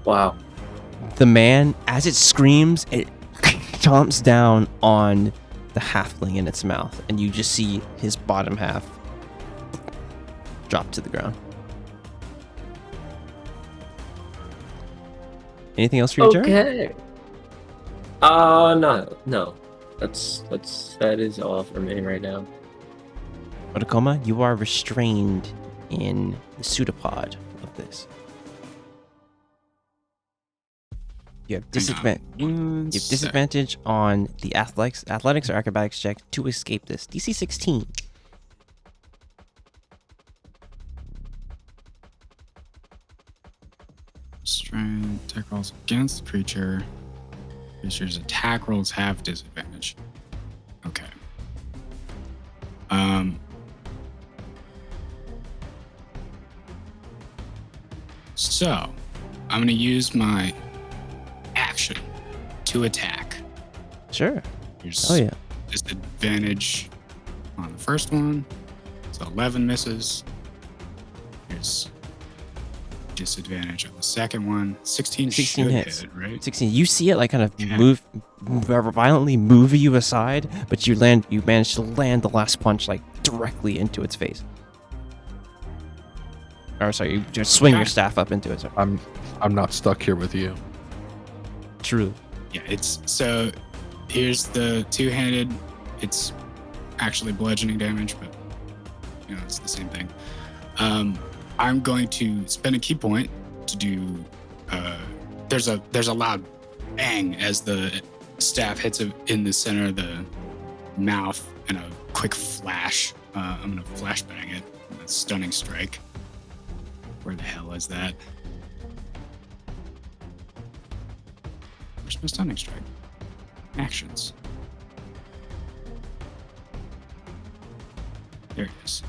Wow. The man, as it screams, it chomps down on the halfling in its mouth, and you just see his bottom half drop to the ground. Anything else for your turn? Okay. No. That is all for me right now. Otakoma, you are restrained in the pseudopod of this. You have disadvantage on the athletics or acrobatics check to escape this. DC 16. Strength attack rolls against the creature. Creature's attack rolls have disadvantage. Okay. So, I'm going to use my action to attack. Sure. There's Oh yeah. disadvantage on the first one. So 11 misses. There's disadvantage on the second one. 16 should hits. hit, right? 16. You see it like kind of Yeah. violently move you aside, but you manage to land the last punch like directly into its face. Or sorry, you just swing your Okay. staff up into it. Sorry. I'm not stuck here with you. True. Yeah, so here's the two-handed. It's actually bludgeoning damage, but it's the same thing. I'm going to spend a key point to do. There's a loud bang as the staff hits it in the center of the mouth, and a quick flash. I'm gonna flashbang it. A stunning strike. Where the hell is that? Where's my stunning strike? Actions. There it is.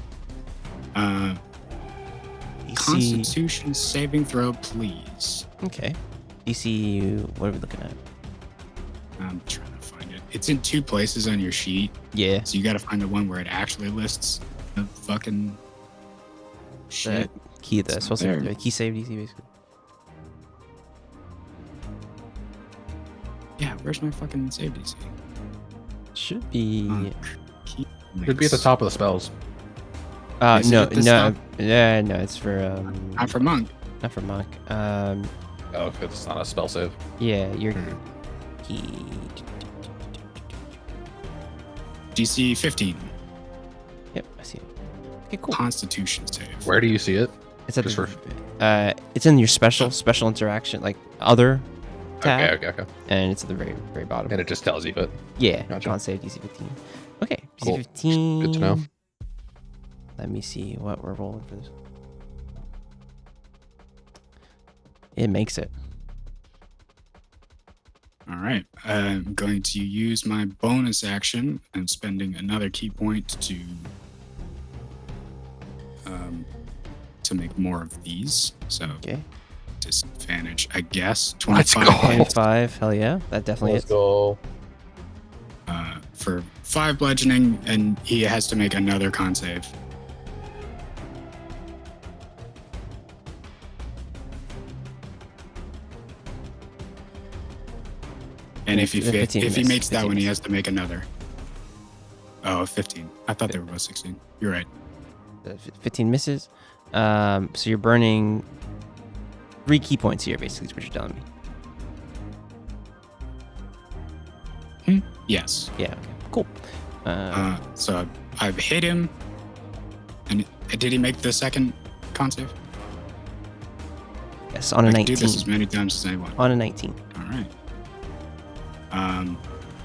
Constitution saving throw, please. Okay. DC, what are we looking at? I'm trying to find it. It's in two places on your sheet, Yeah. so you got to find the one where it actually lists the fucking shit. Key the It's supposed not to there. key save DC basically. Yeah, where's my fucking save DC? Should be Key It'd be at the top of the spells. Is it no at the top? no, it's for Not for monk. not for monk. Oh, if it's not a spell save. Yeah, your Hmm. key. DC 15. Yep, I see it. Okay, cool. Constitution save. Where do you see it? It's at Just the, it's in your special interaction, like other tab, Okay. and it's at the very bottom. And it just tells you it. Yeah, Gotcha. con save DC 15. Okay, DC Cool. 15. Good to know. Let me see what we're rolling for this. It makes it. All right. I'm going to use my bonus action. I'm spending another key point to make more of these. So Okay. disadvantage, I guess. Let's 25 go. hits, 5, hell yeah, that definitely Let's hits. go. for 5 bludgeoning, and he has to make another con save. And if he 15 if he miss, makes that 15 one, he miss. has to make another. Oh, 15. I thought they were both 16. You're right. 15 misses. So you're burning 3 key points here, basically, is what you're telling me. Yes. Yeah, okay, cool. So I've hit him. And did he make the second con save? Yes, on a I can 19. do this as many times as I want. On a 19. All right.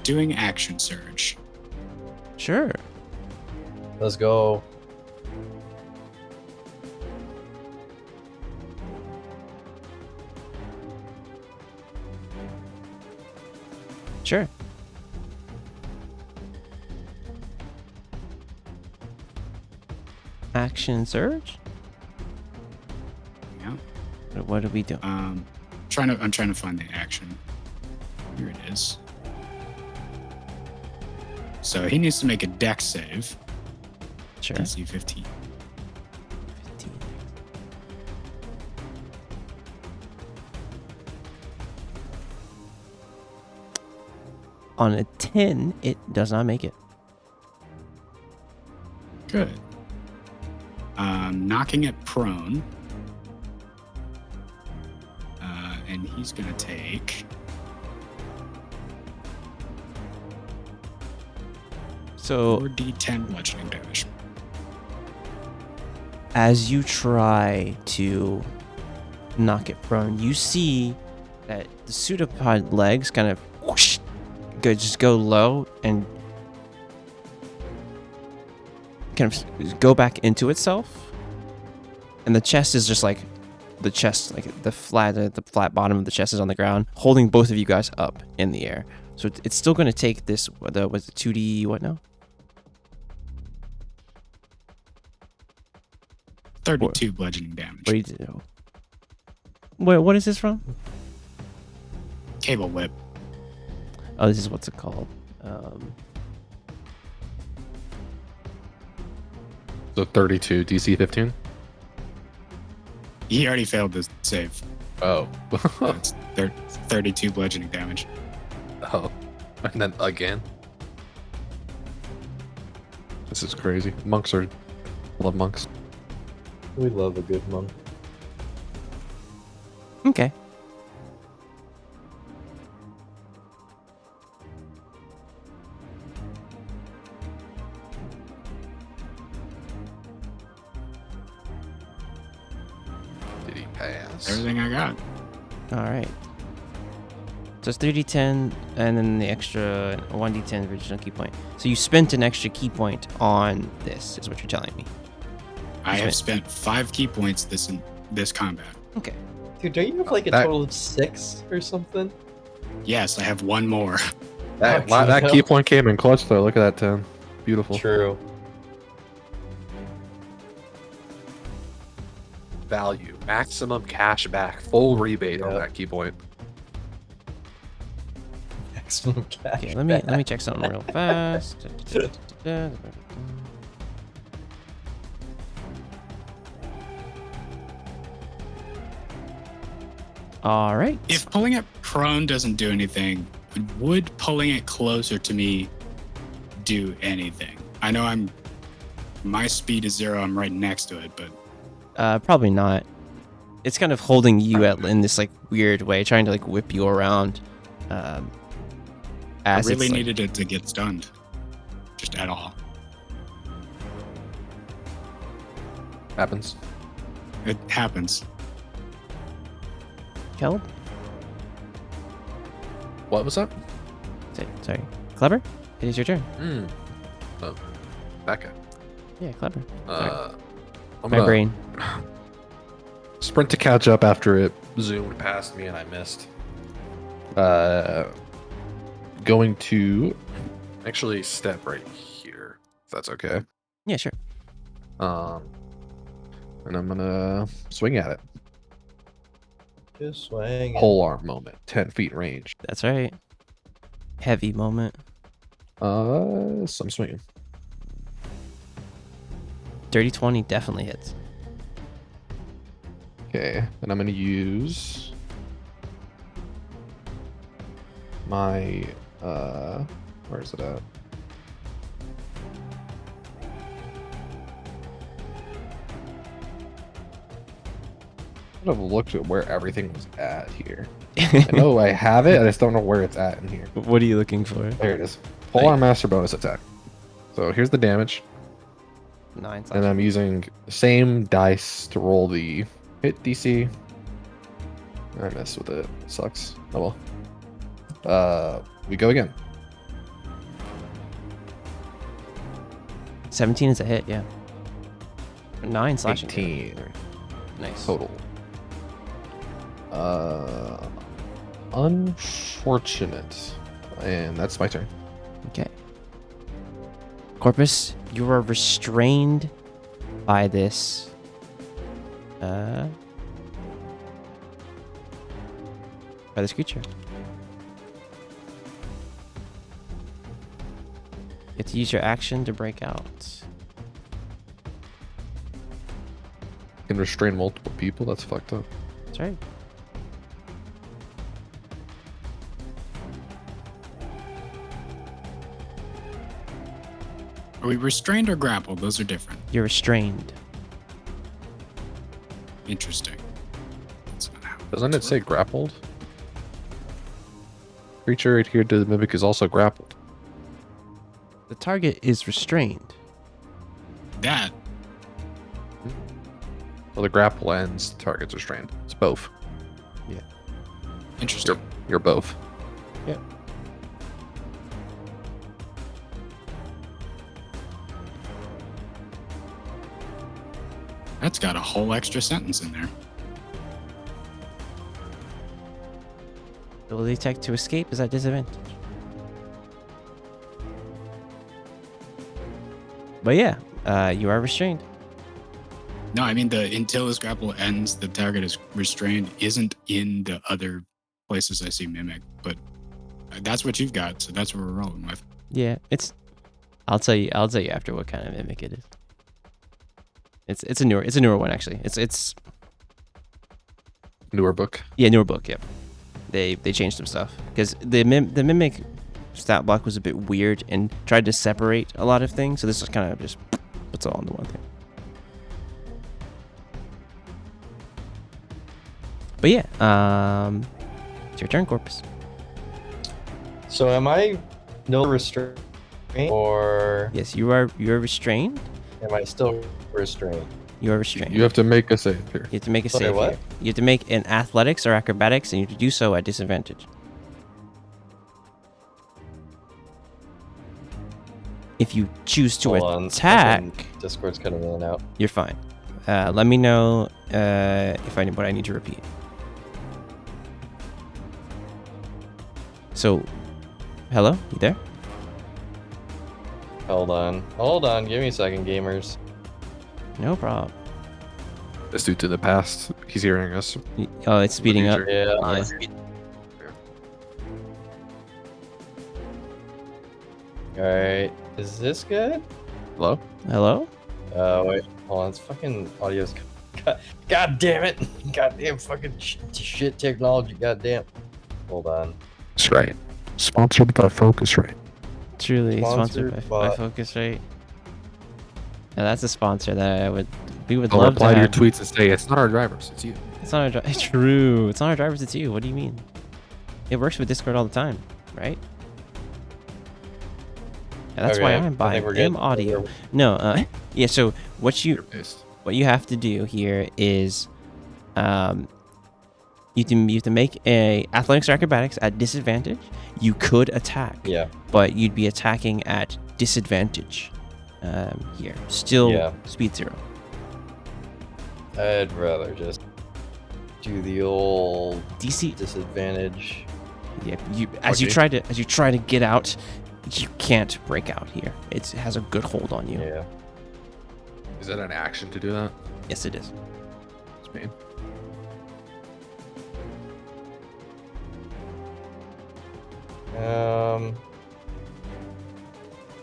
Doing action surge. Sure. Let's go. Sure. Action surge? Yeah. What do we do? I'm trying to find the action. Here it is. So he needs to make a dex save. Sure. DC 15. 15. On a 10, it does not make it. Good. Knocking it prone. And he's gonna take. So 4d10 bludgeoning damage. as you try to knock it prone, you see that the pseudopod legs kind of whoosh, just go low and kind of go back into itself, and the chest is just like the flat bottom of the chest is on the ground, holding both of you guys up in the air. So it's still going to take this. Was it 2d what now? 32 bludgeoning damage. What do you do? What is this from? Cable whip. Oh, this is what's it called? So 32 DC 15. He already failed the save. Oh. It's 32 bludgeoning damage. Oh. And then again. This is crazy. Monks love monks. We love a good monk. Okay. Did he pass? Everything I got. All right. So it's 3d10 and then the extra 1d10 original key point. So you spent an extra key point on this, is what you're telling me. I have spent 5 key points this combat. Okay. Dude, don't you have like a That- total of 6 or something? Yes, I have one more. That key point came in clutch though. Look at that 10. Beautiful. True. Value. Maximum cash back. Full rebate on Yep. that key point. Maximum cash. Okay, let me check something real fast. All right. If pulling it prone doesn't do anything, would pulling it closer to me do anything? I know my speed is 0. I'm right next to it, but Probably not. It's kind of holding you in this like weird way, trying to like whip you around. I As really it's, like- needed it to get stunned. Just at all. Happens. It happens. Kelb? What was that? Sorry. Clever? It is your turn. Oh. Becca. Yeah, clever. Sorry. I'm My gonna brain. sprint to catch up after it zoomed past me and I missed. Going to actually step right here, if that's okay. Yeah, sure. And I'm gonna swing at it. Just swing. Pole arm moment, 10 feet range. That's right. Heavy moment. So I'm swinging. Dirty 20 definitely hits. Okay, and I'm gonna use my where is it at? I should have looked at where everything was at here. I know I have it, I just don't know where it's at in here. What are you looking for? There it is. Polearm Master bonus attack. So here's the damage, 9 and I'm using the same dice to roll the hit DC. I messed with it. Sucks. Oh well. We go again. 17 is a hit, yeah. 9 slashing. 18 Nice. total. Unfortunate. And that's my turn. Okay. Corpus, you are restrained by this. By this creature. You have to use your action to break out. You can restrain multiple people. That's fucked up. That's right. Are we restrained or grappled? Those are different. You're restrained. Interesting. That's not how Doesn't it works. say grappled? Creature adhered to the mimic is also grappled. The target is restrained. That? Well, the grapple ends, the target's restrained. It's both. Interesting. You're both. Yep. That's got a whole extra sentence in there. Ability check to escape is at disadvantage. But yeah, you are restrained. No, I mean the until this grapple ends, the target is restrained isn't in the other places I see mimic, but that's what you've got, so that's what we're rolling with. Yeah, it's. I'll tell you after what kind of mimic it is. It's a newer one actually. It's Newer book. yeah, newer book. Yep. They changed some stuff because the mimic stat block was a bit weird and tried to separate a lot of things. So this is kind of just puts it all into one thing. But yeah, it's your turn, Corpus. So am I no restraint, or Yes, you are restrained. am I still restrained? You are restrained. You have to make a save here. You have to make a Sorry, save what? here. You have to make an athletics or acrobatics, and you have to do so at disadvantage. If you choose to Hold on, attack, fucking Discord's cutting in and out. you're fine. Let me know what I need to repeat. So, hello, you there? Hold on, give me a second, gamers. No problem. This dude's in the past. He's hearing us. Oh, it's speeding up. future. Yeah. Alright, is this good? Hello? Hello? Wait, hold on, it's fucking audio's. God damn it! Goddamn fucking shit technology, goddamn. Hold on. That's right. Sponsored by Focusrite. Truly Sponsored sponsored by by- Focusrite. Now that's a sponsor that we would I'll love reply to to your have. tweets and say, it's not our drivers, it's you. It's not our true. It's not our drivers. It's you. What do you mean? It works with Discord all the time, right? Yeah, that's why Okay, I'm I buying think we're M good. Audio. No, yeah. So what You're you pissed. have to do here is, you have to make a athletics or acrobatics at disadvantage. You could attack, Yeah. but you'd be attacking at disadvantage. Here, still Yeah. speed 0. I'd rather just do the old DC. disadvantage. Yeah, as you Okay. try to get out, you can't break out here. It has a good hold on you. Yeah. Is that an action to do that? Yes, it is. It's mean.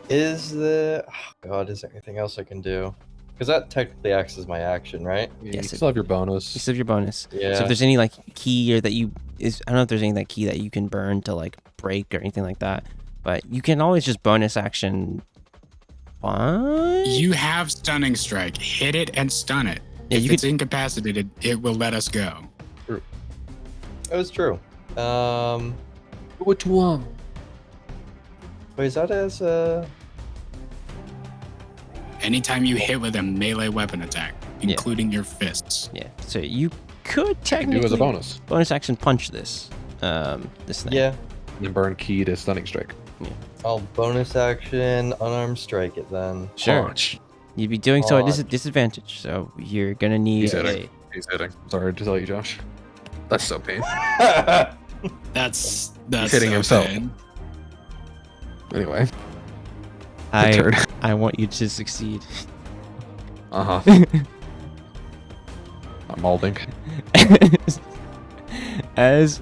Is the God? Is there anything else I can do? Because that technically acts as my action, right? Yeah, Yes, you still have your bonus. You still have your bonus. Yeah. So if there's any like key or that I don't know if there's any like key that you can burn to like break or anything like that, but you can always just bonus action. What? You have stunning strike. Hit it and stun it. Yeah, if you it's incapacitated, it will let us go. That was true. What you want? Wait, is that as Anytime you hit with a melee weapon attack, including your fists. Yeah. So you could You can technically do as a bonus. bonus action punch this. This thing. Yeah, And burn key to stunning strike. I'll bonus action unarmed strike it then. Sure. Punch. You'd be doing so at Punch. disadvantage. So you're gonna need He's a. hitting. He's hitting. Sorry to tell you, Josh. That's so pain. That's He's hitting so himself. bad. Anyway, I turd. I want you to succeed. Uh huh. I'm molding. As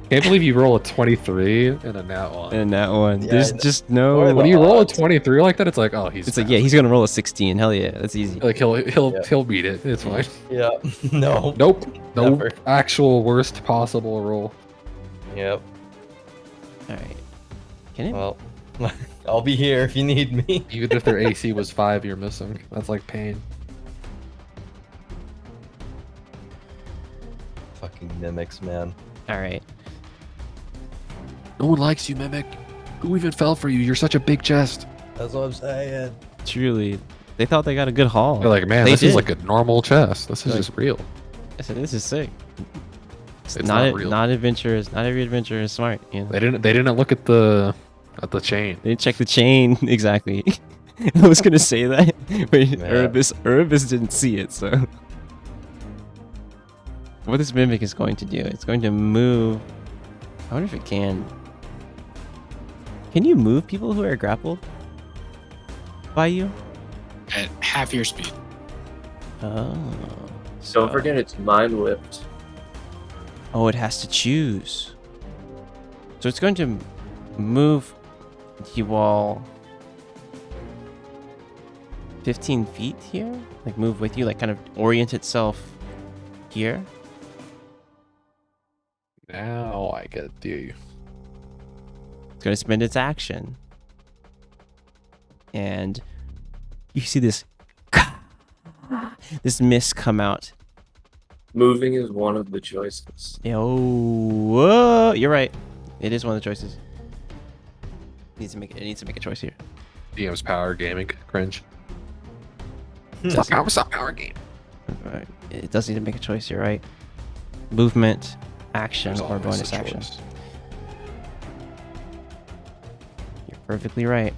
Can't believe you roll a 23 and a nat one. in that one, Yeah, there's I know. just no. Or When you roll a odds. 23 like that, it's like, oh, he's. It's like, fast. yeah, he's gonna roll a 16. Hell yeah, that's easy. Like Yeah. he'll beat it. It's fine. Yeah. No. Nope. Nope. Never. Actual worst possible roll. Yep. All right. Can it? Well, I'll be here if you need me. Even if their AC was 5, you're missing. That's like pain. Fucking mimics, man. All right. No one likes you, Mimic. Who even fell for you? You're such a big chest. That's what I'm saying. Truly, they thought they got a good haul. They're like, man, They this is did. like a normal chest. This is Like- just real. I said, this is sick. It's not not real. not adventurous. Not every adventure is smart. You know. They didn't look at the chain. They didn't check the chain exactly. I was gonna say that, but Yeah. Erebus didn't see it. So, what this mimic is going to do? It's going to move. I wonder if it can. Can you move people who are grappled by you? At half your speed. Oh. Don't forget it's mind whipped. Oh, it has to choose. So it's going to move you all 15 feet here? Like move with you, like kind of orient itself here? Now I get you. It's going to spend its action. And you see this mist come out. Moving is one of the choices. Oh, whoa, you're right. It is one of the choices. It needs to make a choice here. DM's power gaming. Cringe. Does it? Stop power game. Alright, it does need to make a choice here, right? Movement, action, There's or always bonus a action. choice. You're perfectly right.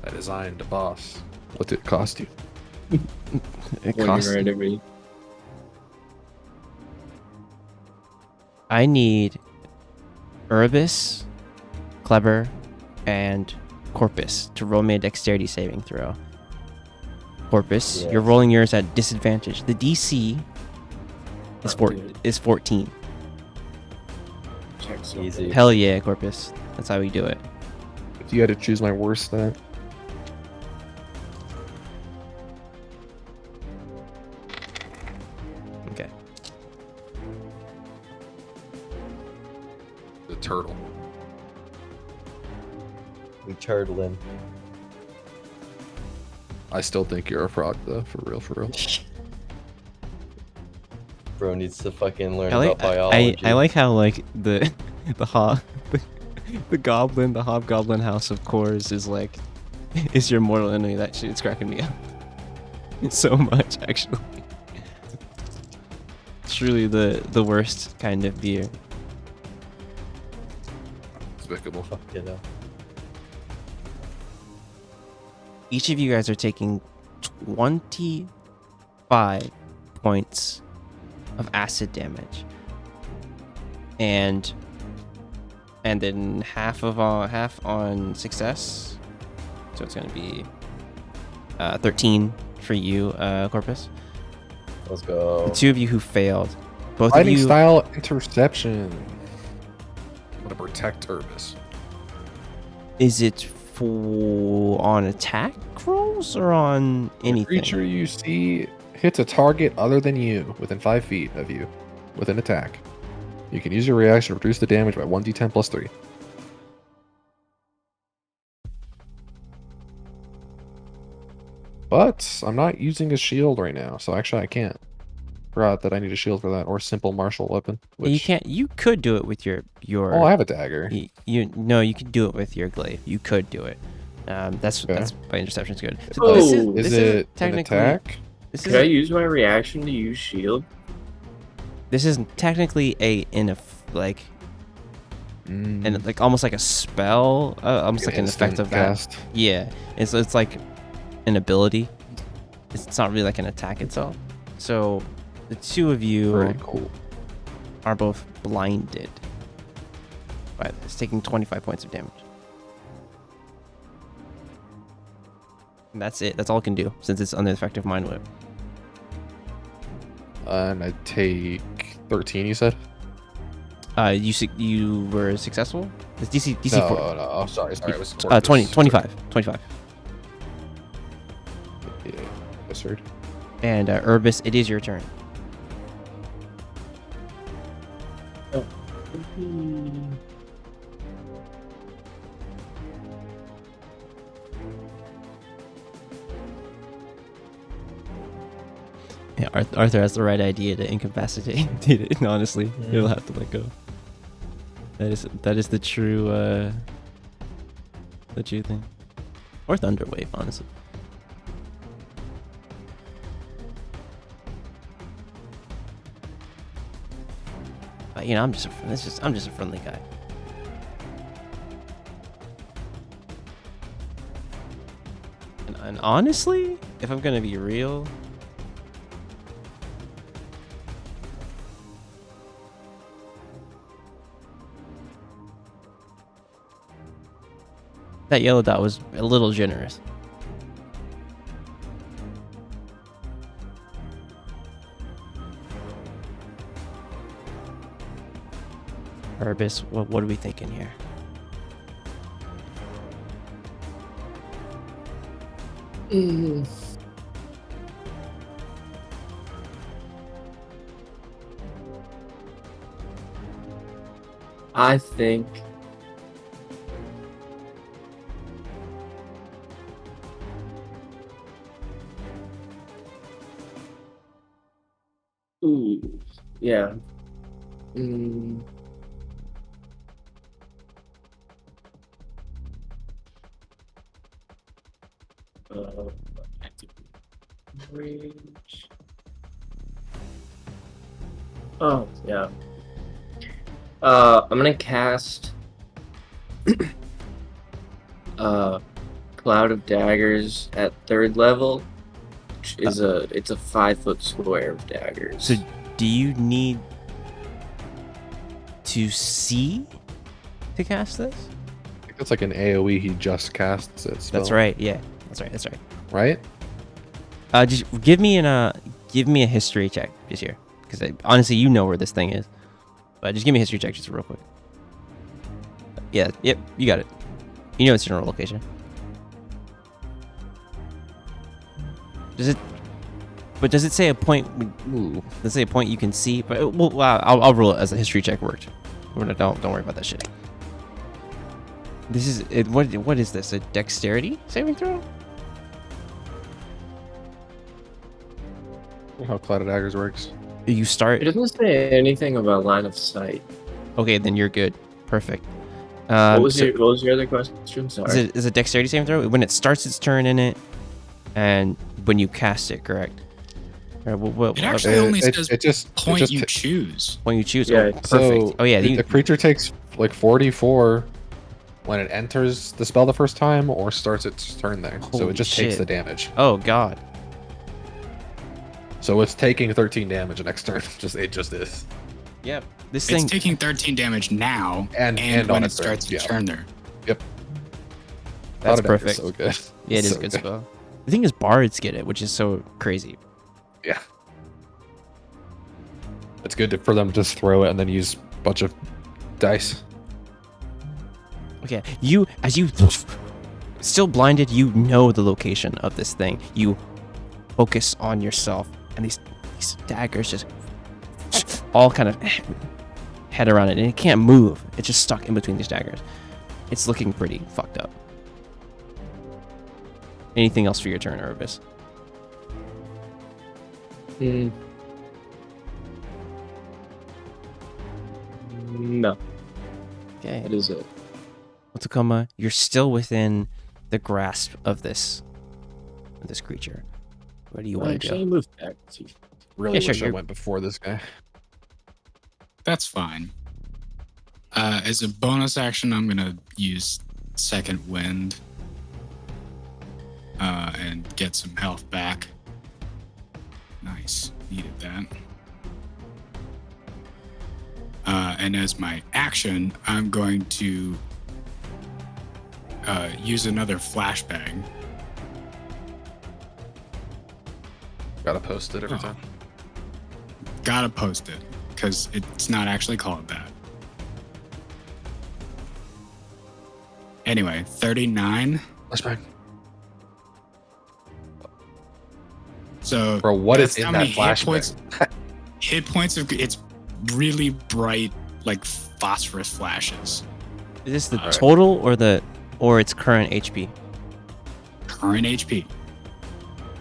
I designed a boss. What did it cost you? It When costs. you're enemy. I need Erebus, Kleber, and Corpus to roll me a dexterity saving throw. Corpus, you're Yes. rolling yours at disadvantage. The DC is Oh, dude. 14. Check so Easy. bad. Hell yeah, Corpus. That's how we do it. If you had to choose my worst stat. Okay. The turtle. We turtling. I still think you're a frog though, for real, for real. Bro needs to fucking learn I like, about biology. I like how like the the goblin, the hobgoblin house of Kors is like is your mortal enemy. That shit, it's cracking me up so much actually. It's really the worst kind of beer. Despicable. Fuck it up. Each of you guys are taking 25 points of acid damage, and then half on success. So it's gonna be 13 for you, Corpus. Let's go. The two of you who failed, both Fighting of you. style interception. I'm gonna protect Urbis. Is it on attack rolls or on The anything? creature you see hits a target other than you within 5 feet of you with an attack. You can use your reaction to reduce the damage by 1d10 plus 3. But I'm not using a shield right now, so actually I can't. forgot that I need a shield for that, or simple martial weapon. You can't. You could do it with your. Oh, I have a dagger. You can do it with your glaive. You could do it. That's Okay. by interception's good. So Oh, Is it an attack? This Can I is use my reaction to use shield? this is technically like and like almost like a spell, almost like an effect of that. cast. Yeah, it's like an ability. It's not really like an attack itself. So the two of you Very cool. are both blinded by this, taking 25 points of damage. And that's it. That's all it can do since it's under the effect of Mind Whip. And I take 13. You said? You were successful. It's DC No, 4. no. Oh, sorry. It was 25. Yeah, yes, sir. And Urbis, it is your turn. Yeah, Arthur has the right idea to incapacitate it. Honestly, he'll have to let go. That is the true thing, or Thunderwave, honestly. You know, I'm just a friendly guy. And honestly, if I'm gonna be real. That yellow dot was a little generous. Urbis, what are we thinking here? I think ooh, yeah. Active range. Oh, yeah. I'm gonna cast Cloud of Daggers at 3rd level, which is it's a 5-foot square of daggers. So, do you need to see to cast this? I think that's like an AOE. He just casts it. That's right. Yeah, that's right. Right? Just give me a history check just here, because honestly, you know where this thing is. But just give me a history check just real quick. Yeah, yep, you got it. You know it's general location. Does it say a point? Ooh, does it say a point you can see? But well, I'll rule it as a history check worked. Don't worry about that shit. This is it. What is this? A dexterity saving throw? How Cloud of Daggers works. You start. It doesn't say anything about line of sight. Okay, then you're good. Perfect. What was your other question? Sorry. Is it dexterity saving throw when it starts its turn in it, and when you cast it? Correct. It actually only says point just you choose. When you choose. Yeah, Oh, perfect. So Oh yeah. the creature takes like 44 when it enters the spell the first time or starts its turn there. So Holy it just takes shit. the damage. Oh god. So it's taking 13 damage the next turn. It just is. Yep. This thing. It's taking 13 damage now, And when on it its turn, starts its yeah. turn there. Yep. That's Cloud of Daggers perfect. So good. Yeah, it is So a good spell. The thing is, bards get it, which is so crazy. Yeah. It's good for them to just throw it and then use a bunch of dice. Okay, as you still blinded, you know the location of this thing. You focus on yourself, and these daggers just all kind of head around it, and it can't move. It's just stuck in between these daggers. It's looking pretty fucked up. Anything else for your turn, Urbis? No, Okay. that is it. Otakoma, you're still within the grasp of this creature. What do you want to Actually, do? move back. Really Yeah, sure, wish I you're- went before this guy. That's fine. As a bonus action, I'm gonna use Second Wind and get some health back. Nice, needed that. And as my action, I'm going to use another flashbang. Gotta post it every Oh. time. Gotta post it because it's not actually called that. Anyway, 39. Flashback. So Bro, what is that's in how that many hit flashback? points? Hit points of it's really bright, like phosphorus flashes. Is this the Alright. total or its current HP? Current HP,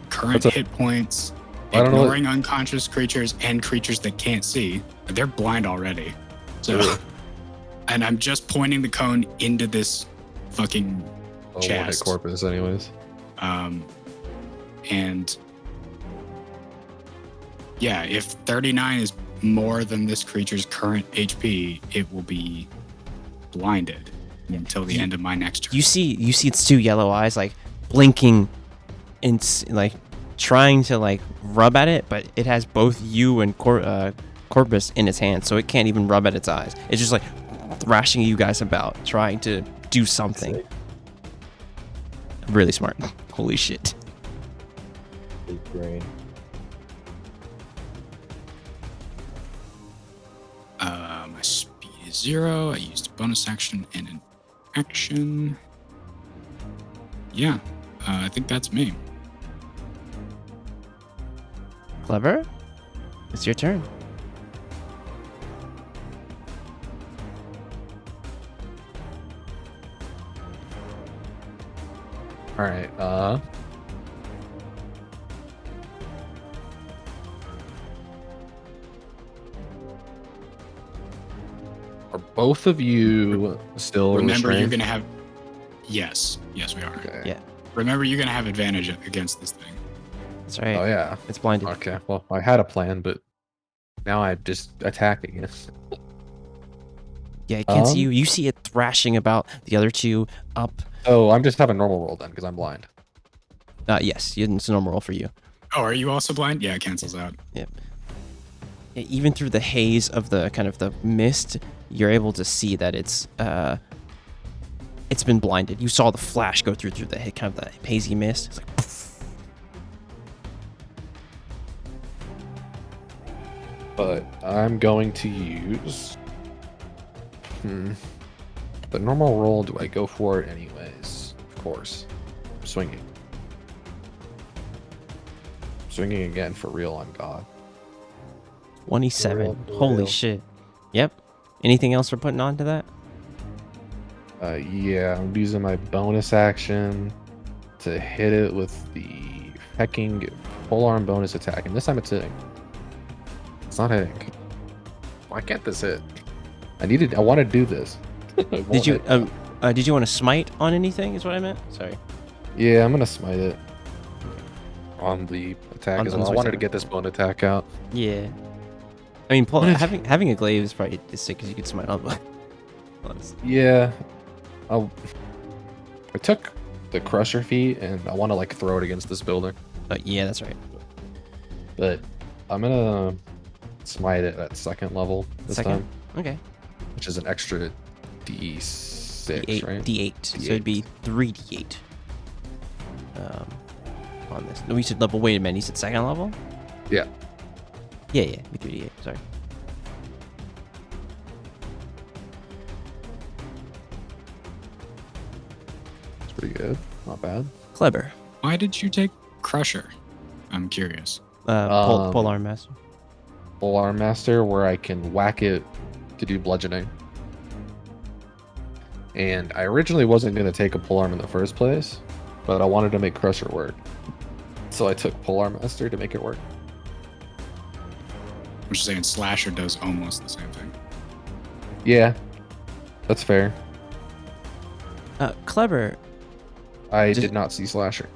current What's up? hit points, I don't know what- ignoring unconscious creatures and creatures that can't see. They're blind already. So, Really? and I'm just pointing the cone into this fucking Oh, one hit chest. corpus, anyways. And yeah, if 39 is more than this creature's current HP, it will be blinded until the end of my next turn. You see its two yellow eyes like blinking and like trying to like rub at it, but it has both you and Corpus in its hand, so it can't even rub at its eyes. It's just like thrashing you guys about, trying to do something. Really smart. Holy shit. Big brain. My speed is 0. I used a bonus action and an action. Yeah, I think that's me. Clever. It's your turn. All right. Are both of you still Remember, you're restrained? gonna have. Yes, we are. Okay. Yeah. Remember, you're gonna have advantage against this thing. That's right. Oh yeah. It's blinded. Okay. Well, I had a plan, but now I'm just attacking it. Yeah, it can't see Um, you. You see it thrashing about the other two up. Oh, I'm just having normal roll then because I'm blind. Yes, it's a normal roll for you. Oh, are you also blind? Yeah, it cancels out. Yeah, even through the haze of the kind of the mist, you're able to see that it's been blinded. You saw the flash go through the kind of the hazy mist. It's like poof. But I'm going to use. The normal roll. Do I go for it anyways? Of course. I'm swinging. Swinging again for real on God. 27. Real. Holy shit. Yep. Anything else we're putting onto that? Yeah, I'm using my bonus action to hit it with the hecking polearm bonus attack, and this time it's hitting. It's not hitting. Why can't this hit? I want to do this. It won't Did you hit. did you want to smite on anything? Is what I meant. Sorry. Yeah, I'm gonna smite it on the attack On- as on well. I the wanted to attack. get this bone attack out. Yeah. I mean, What is- having a glaive is probably sick because you could smite on. Honestly. Yeah, I took the crusher feat and I want to like throw it against this building, But yeah, that's right. but I'm gonna smite it at second level this Second? time, Okay. which is an extra D6, D8, right? D8. So it'd be 3d8. On this. No, we said level. Wait a minute. You said second level? Yeah. Yeah, yeah. Be 3d8. Sorry. It's pretty good, not bad. Clever. Why did you take Crusher? I'm curious. Pole arm master. Full arm master, where I can whack it to do bludgeoning. And I originally wasn't gonna take a polearm in the first place, but I wanted to make crusher work, so I took polearm master to make it work. I'm just saying Slasher does almost the same thing. Yeah, that's fair. Clever. I Just- did not see Slasher.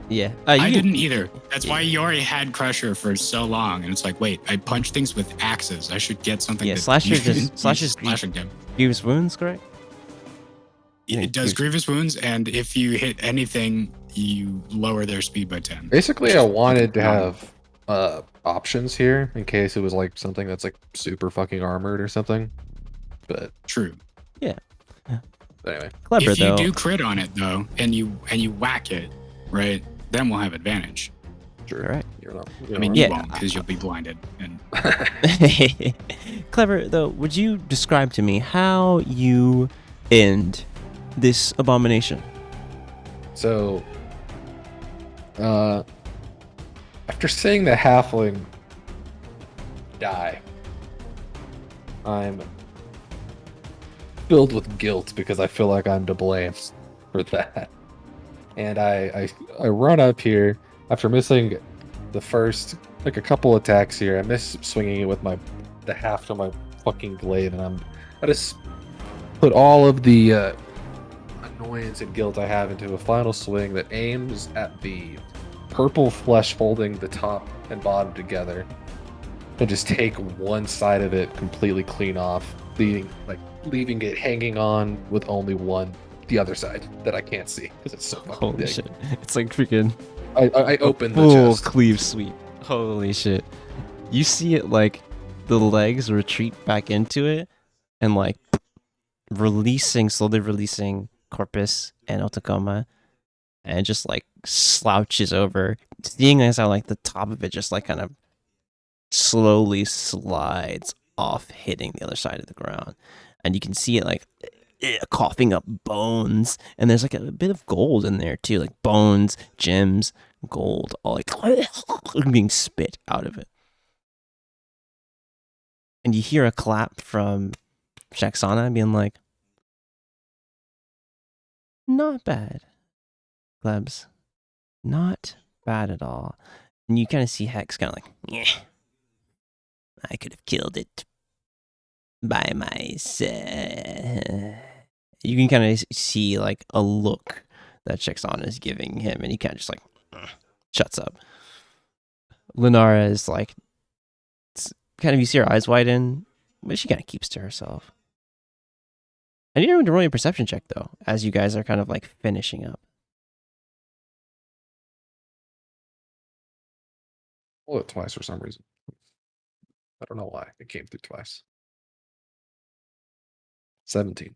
Yeah. I didn't either. That's why you already had Crusher for so long, and it's like, wait, I punch things with axes. I should get something. Yeah, that Slasher uses Slasher's slashing them. Grievous wounds, correct? It does grievous wounds, and if you hit anything, you lower their speed by 10. Basically, I wanted to phenomenal. have options here in case it was like something that's like super fucking armored or something. But True. anyway, Clever If you though. do crit on it though, and you whack it, right, then we'll have advantage. sure. All right. You're not, I mean, Yeah. you won't because you'll be blinded. And Clever though, would you describe to me how you end this abomination? So, after seeing the halfling die, I'm filled with guilt because I feel like I'm to blame for that. And I run up here after missing the first, like a couple attacks here. I miss swinging it with the haft of my fucking blade, and I just put all of the annoyance and guilt I have into a final swing that aims at the purple flesh holding the top and bottom together, and just take one side of it completely clean off, leaving it hanging on with only the other side that I can't see because it's so fucking Holy big. shit. It's like freaking I opened the full chest. cleave sweep. Holy shit. You see it like the legs retreat back into it and like slowly releasing Corpus and Otakoma, and just like slouches over, seeing as how like the top of it just like kind of slowly slides off, hitting the other side of the ground. And you can see it like coughing up bones, and there's like a bit of gold in there too, like bones, gems, gold, all like being spit out of it. And you hear a clap from Shaxana being like, not bad, Glebs. Not bad at all. And you kind of see Hex kind of like, yeah, I could have killed it by myself. You can kind of see like a look that Shaxana is giving him, and he kind of just like shuts up. Linara is like, kind of, you see her eyes widen, but she kind of keeps to herself. I need everyone to roll a perception check, though, as you guys are kind of like finishing up. Roll it twice for some reason. I don't know why. It came through twice. 17.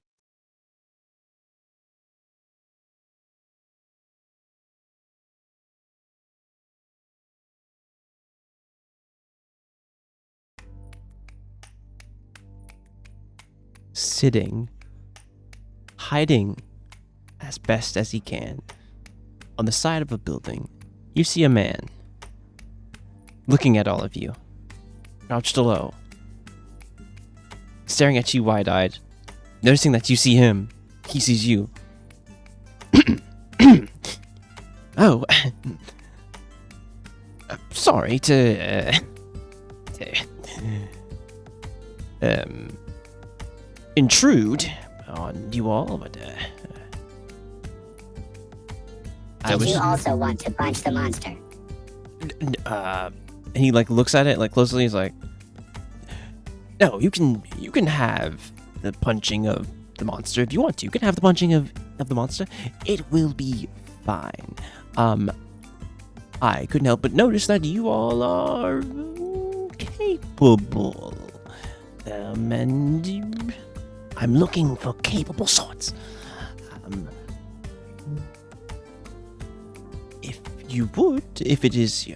Sitting, hiding as best as he can on the side of a building, you see a man looking at all of you, crouched low, staring at you wide-eyed, noticing that you see him, he sees you. Oh, sorry to intrude on you all, but I Did was you also want to punch the monster? and he like looks at it like closely. He's like, no, you can have the punching of the monster if you want to. You can have the punching of the monster. It will be fine. I couldn't help but notice that you all are capable. And I'm looking for capable swords. If you would, if it is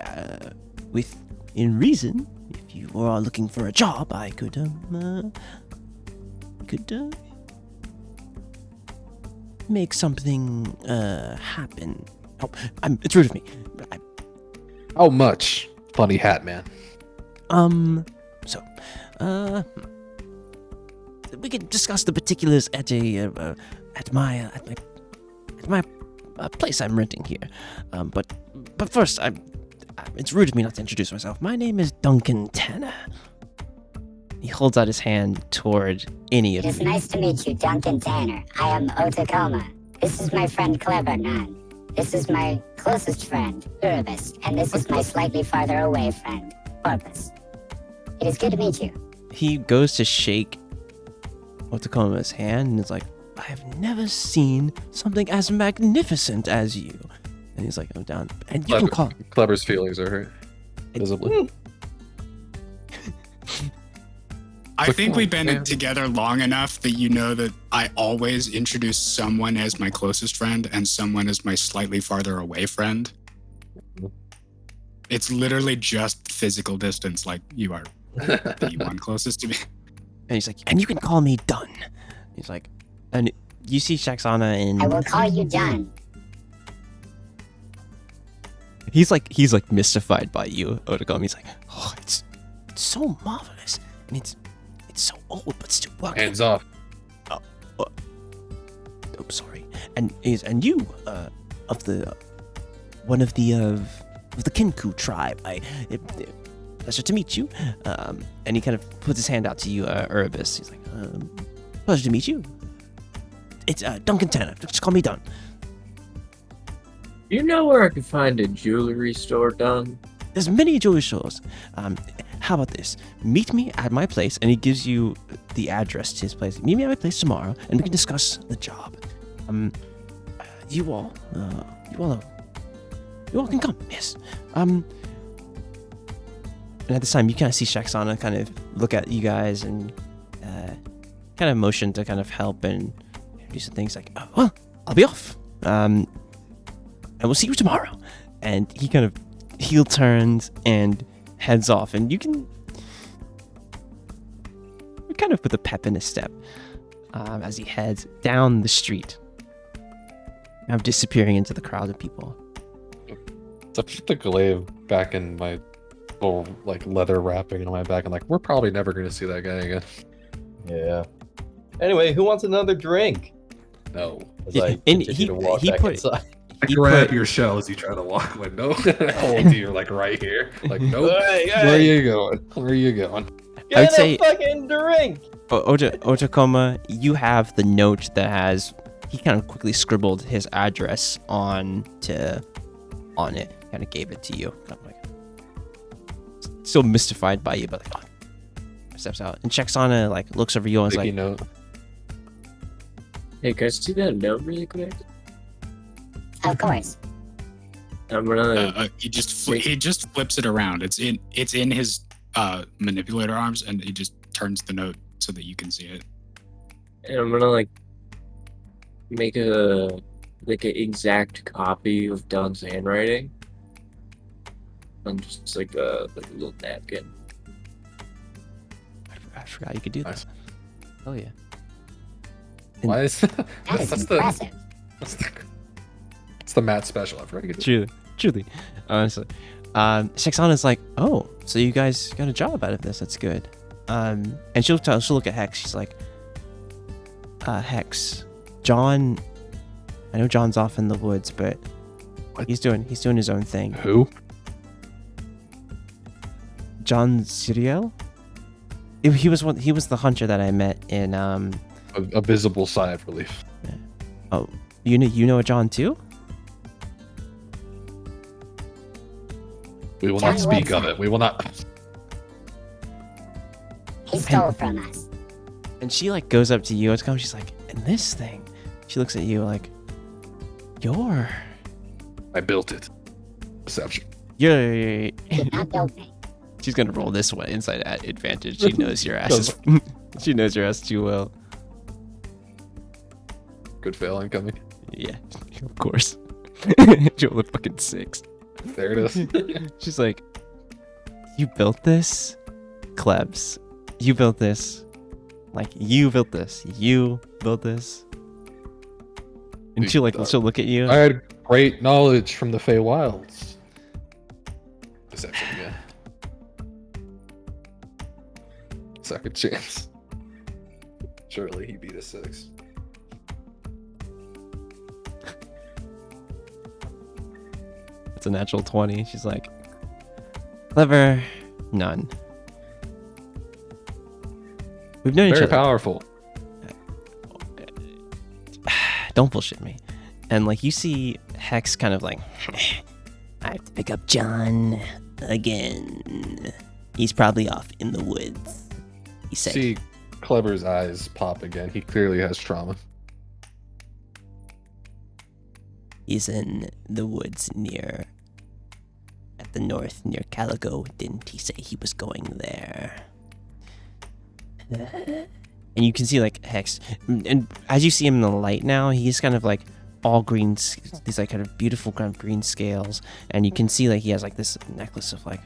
within reason, if you are looking for a job, I could make something happen. Oh, it's rude of me. How much, funny hat man? So, we can discuss the particulars at my place I'm renting here. But first, it's rude of me not to introduce myself. My name is Duncan Tanner. he holds out his hand toward any of It is you. nice to meet you, Duncan Tanner. I am Otakoma. This is my friend Clever Nun. This is my closest friend, Urbis. And this is my slightly farther away friend, Corpus. It is good to meet you. He goes to shake Otakoma's hand and is like, I have never seen something as magnificent as you. And he's like, I'm down. And you can call. Clever's feelings are hurt. Visibly. I But think come we've on, been man. together long enough that you know that I always introduce someone as my closest friend and someone as my slightly farther away friend. It's literally just physical distance, like you are the one closest to me. And he's like, and you can call me Dun. He's like, and you see Shaxana and I will call you Dun. he's like mystified by you, Otakoma. He's like, oh, it's so marvelous. And it's so old but still working. Hands off. Oh, sorry. And you of the one of the Kinku tribe. Pleasure to meet you. And he kind of puts his hand out to you, Urbis. He's like, pleasure to meet you. It's Duncan Tanner. Just call me Dun. You know where I can find a jewelry store, Don? There's many jewelry stores. How about this? Meet me at my place, and he gives you the address to his place. Meet me at my place tomorrow, and we can discuss the job. You all can come. Yes. And at this time, you kind of see Shaxana kind of look at you guys and kind of motion to kind of help and do some things like, oh, well, I'll be off. And we'll see you tomorrow. And he kind of heel turns and heads off, and you can kind of put the pep in his step as he heads down the street, now disappearing into the crowd of people. So I put the glaive back in my little like leather wrapping on my back, and like, we're probably never gonna see that guy again. Yeah. Anyway, who wants another drink? No. As Yeah, I and continue he- to walk he back put- inside. I He grab put- your shell as you try to walk window. Hold you like right here. Like, nope. Hey, Where are hey, you going? Where are you going? get I'd a say- fucking drink. Otakoma, you have the note that has, he kind of quickly scribbled his address on it, kind of gave it to you. Kind of like, still mystified by you, but like, oh, steps out and checks on it, like looks over you and is Sticky like, note. Hey, can I see that note really quick? Of course. I'm gonna. He just flips it around. It's in his manipulator arms, and he just turns the note so that you can see it. And I'm gonna like make an exact copy of Don's handwriting on just like a little napkin. I forgot you could do Nice. that. Oh yeah. Why is That is that's the impressive. it's the Matt special. I forgot. Truly, honestly. Shaxana's like, oh, so you guys got a job out of this. That's good. And she'll look at Hex. She's like, Hex, John. I know John's off in the woods, but What? he's doing his own thing. Who? John Siriel. He was the hunter that I met in A visible sigh of relief. Oh, you know a John too? We will not John speak of Woodson. it. We will not. He stole from us. And she like goes up to you. She's like, and this thing. She looks at you like, you're I built it. Deception. Did not build me. She's gonna roll this one inside at advantage. She knows your ass is, she knows your ass too well. Good fail incoming. Yeah, of course. She rolled a fucking 6. There it is. She's like, you built this? Klebs. You built this. Like, you built this. You built this. And she'll look at you. I had great knowledge from the Fey Wilds. Deception again. Second chance. Surely he beat a 6. It's a natural 20. She's like, clever, none. We've known each Very other. powerful. Don't bullshit me. And like you see Hex kind of like, I have to pick up John again. He's probably off in the woods. He said. See Clever's eyes pop again. He clearly has trauma. He's in the woods at the north near Caligo. Didn't he say he was going there? And you can see like Hex, and as you see him in the light now, he's kind of like all green, these like kind of beautiful kind of green scales, and you can see like he has like this necklace of like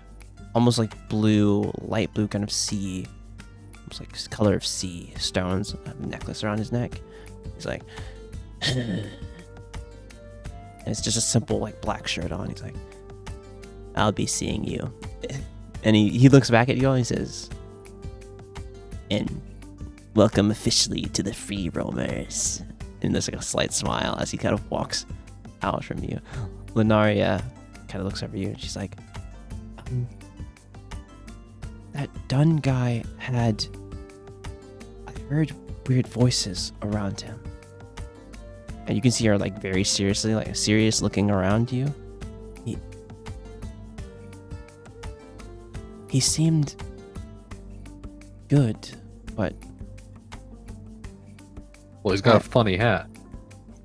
almost like blue, light blue kind of sea, almost like color of sea stones, necklace around his neck. He's like, and it's just a simple like black shirt on. He's like, I'll be seeing you. And he looks back at you all and he says, and welcome officially to the free roamers. And there's like a slight smile as he kind of walks out from you. Lunaria kind of looks over you and she's like, that Dun guy I heard weird voices around him. And you can see her like very seriously, like serious looking around you. He seemed good, but Well, he's got a funny hat.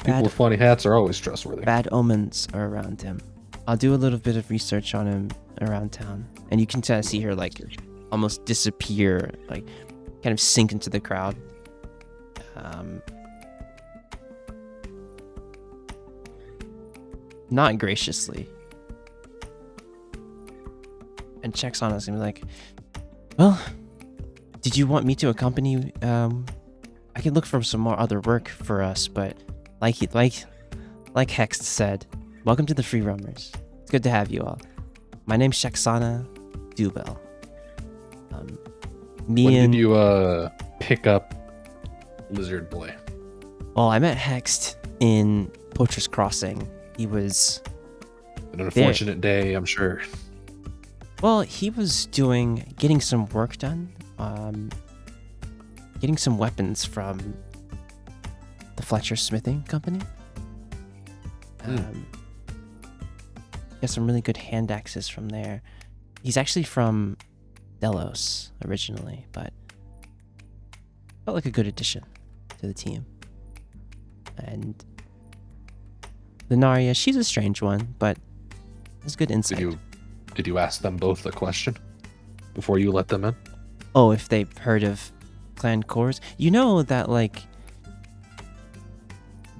People with funny hats are always trustworthy. bad omens are around him. I'll do a little bit of research on him around town. And you can kind of see her like almost disappear, like kind of sink into the crowd. Not graciously. And checks on us and be like, well, did you want me to accompany you? I could look for some more other work for us, but like Hex said, welcome to the Free Roamers. It's good to have you all. My name's Shaksana Dubel. When did you pick up Lizard Boy? Well, I met Hex in Poacher's Crossing. He was An unfortunate day, I'm sure. Well, he was getting some work done, getting some weapons from the Fletcher Smithing Company. Got some really good hand axes from there. He's actually from Delos originally, but felt like a good addition to the team. And Lunaria, she's a strange one, but has good insight. Did you ask them both the question before you let them in? Oh, if they've heard of Clan Cores? You know that, like,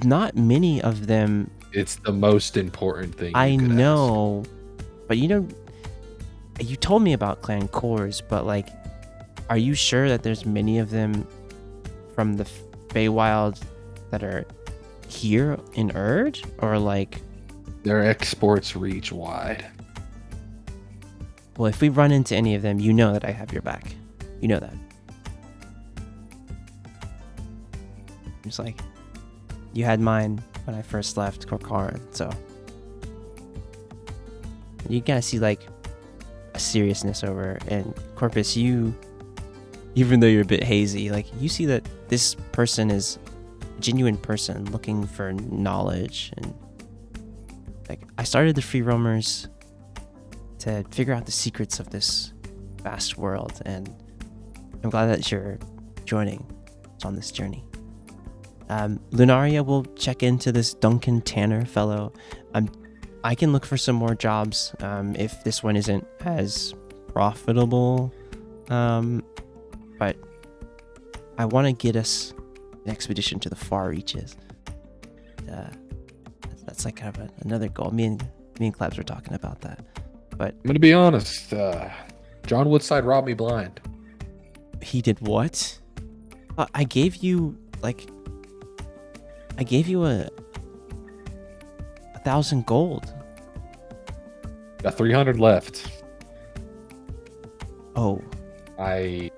not many of them... It's the most important thing I you could know, but you know, you told me about Clan Cores, but, like, are you sure that there's many of them from the Feywild that are here in Erd? Or, like... Their exports reach wide. Well, if we run into any of them, you know that I have your back. You know that. It's like, you had mine when I first left Korkaran, so. You gotta see, like, a seriousness over, and Corpus, you, even though you're a bit hazy, like, you see that this person is a genuine person looking for knowledge, and, like, I started the Free Roamers to figure out the secrets of this vast world, and I'm glad that you're joining us on this journey. Lunaria will check into this Duncan Tanner fellow. I can look for some more jobs if this one isn't as profitable, but I want to get us an expedition to the far reaches. That's like kind of another goal. Me and Klebs were talking about that. But I'm gonna be honest. John Woodside robbed me blind. He did what? I gave you a 1,000 gold. Got 300 left. Oh, I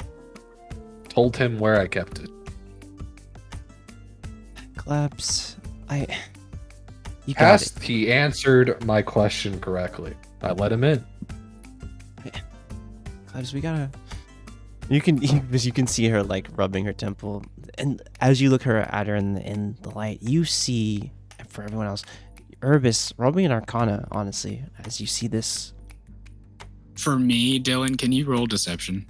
told him where I kept it. Klebs, you got it. He answered my question correctly. I let him in. Klebs, we gotta You can because you can see her like rubbing her temple, and as you look at her in the light, you see, and for everyone else, Urbis, roll me an Arcana, honestly, as you see this. For me, Dylan, can you roll deception?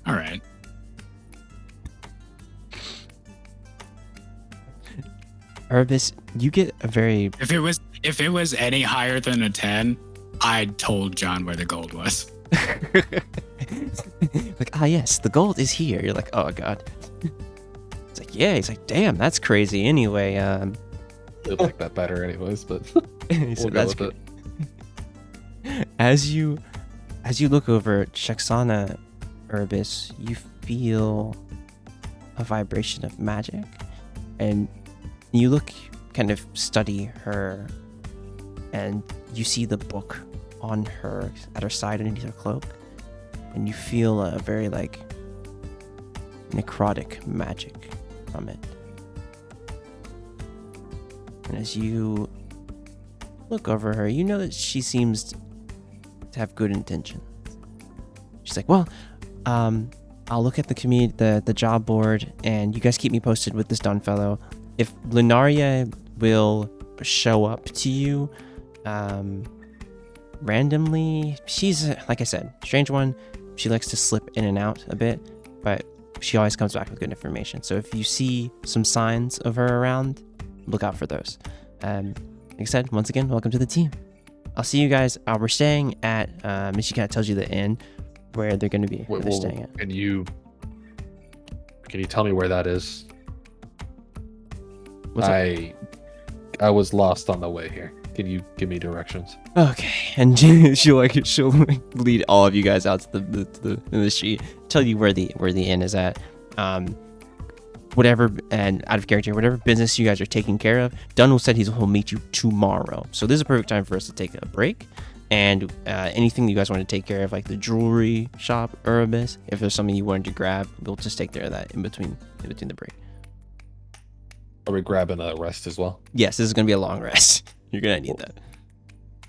All right. Urbis, you get a very If it was any higher than a 10, I told John where the gold was. like, yes, the gold is here. You're like, oh god. It's like, yeah. He's like, damn, that's crazy. Anyway, I like that better, anyways. But he said, we'll go that's with good. As you look over at Shaxana, Urbis, you feel a vibration of magic, and you look, kind of study her, and you see the book on her at her side underneath her cloak, and you feel a very like necrotic magic from it. And as you look over her, you know that she seems to have good intentions. She's like, well, I'll look at the job board, and you guys keep me posted with this Dunn fellow. If Lunaria will show up to you randomly, she's, like I said, strange one. She likes to slip in and out a bit, but she always comes back with good information. So if you see some signs of her around, look out for those. Like I said, once again, welcome to the team. I'll see you guys. We're staying at, she kind of tells you the inn where they're going to be. Where they're staying at. Can you tell me where that is? I was lost on the way here. Can you give me directions? Okay, and she'll lead all of you guys out to the street, tell you where the inn is at. Whatever, and out of character, whatever business you guys are taking care of, Dunn said he'll meet you tomorrow. So this is a perfect time for us to take a break. And anything you guys want to take care of, like the jewelry shop, Urbis, if there's something you wanted to grab, we'll just take care of that in between the break. Are we grabbing a rest as well? Yes, this is gonna be a long rest. You're gonna need that.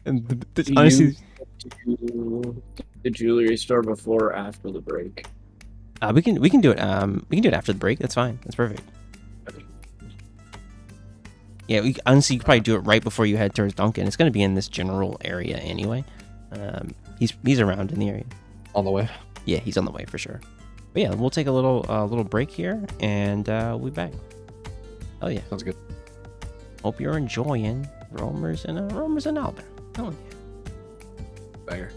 And Honestly, the jewelry store before or after the break? we can do it. We can do it after the break. That's fine. That's perfect. Yeah, honestly, you could probably do it right before you head towards Duncan. It's gonna be in this general area anyway. He's around in the area. On the way. Yeah, he's on the way for sure. But yeah, we'll take a little break here, and we'll be back. Oh yeah, Sounds good. hope you're enjoying Roamers in Albane. Oh yeah. Banger.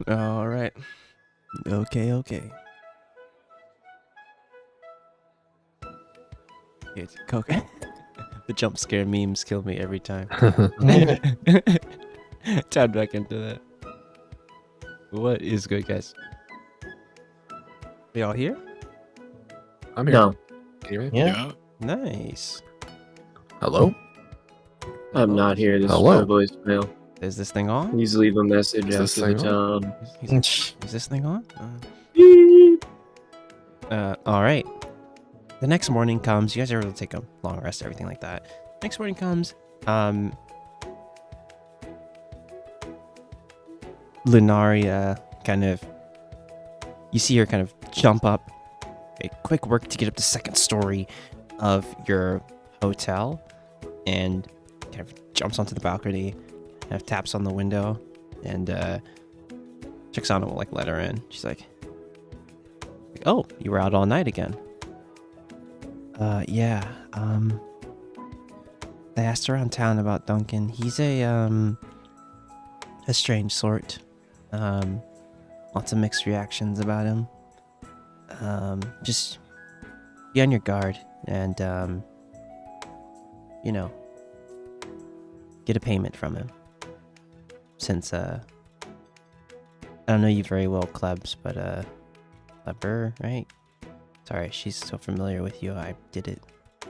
All right. Okay. It's Coke. The jump scare memes kill me every time. Tap back into that. What is good, guys? We all here? I'm here. No, Can you hear me? Yeah. Nice. Hello? I'm not here. This Hello? is my voicemail. Is this thing on? Please leave a message Is this after the thing on? tone. Is this thing on? All right. The next morning comes. You guys are able to take a long rest, everything like that. Next morning comes. Lunaria kind of. You see her kind of jump up. A quick work to get up the second story of your hotel, and kind of jumps onto the balcony, kind of taps on the window, and Chixana will like let her in. She's like, "Oh, you were out all night again." Yeah. I asked around town about Duncan. He's a strange sort. Lots of mixed reactions about him. Just be on your guard and get a payment from him. Since I don't know you very well, Klebs, but Kleber, right? Sorry, she's so familiar with you. I did it.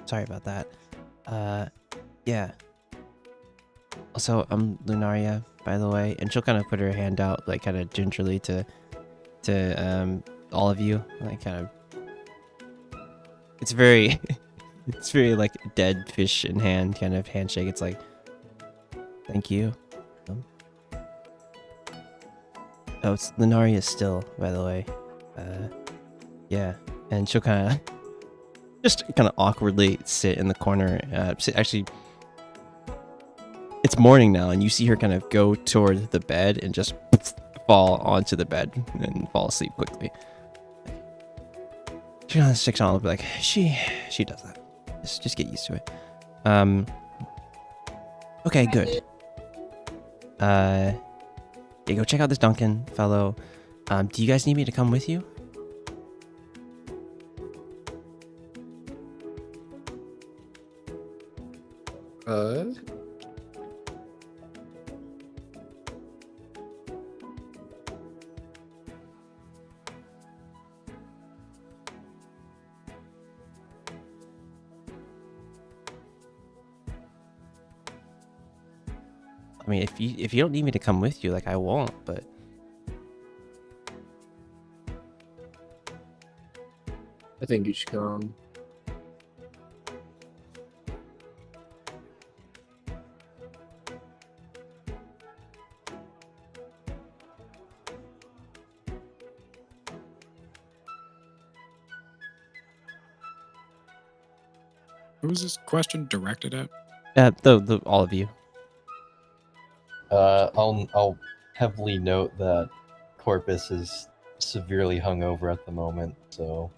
Sorry about that. Yeah. Also, I'm Lunaria, by the way, and she'll kind of put her hand out, like kind of gingerly to all of you, like kind of. It's very, it's very like dead fish in hand kind of handshake. It's like, thank you. Oh, it's Lunaria still, by the way. Yeah, and she'll kind of just kind of awkwardly sit in the corner. Actually, it's morning now, and you see her kind of go toward the bed and just fall onto the bed and fall asleep quickly. She kind of sticks on, be like, she does that. Just get used to it. Okay, good. Yeah, go check out this Duncan fellow. Do you guys need me to come with you? I mean, if you don't need me to come with you, like I won't, but I think you should come. Who was this question directed at? the all of you. I'll heavily note that Corpus is severely hungover at the moment, so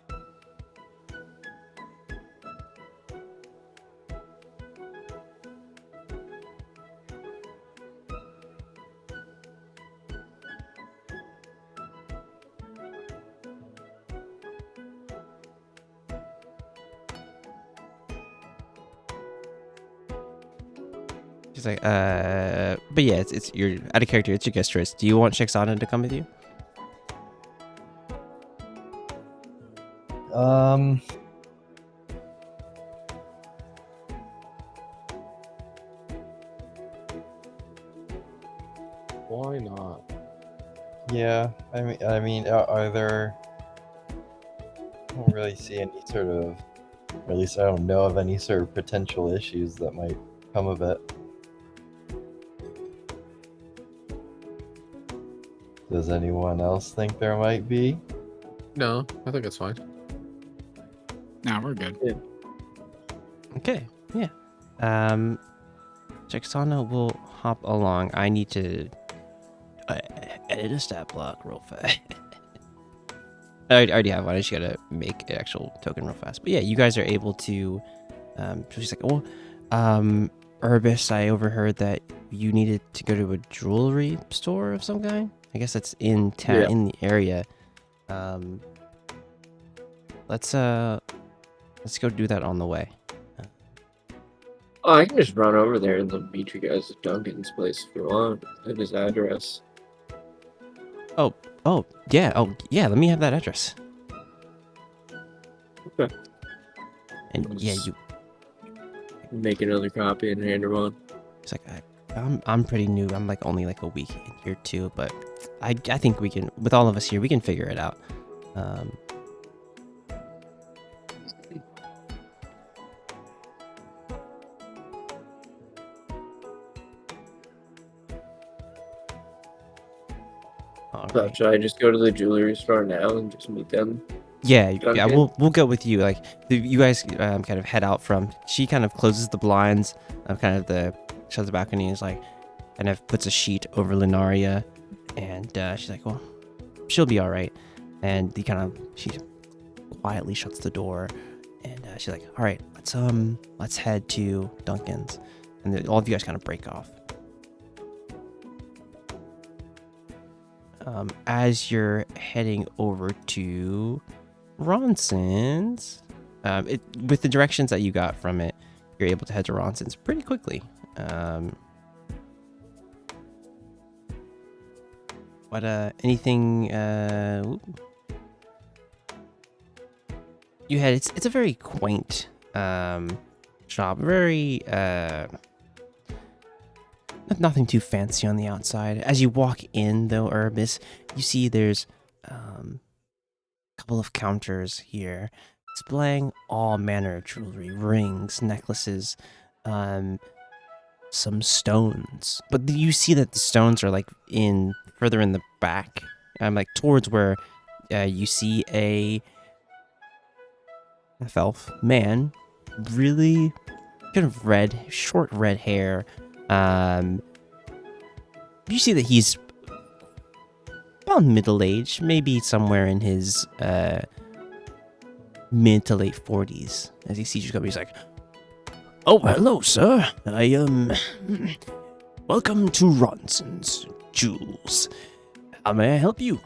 She's like, but yeah, it's you're out of character. It's your guest choice. Do you want Shixana to come with you? Why not? Yeah, I mean, are there? I don't really see any sort of, or at least I don't know of any sort of potential issues that might come of it. Does anyone else think there might be? No, I think it's fine. Nah, we're good. Okay, yeah. Shixana will hop along. I need to edit a stat block real fast. I already have one. I just gotta make an actual token real fast. But yeah, you guys are able to. She's like, oh, Urbis, I overheard that you needed to go to a jewelry store of some kind. I guess that's in town, Yeah. in the area. Let's go do that on the way. Oh, I can just run over there and then meet you guys at Duncan's place if you want. I have his address. Oh, yeah. Oh, yeah. Let me have that address. Okay. And yeah, you. Make another copy and hand him on. It's like I'm pretty new. I'm like only like a week in here too, but I think we can, with all of us here, we can figure it out. All So right. should I just go to the jewelry store now and just meet them? Yeah, Okay. we'll go with you. Like you guys kind of head out from. She kind of closes the blinds, kind of shuts the balcony. And is like, kind of puts a sheet over Lunaria, and she's like, well, she'll be all right. And she quietly shuts the door, and she's like, all right, let's head to Duncan's, and then all of you guys kind of break off. As you're heading over to Ronson's, with the directions that you got from it, you're able to head to Ronson's pretty quickly. Anything you had? It's a very quaint shop, very nothing too fancy on the outside. As you walk in, though, Urbis, you see there's a couple of counters here displaying all manner of jewelry, rings, necklaces, some stones. But you see that the stones are like further in the back, like towards where you see a elf man, really kind of short red hair. You see that he's about middle-aged, maybe somewhere in his mid to late 40s. As he sees you come, he's like, "Oh, hello, sir. Welcome to Ronson's Jewels. How may I help you?"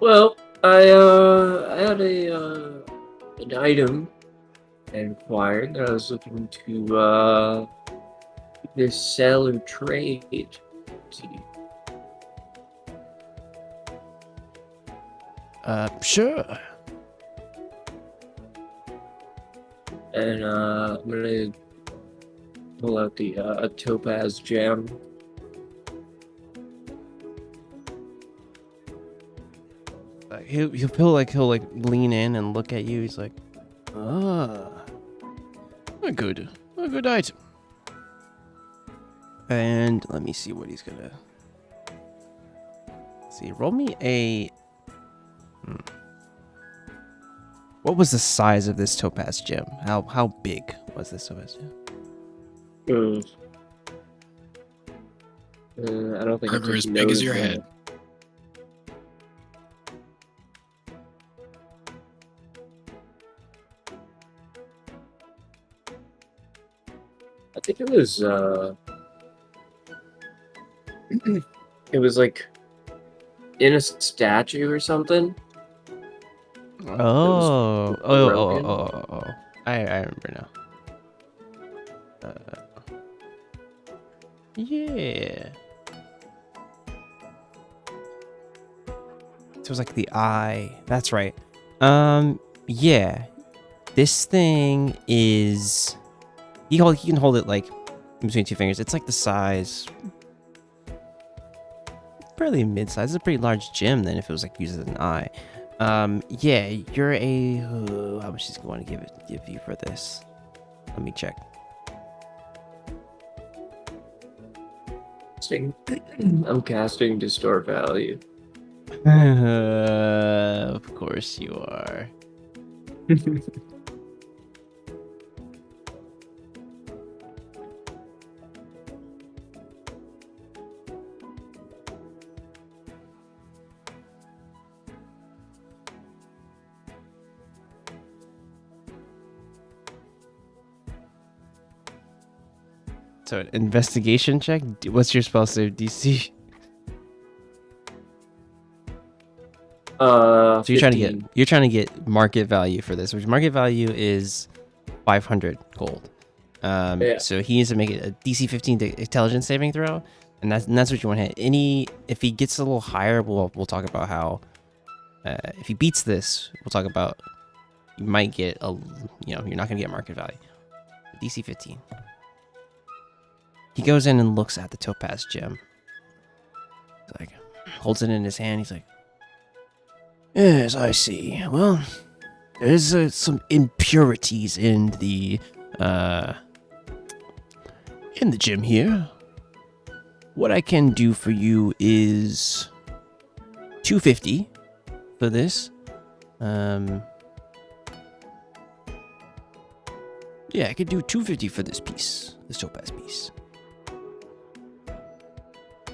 Well, I had an item inquired that I was looking to either sell or trade to you. Sure. And I'm gonna pull out the topaz gem. He'll lean in and look at you. He's like, a good item. And let me see what he's gonna see. Roll me a. What was the size of this topaz gem? How big was this topaz gem? I don't think Burger I as took big as note your of head. I think it was it was like in a statue or something. Oh, broken. I remember now. Yeah. So it was like the eye. That's right. Yeah. This thing is. He can hold it like in between two fingers. It's like the size. Fairly mid-size. It's a pretty large gem then if it was like used as an eye. Yeah, you're a. How much is he going to give you for this? Let me check. I'm casting Distort Value. Of course you are. So an investigation check? What's your spell save DC? So you're trying to 15. get market value for this, which market value is 500 gold. Yeah. So he needs to make it a DC 15 intelligence saving throw, and that's what you want to hit. If he gets a little higher, we'll talk about how. If he beats this, we'll talk about you might get you're not gonna get market value. DC 15. He goes in and looks at the topaz gem. He's like, holds it in his hand. He's like, yes, I see. Well, there's some impurities in the gem here. What I can do for you is 250 for this. Yeah, I could do 250 for this piece, this topaz piece.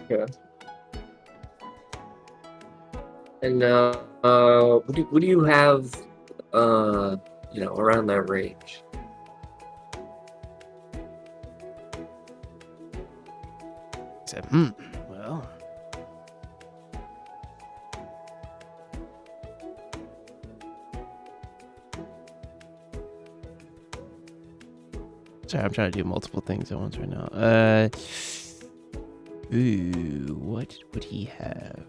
Yeah. And what do you have around that range? He said, well. Sorry, I'm trying to do multiple things at once right now. What would he have?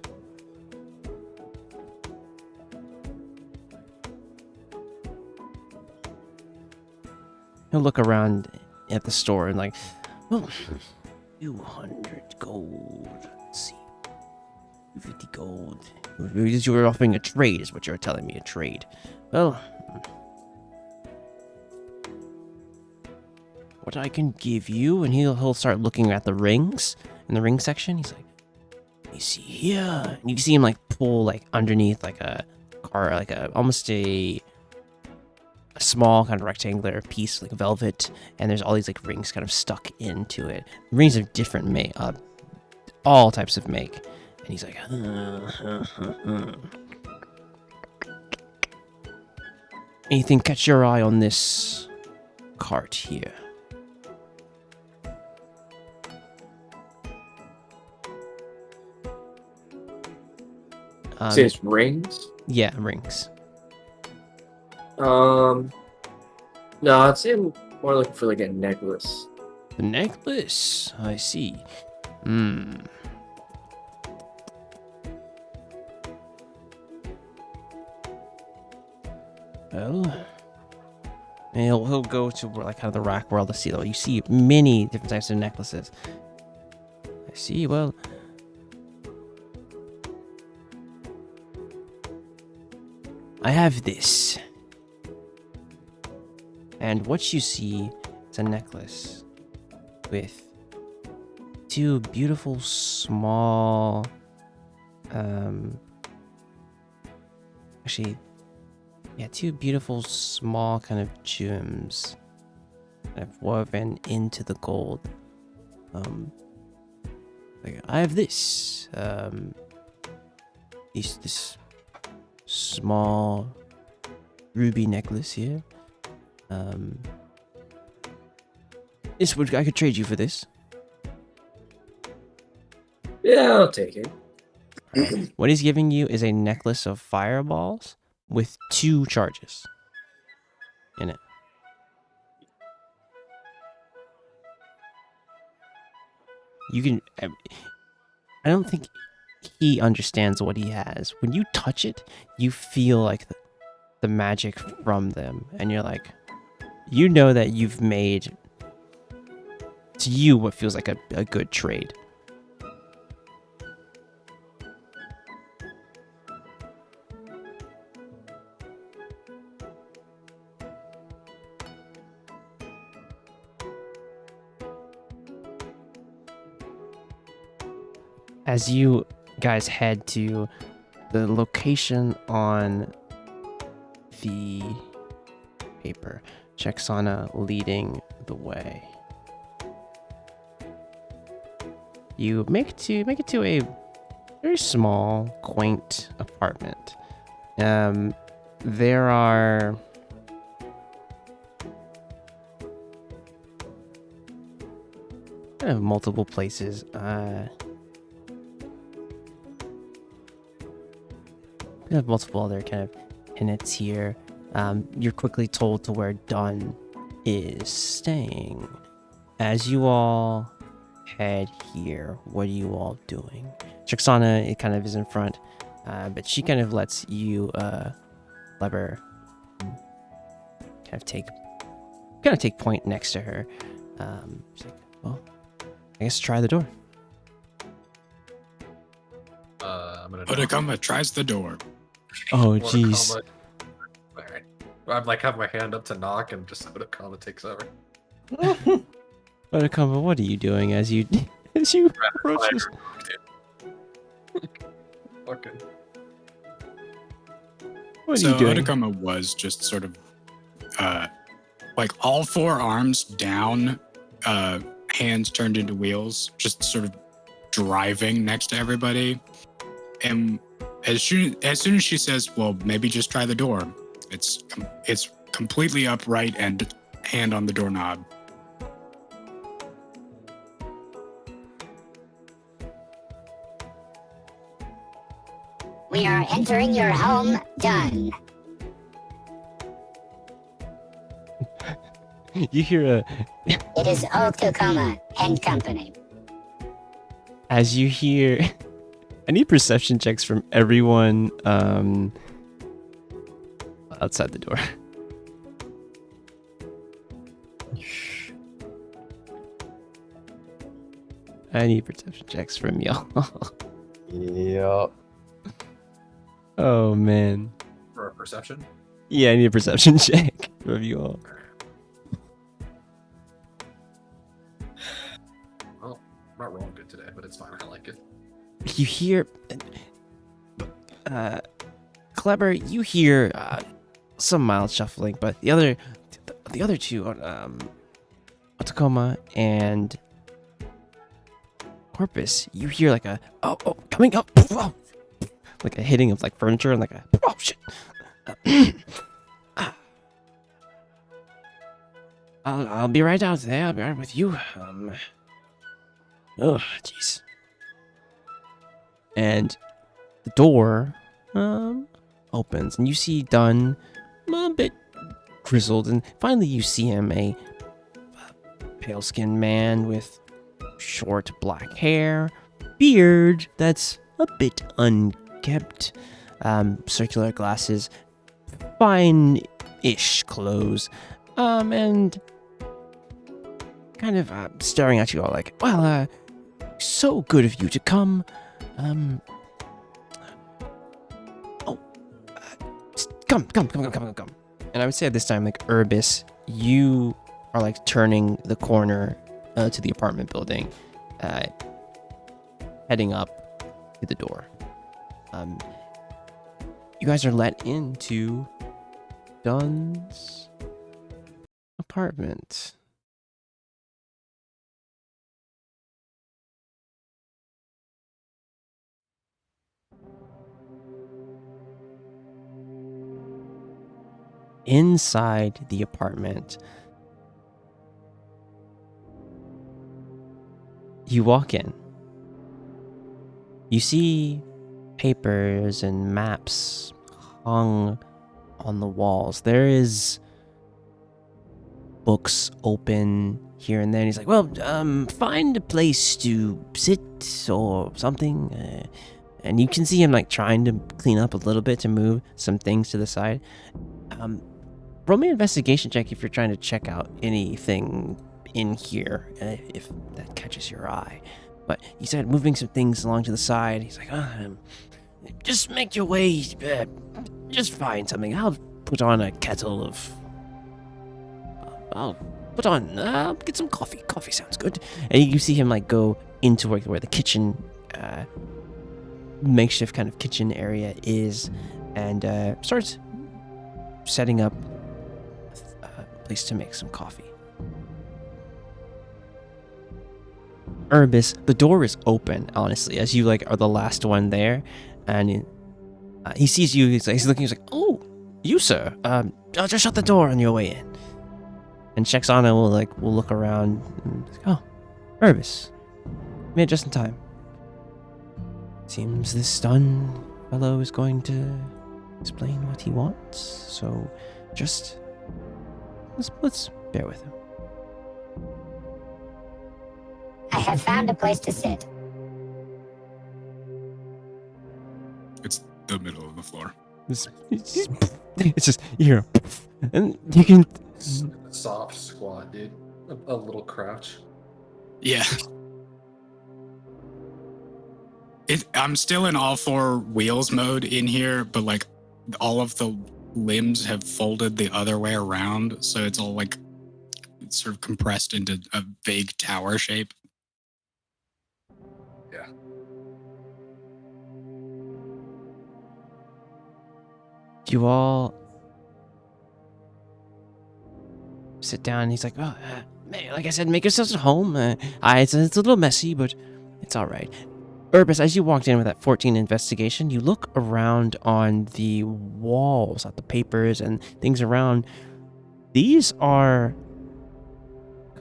He'll look around at the store and like, well, 200 gold. Let's see. 250 gold. You were offering a trade, is what you're telling me, a trade. Well, what I can give you, and he'll start looking at the rings in the ring section. He's like, you see here, and you see him like pull like underneath like a car, like almost a small kind of rectangular piece like velvet, and there's all these like rings kind of stuck into it. Rings of different all types of make, and he's like, anything catch your eye on this cart here? Says rings? Yeah, rings. No, I'd say I'm more looking for like a necklace. The necklace, I see. Well, and he'll go to where, like kind of the rack where all the seal. You see many different types of necklaces. I see. Well, I have this. And what you see is a necklace with two beautiful small, two beautiful small kind of gems kind of woven into the gold. I have this, this small ruby necklace here. I could trade you for this. Yeah, I'll take it. What he's giving you is a necklace of fireballs with 2 charges in it. You can. I don't think he understands what he has. When you touch it, you feel like the magic from them, and you're like, you know that you've made to you what feels like a good trade. As you guys head to the location on the paper, Chexana leading the way, you make it to a very small, quaint apartment. There are kind of multiple places. we have multiple other kind of hints here. You're quickly told to where Dunn is staying. As you all head here, what are you all doing? Trixana, it kind of is in front, but she kind of lets you, Lever, kind of take point next to her. She's like, well, I guess try the door. I'm gonna. Otakoma tries the door. Oh, Otakoma- jeez. All right. I'm like have my hand up to knock, and just Otakoma takes over. Otakoma, what are you doing as you approach this? Okay. What are So you doing? Otakoma was just sort of like all four arms down, hands turned into wheels, just sort of driving next to everybody. And as soon as she says, "Well, maybe just try the door," it's completely upright and hand on the doorknob. We are entering your home. Done. You hear It is Otakoma and Company. as you hear. I need perception checks from everyone outside the door. I need perception checks from y'all. Yep. Oh man. For a perception. Yeah, I need a perception check from you all. Well, I'm not rolling good today, but it's fine. I like it. You hear Clever, you hear some mild shuffling, but the other two, Otakoma and Corpus, you hear like a coming up, like a hitting of like furniture and like a oh shit. I'll be right out there. I'll be right with you. Oh jeez. And the door opens, and you see Dunn, a bit grizzled, and finally you see him, a pale-skinned man with short black hair, beard that's a bit unkempt, circular glasses, fine-ish clothes, and kind of staring at you all like, well, so good of you to come. Come. And I would say at this time, like, Urbis, you are like turning the corner to the apartment building, heading up to the door. You guys are let into Dunn's apartment. Inside the apartment, you walk in. You see papers and maps hung on the walls. There is books open here and there. And he's like, well, find a place to sit or something. And you can see him like trying to clean up a little bit to move some things to the side. Roll me an investigation check if you're trying to check out anything in here, if that catches your eye. But he started moving some things along to the side. He's like, just make your way, just find something. I'll put on a kettle of... I'll get some coffee. Coffee sounds good. And you see him like go into where the kitchen, makeshift kind of kitchen area is, and starts setting up place to make some coffee. Urbis, the door is open, honestly, as you like are the last one there, and he sees you. He's looking. He's like, "Oh, you sir. Just shut the door on your way in." And Shexana will look around. And like, oh, Urbis, made it just in time. Seems this Dunn fellow is going to explain what he wants. So just let's bear with him. I have found a place to sit. It's the middle of the floor. It's just you hear, and you can. Soft squat, dude. A little crouch. Yeah. I'm still in all four wheels mode in here, but like all of the limbs have folded the other way around, so it's all like it's sort of compressed into a vague tower shape. Yeah. You all sit down. And he's like, "Oh, like I said, make yourselves at home. It's a little messy, but it's all right." Urbis, as you walked in with that 14 investigation, you look around on the walls, at the papers and things around. These are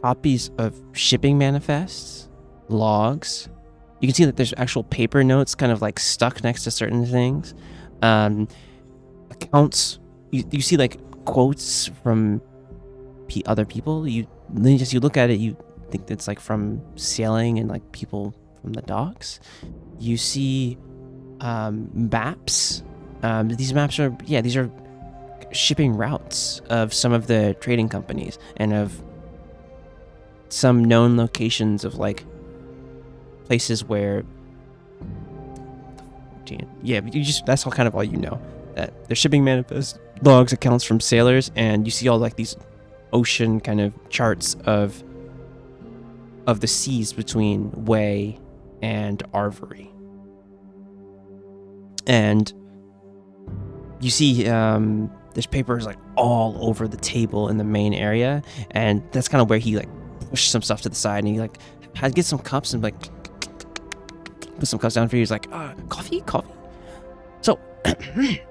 copies of shipping manifests, logs. You can see that there's actual paper notes kind of like stuck next to certain things. Accounts. You see like quotes from other people. You look at it, you think it's like from sailing and like people from the docks. You see maps. These maps are these are shipping routes of some of the trading companies and of some known locations of like places where that's all kind of all you know, that they're shipping manifest logs, accounts from sailors, and you see all like these ocean kind of charts of the seas between Way and Arvyre. And you see there's papers like all over the table in the main area, and that's kind of where he like pushed some stuff to the side, and he like had to get some cups and like put some cups down for you. He's like, coffee. So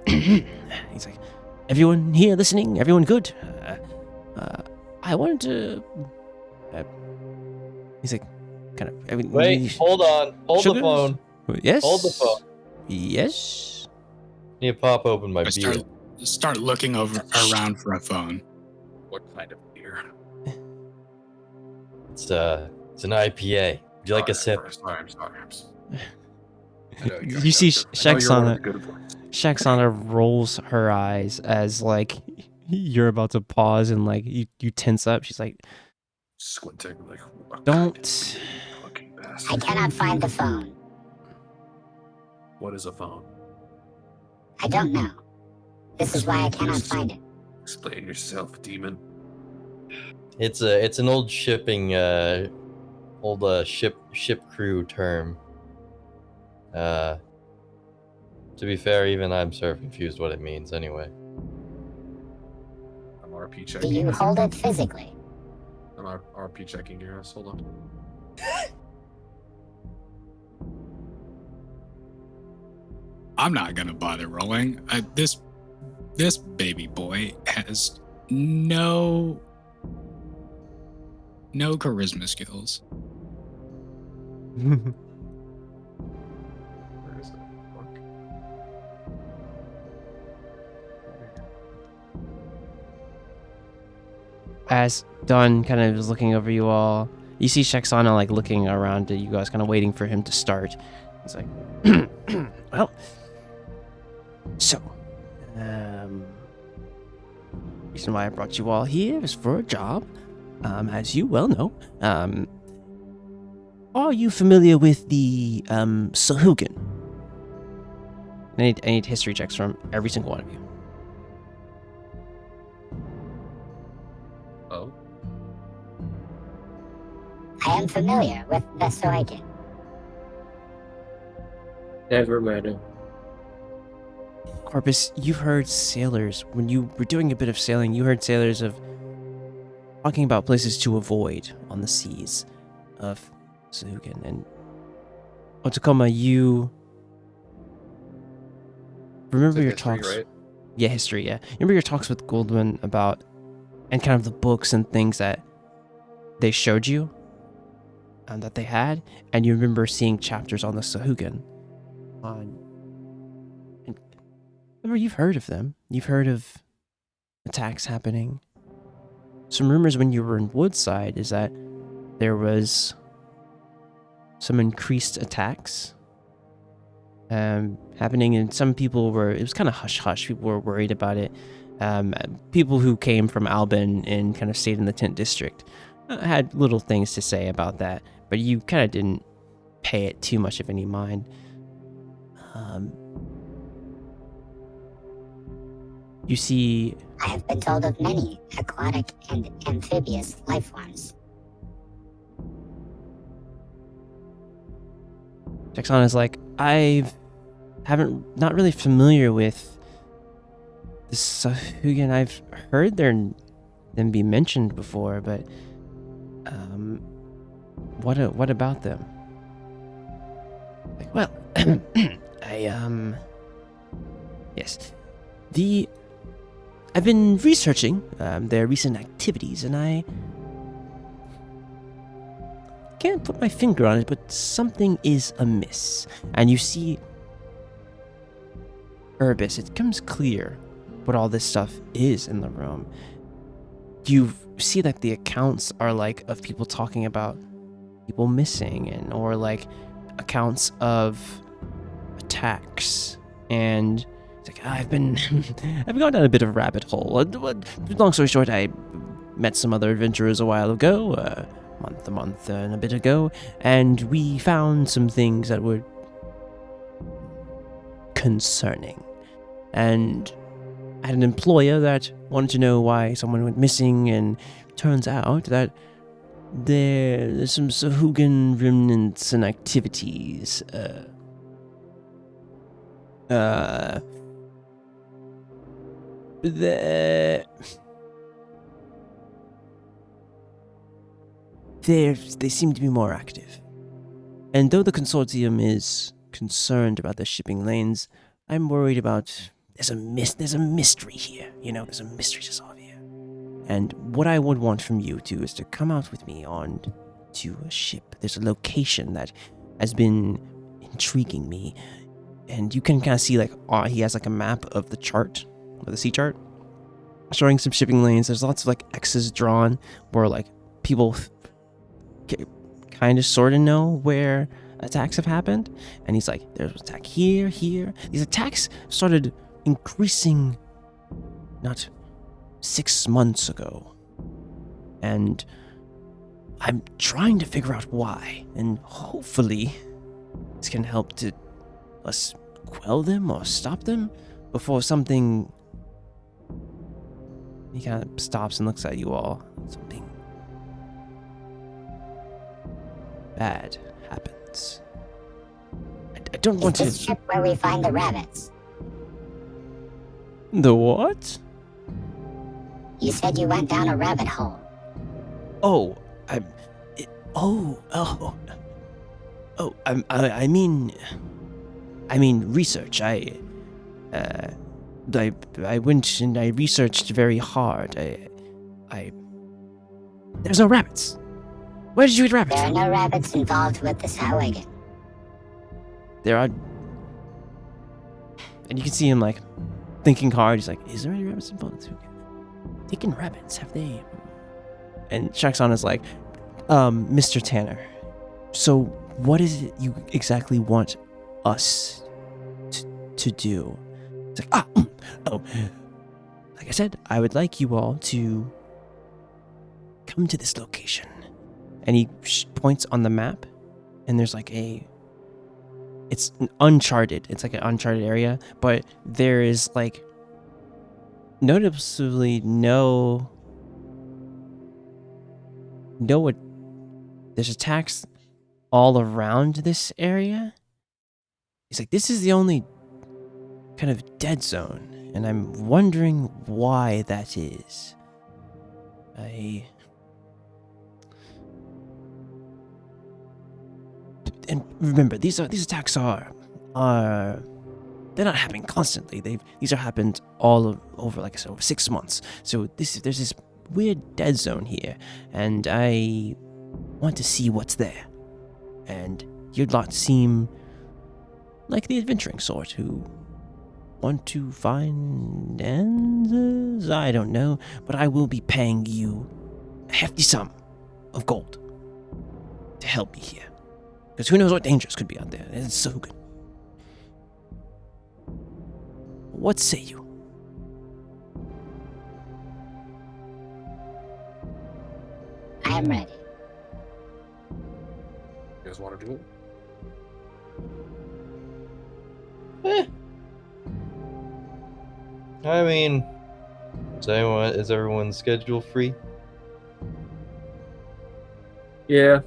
he's like, everyone here listening, everyone good? I wanted to. He's like, kind of. Wait, hold on. Hold Sugars? the phone. Yes. Hold the phone. Yes. Need to pop open my I beer. start looking around for a phone. What kind of beer? It's an IPA. Would you like a sip? Sorry. You see Shaxana rolls her eyes as like you're about to pause and like you tense up. She's like, Squinting like, what don't. fucking I bastard. cannot find the phone. What is a phone? I don't know. This is why I cannot find it. Explain yourself, demon. It's an old shipping ship crew term. To be fair, even I'm sort of confused what it means anyway. I'm RP Do checking. you hold it physically? I'm RP checking your ass. Hold on. I'm not gonna bother rolling. This baby boy has no charisma skills. Where is it? Fuck. As Dunn kind of is looking over you all, you see Shaxana like looking around at you guys, kind of waiting for him to start. He's like, well, so, reason why I brought you all here is for a job. As you well know, are you familiar with the Sahugan? I need history checks from every single one of you. Oh. I am familiar with the Soikin. Never met him. Corpus, you've heard sailors, when you were doing a bit of sailing, you heard sailors of talking about places to avoid on the seas of Sahugan. And Otakoma, you remember your History, talks. right? Yeah, history, yeah. Remember your talks with Goldman about, and kind of the books and things that they showed you and that they had, and you remember seeing chapters on the Sahugan. Remember, you've heard of them. You've heard of attacks happening. Some rumors when you were in Woodside is that there was some increased attacks happening, and some people were, it was kind of hush-hush. People were worried about it. People who came from Albane and kind of stayed in the tent district had little things to say about that, but you kind of didn't pay it too much of any mind. You see, I have been told of many aquatic and amphibious life forms. Jackson is like, not really familiar with the Sahuagin. I've heard them be mentioned before, but what about them? Like, well, yes, I've been researching their recent activities, and I can't put my finger on it, but something is amiss. And you see, Urbis, it becomes clear what all this stuff is in the room. You see that the accounts are like of people talking about people missing, or like accounts of attacks, and it's like, I've gone down a bit of a rabbit hole. Long story short, I met some other adventurers a while ago, a month and a bit ago, and we found some things that were concerning. And I had an employer that wanted to know why someone went missing, and turns out that there's some Sahuagin remnants and activities. They seem to be more active. And though the consortium is concerned about the shipping lanes, I'm worried about there's a mystery here. There's a mystery to solve here. And what I would want from you two is to come out with me on to a ship. There's a location that has been intriguing me. And you can kind of see, like, he has like a map of the chart, of the sea chart, showing some shipping lanes. There's lots of like X's drawn where like people kind of sort of know where attacks have happened. And he's like, there's an attack here. These attacks started increasing not 6 months ago. And I'm trying to figure out why. And hopefully this can help to us quell them or stop them before something... He kind of stops and looks at you all. Something bad happens. I don't want to... Is this ship where we find the rabbits? The what? You said you went down a rabbit hole. Oh, I mean research. I went and I researched very hard. There's no rabbits. Where did you eat rabbits? There are no rabbits involved with the Sahuagin. There are, and you can see him like thinking hard. He's like, "Is there any rabbits involved? Taking rabbits? Have they?" And Shaxon is like, "Mr. Tanner, so what is it you exactly want us to do?" It's like, like I said, I would like you all to come to this location. And he points on the map, and there's like it's uncharted. It's like an uncharted area, but there is like noticeably there's attacks all around this area. He's like, this is the only kind of dead zone, and I'm wondering why that is. And remember, these attacks are they're not happening constantly. These are happened all over, like I said, over 6 months. So there's this weird dead zone here, and I want to see what's there. And you'd lot seem like the adventuring sort who want to finances? I don't know, but I will be paying you a hefty sum of gold to help me here. Because who knows what dangers could be out there. It's so good. What say you? I am ready. You guys want to do it? I mean, is everyone's schedule free? Yeah.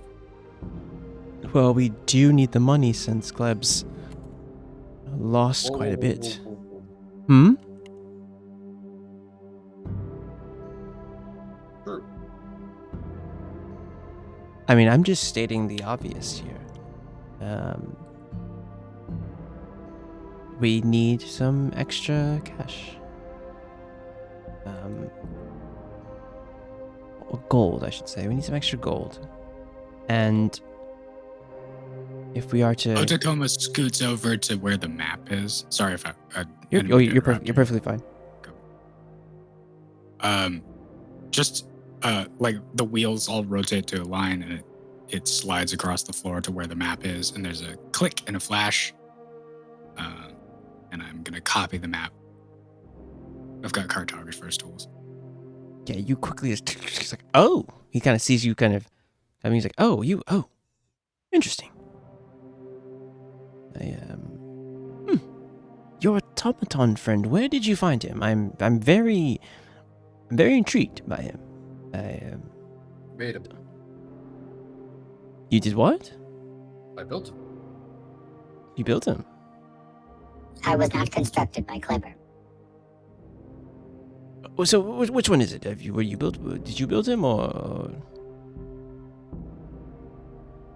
Well, we do need the money since Gleb's lost quite a bit. Hmm? True. I mean, I'm just stating the obvious here. We need some extra cash. Or gold, I should say. We need some extra gold. And if we are to... Otakoma scoots over to where the map is. Sorry if I You're perfectly fine. Just like the wheels all rotate to a line and it slides across the floor to where the map is, and there's a click and a flash. And I'm gonna copy the map. I've got cartographer's tools. Yeah, you quickly just... He's like, oh! He kind of sees you kind of... I mean, he's like, oh, interesting. Your automaton friend, where did you find him? I'm very intrigued by him. Made him. You did what? I built him. You built him? I was not constructed by Clever. So which one is it? Did you build him or?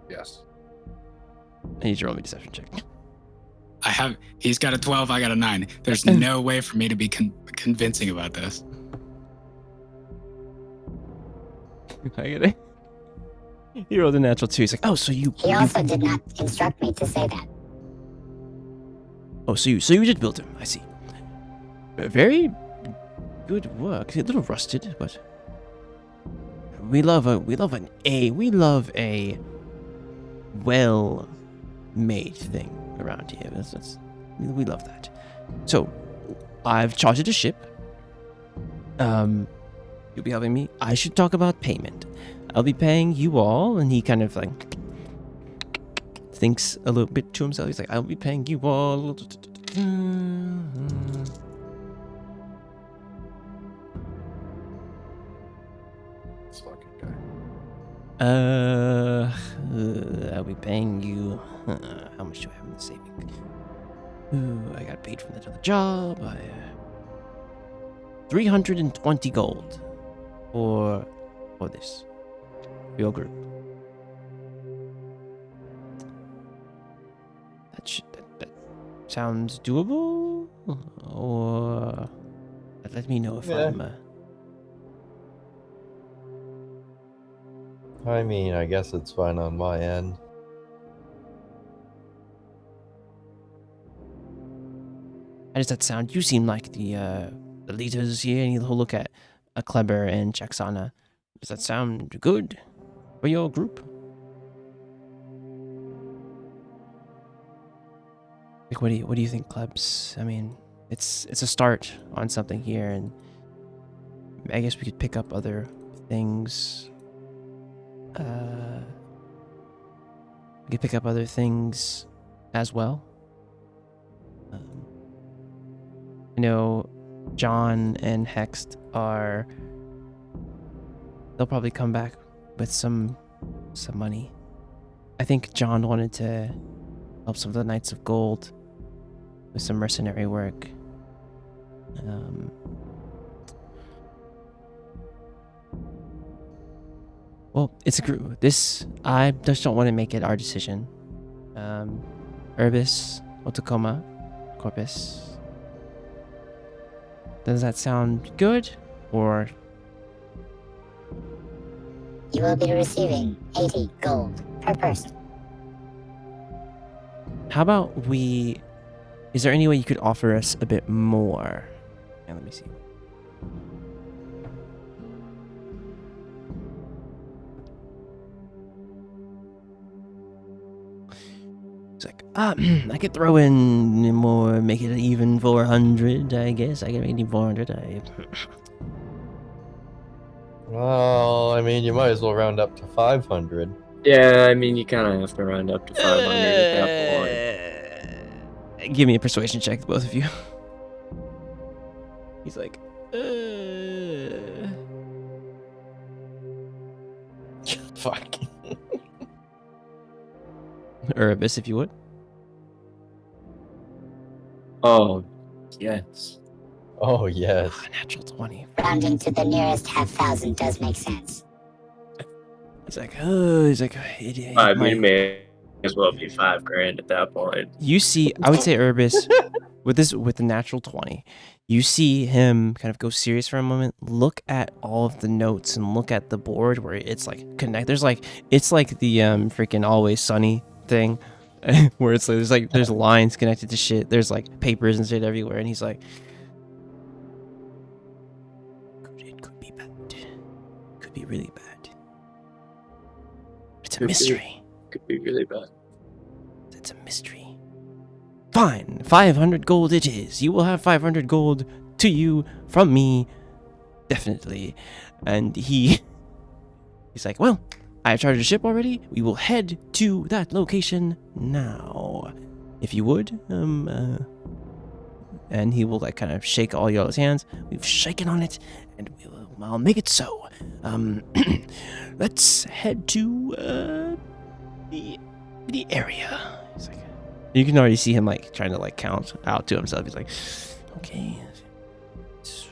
Yes. I need to roll me a deception check. He's got a 12, I got a 9. There's no way for me to be convincing about this. I get it. He rolled a natural 2. He's like, oh, so you... He also did not instruct me to say that. Oh, so you did build him. I see. Very good work. A little rusted, but we love a well-made thing around here. We love that. So, I've chartered a ship. You'll be helping me. I should talk about payment. I'll be paying you all, and he kind of like thinks a little bit to himself. He's like, I'll be paying you all. This fucking guy. I'll be paying you. How much do I have in the saving? I got paid from that other job. 320 gold for this. For your group. That sounds doable? Or let me know if I'm... I mean, I guess it's fine on my end. How does that sound? You seem like the leaders here, and he'll look at Kleber and Jacksana. Does that sound good for your group? Like, what do you think, Klebs? I mean, it's a start on something here, and I guess we could pick up other things. We could pick up other things as well. I know John and Hext they'll probably come back with some money. I think John wanted to help some of the Knights of Gold with some mercenary work. Well, it's a group. I just don't want to make it our decision. Urbis, Otakoma, Corpus. Does that sound good? Or... You will be receiving 80 gold per person. How about we is there any way you could offer us a bit more? And let me see. He's like, I could throw in more, make it even 400, I guess. I can make it 400. Well, I mean, you might as well round up to 500. Yeah, I mean, you kind of have to round up to 500 at that point. Give me a persuasion check, both of you. He's like, Fuck. Erebus, if you would. Oh, yes. Oh, yes. Natural 20. Rounding to the nearest half-thousand does make sense. He's like, it I mean, might- it may as well be $5,000 at that point. You see, I would say Erebus, with the natural 20, you see him kind of go serious for a moment, look at all of the notes and look at the board where it's like it's like the freaking Always Sunny thing where it's like there's lines connected to shit, there's like papers and shit everywhere, and he's like, it could be bad, could be really bad, it's a Could be. mystery. Could be really bad. It's a mystery. Fine, 500 gold it is. You will have 500 gold to you from me, definitely. And he's like, well, I have chartered a ship already. We will head to that location now, if you would. And he will like kind of shake all y'all's hands. We've shaken on it, and I'll make it so. Let's head to the area. He's like, you can already see him like trying to like count out to himself. He's like, okay, it's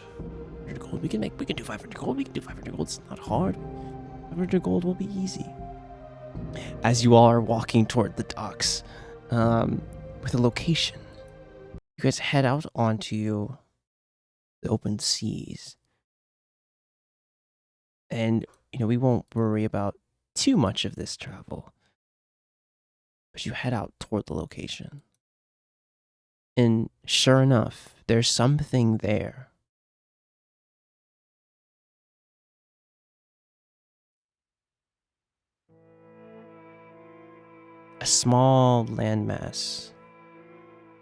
500 gold. We can do 500 gold. We can do 500 gold. It's not hard. 500 gold will be easy. As you all are walking toward the docks, with a location, you guys head out onto the open seas. And, we won't worry about too much of this travel. But you head out toward the location. And sure enough, there's something there. A small landmass.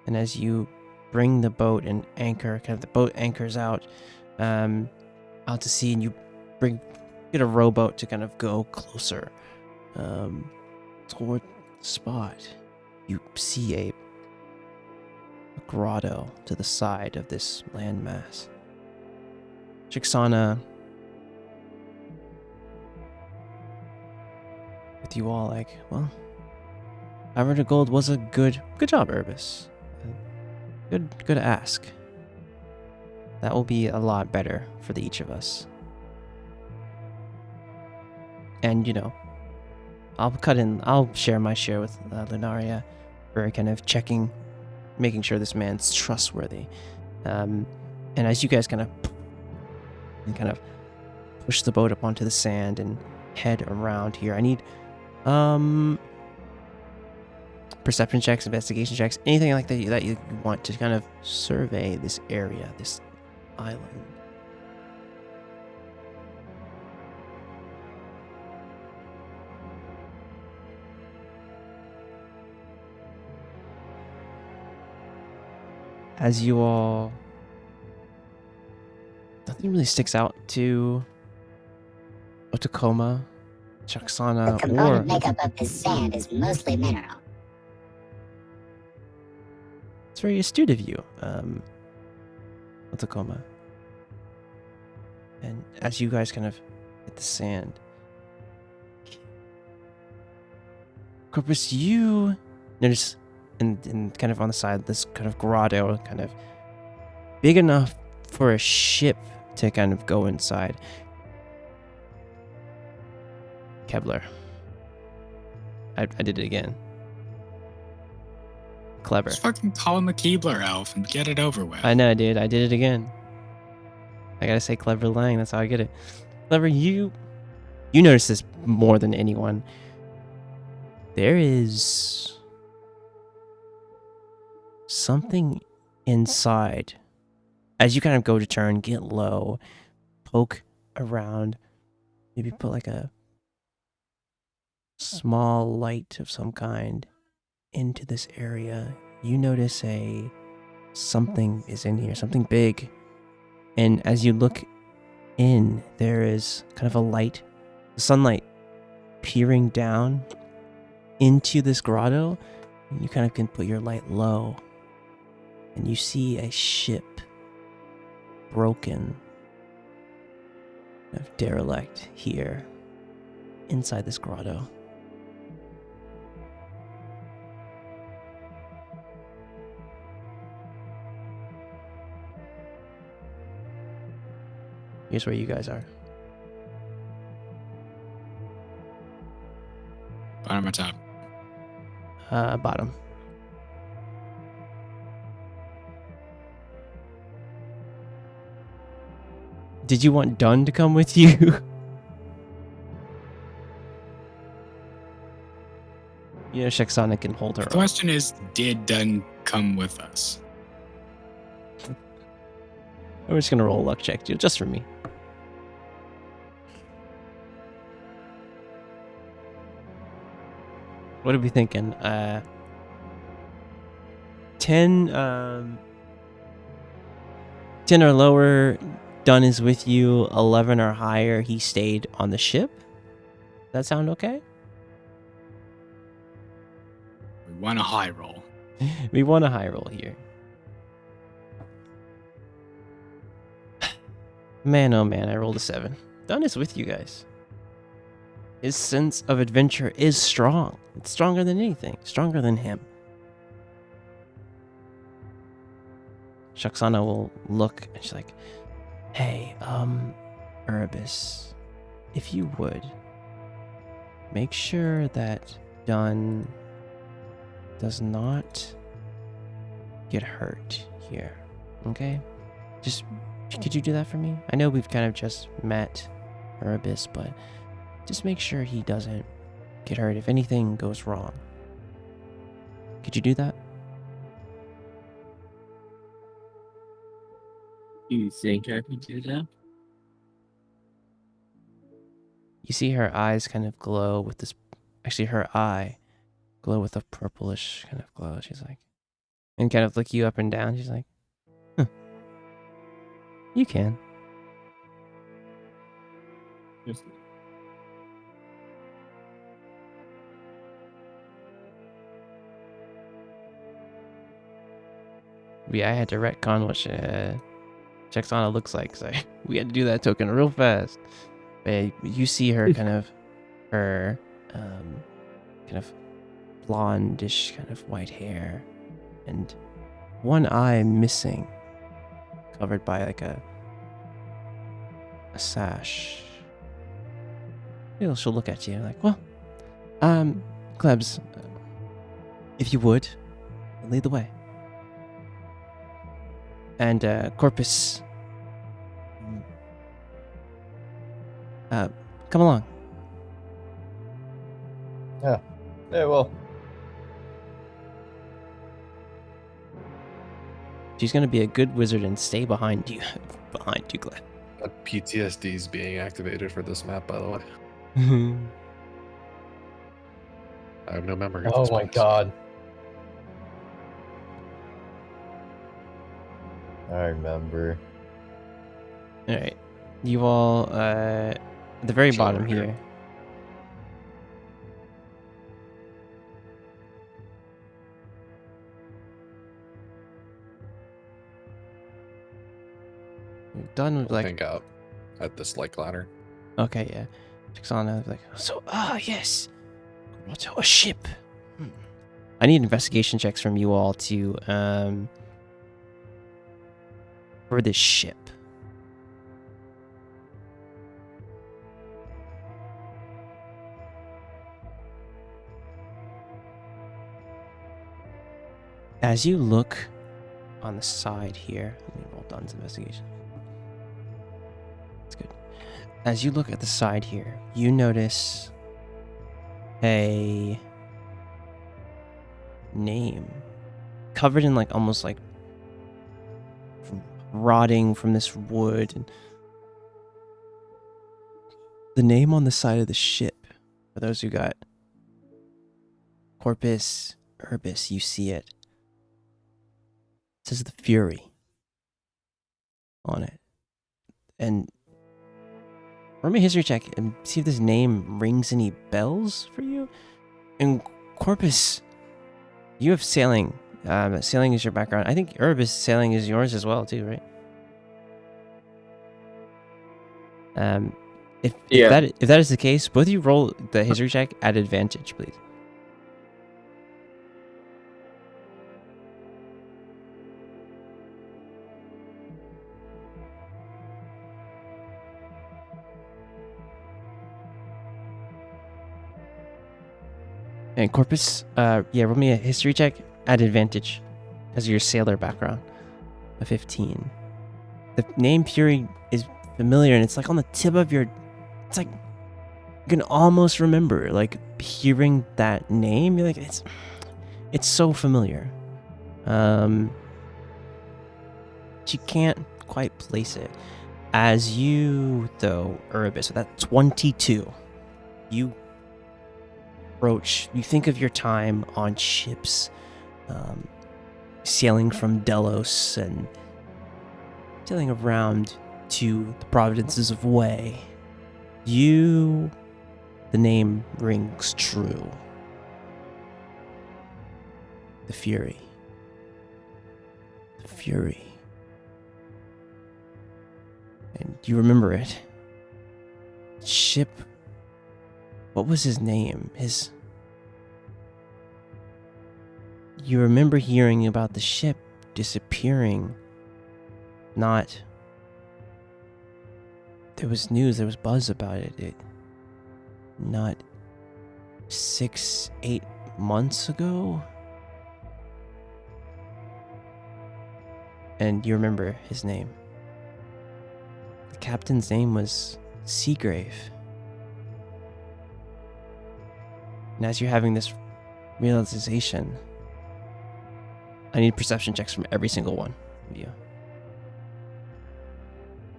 And as you bring the boat and anchor, kind of the boat anchors out to sea, and you get a rowboat to kind of go closer toward the spot. You see a grotto to the side of this landmass. Chixana, with you all, like, well, 500 gold was a good job, Erebus. Good ask. That will be a lot better for each of us. And, I'll share my share with Lunaria for kind of making sure this man's trustworthy. And as you guys kind of push the boat up onto the sand and head around here, I need perception checks, investigation checks, anything like that you want to kind of survey this area, this island. As you all, nothing really sticks out to Otakoma, The Chixana, component or makeup of this sand is mostly mineral. it's very astute of you, Otakoma. And as you guys kind of hit the sand, Corpus, you notice and kind of on the side, this kind of grotto, kind of big enough for a ship to kind of go inside. Kebler. I did it again. Clever. Just fucking call him a Keebler elf and get it over with. I know, dude. I did it again. I gotta say Clever Lang. That's how I get it. Clever, you notice this more than anyone. There is something inside. As you kind of go to turn, get low, poke around, maybe put like a small light of some kind into this area, you notice something is in here, something big. And as you look in, there is kind of a light, sunlight peering down into this grotto. And you kind of can put your light low, and you see a ship, broken, kind of derelict here inside this grotto. Here's where you guys are. Bottom or top? Bottom. Did you want Dunn to come with you? You know, Shaxana can hold her The up. question is, did Dunn come with us? I'm just gonna roll a luck check, dude, just for me. What are we thinking? 10, 10 or lower, Dunn is with you. 11 or higher, he stayed on the ship. Does that sound okay? We want a high roll. We want a high roll here. Man, oh man, I rolled a 7. Dunn is with you guys. His sense of adventure is strong. It's stronger than anything. Stronger than him. Shaxana will look and she's like, hey, Erebus, if you would, make sure that Dunn does not get hurt here. Okay? Just, could you do that for me? I know we've kind of just met Erebus, but just make sure he doesn't get hurt if anything goes wrong. Could you do that? You think I can do that? You see her eyes kind of glow with this. Actually, her eye glow with a purplish kind of glow. She's like, and kind of look you up and down. She's like, huh. You can. Yes. Yeah, I had to retcon what Shaxana looks like. So we had to do that token real fast. But you see her kind of, her kind of blondish kind of white hair and one eye missing, covered by like a sash. She'll look at you like, well, Klebs, if you would, lead the way. And Corpus, come along. Yeah, well. She's gonna be a good wizard and stay behind you, Gleb. PTSD is being activated for this map, by the way. I have no memory of Oh this my place. god. I remember. All right, you all at the very Chill bottom over here. here. We've done with I like, think out at this like ladder. okay, yeah. Shaxana like, so yes, what's a ship? I need investigation checks from you all to for this ship. As you look on the side here, let me roll Dunn's investigation. That's good. As you look at the side here, you notice a name covered in like almost like rotting from this wood. And the name on the side of the ship, for those who got Corpus Urbis, you see it. It says the Fury on it. And roll me a history check and see if this name rings any bells for you. And Corpus, you have sailing. Sailing is your background. I think Urbis sailing is yours as well too, right? If that is the case, both of you roll the history check at advantage, please. And Corpus, roll me a history check at advantage because of your sailor background. A 15. The name Fury is familiar, and it's like on the tip of your. It's like you can almost remember, like hearing that name. You're like, it's so familiar. But you can't quite place it. As you though, Urbis, so that's 22. You approach. You think of your time on ships, sailing from Delos and sailing around to the provinces of Way. The name rings true. The Fury. The Fury. And you remember it. Ship. What was his name? You remember hearing about the ship disappearing. There was news, there was buzz about it. Not 6-8 months ago. And you remember his name. The captain's name was Seagrave. And as you're having this realization, I need perception checks from every single one of you.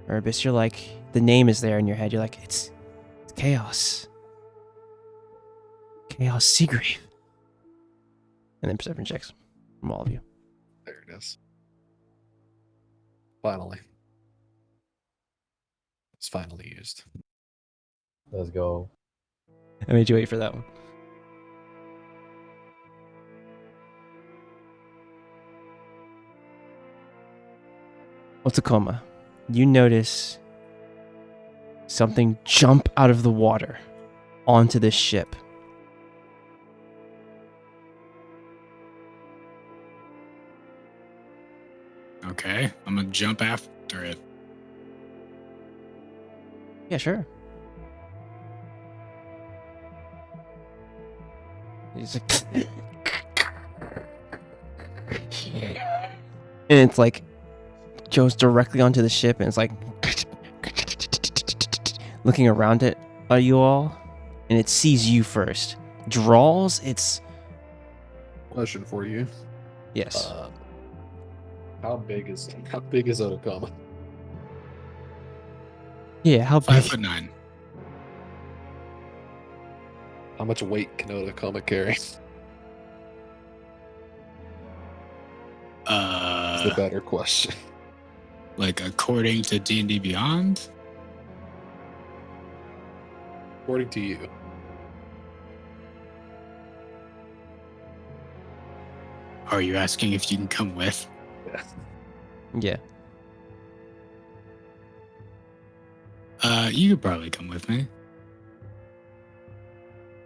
Urbis, you're like, the name is there in your head. You're like, it's Chaos. Chaos Seagrave. And then perception checks from all of you. There it is. Finally. It's finally used. Let's go. I made you wait for that one. Otakoma, you notice something jump out of the water onto this ship. Okay, I'm gonna jump after it. Yeah, sure. He's like, and it's like goes directly onto the ship, and it's like looking around it at you all, and it sees you first. Draws its. Question for you. Yes. How big is Otakoma? Yeah. How big? 5'9". How much weight can Otakoma carry? That's the better question. Like according to D&D Beyond? According to you. Are you asking if you can come with? Yeah. Yeah. You could probably come with me.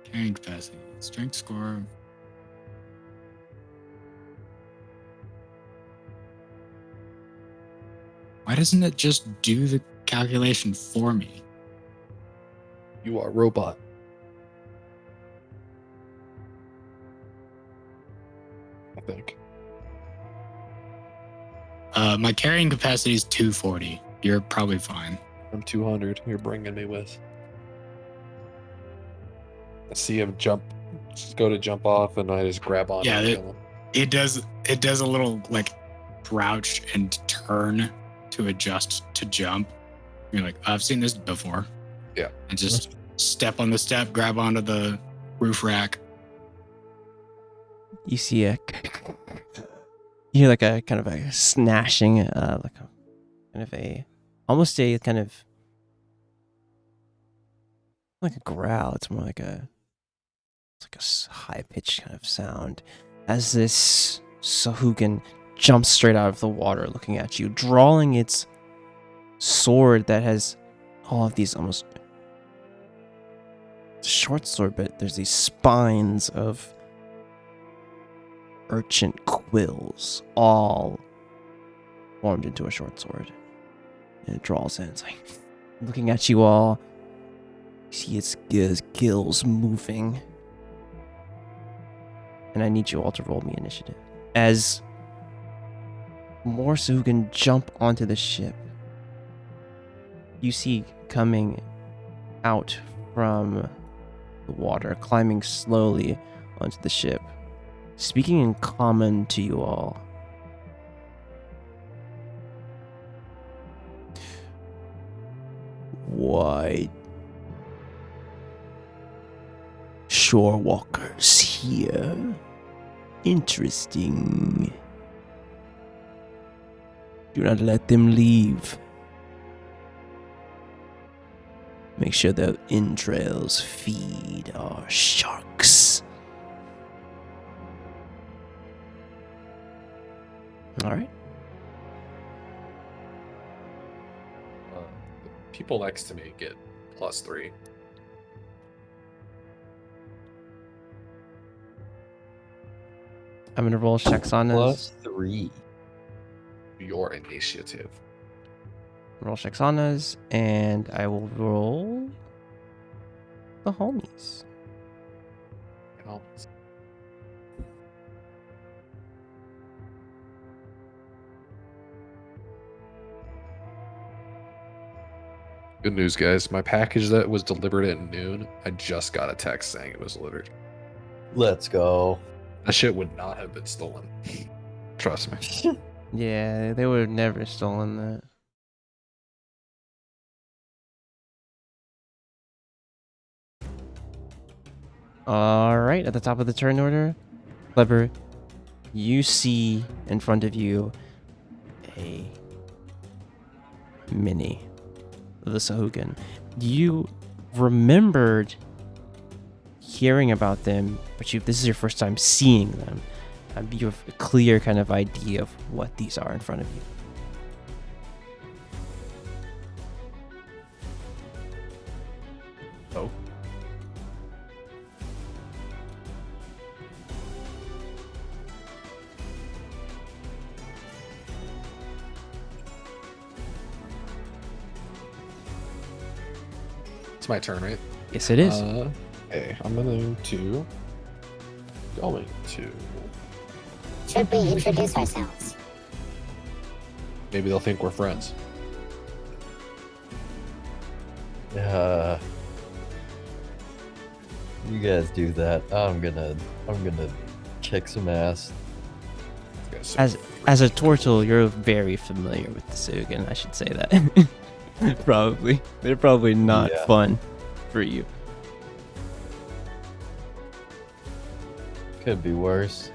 Carrying capacity, strength score. Why doesn't it just do the calculation for me? You are a robot. I think. My carrying capacity is 240. You're probably fine. I'm 200. You're bringing me with. I see him jump, just go to jump off, and I just grab on. Yeah, and kill him. It does a little like crouch and turn to adjust to jump. You're like, I've seen this before. Yeah. And just step on the step, grab onto the roof rack. You see you hear like a kind of a snashing, like a kind of a almost a kind of like a growl. It's more like a high pitched kind of sound as this Sahugan jumps straight out of the water, looking at you, drawing its sword that has all of these almost it's a short sword, but there's these spines of urchin quills all formed into a short sword. And it draws in. It's like looking at you all. You see its gills moving. And I need you all to roll me initiative. As more Sahugan jump onto the ship, you see coming out from the water, climbing slowly onto the ship, speaking in common to you all. Why, shore walkers here? Interesting. Do not let them leave. Make sure their entrails feed our sharks. All right. The people next to me get +3. I'm gonna roll checks on us. +3. Your initiative. Roll checks on us, and I will roll the homies. Oh. Good news, guys. My package that was delivered at noon, I just got a text saying it was delivered. Let's go. That shit would not have been stolen. Trust me. Yeah, they would have never stolen that. All right, at the top of the turn order, Clever, you see in front of you a mini of the Sahugan. You remembered hearing about them, but this is your first time seeing them. You have a clear kind of idea of what these are in front of you. Oh. It's my turn, right? Yes, it is. Okay, I'm going to Should we introduce ourselves? maybe they'll think we're friends. You guys do that. I'm gonna kick some ass. As a turtle, you're very familiar with the Sahugan. I should say that. Probably. They're probably not Yeah. fun for you. Could be worse.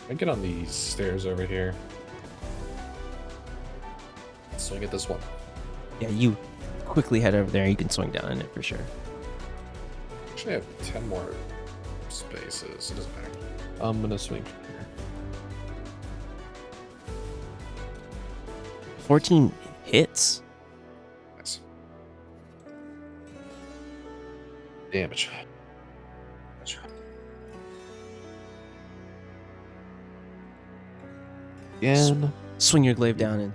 I get on these stairs over here. Swing at this one. Yeah, you quickly head over there. You can swing down in it for sure. Actually, I have 10 more spaces. It doesn't matter. I'm gonna swing. 14 hits. Nice. Damage. Again. Swing your glaive down and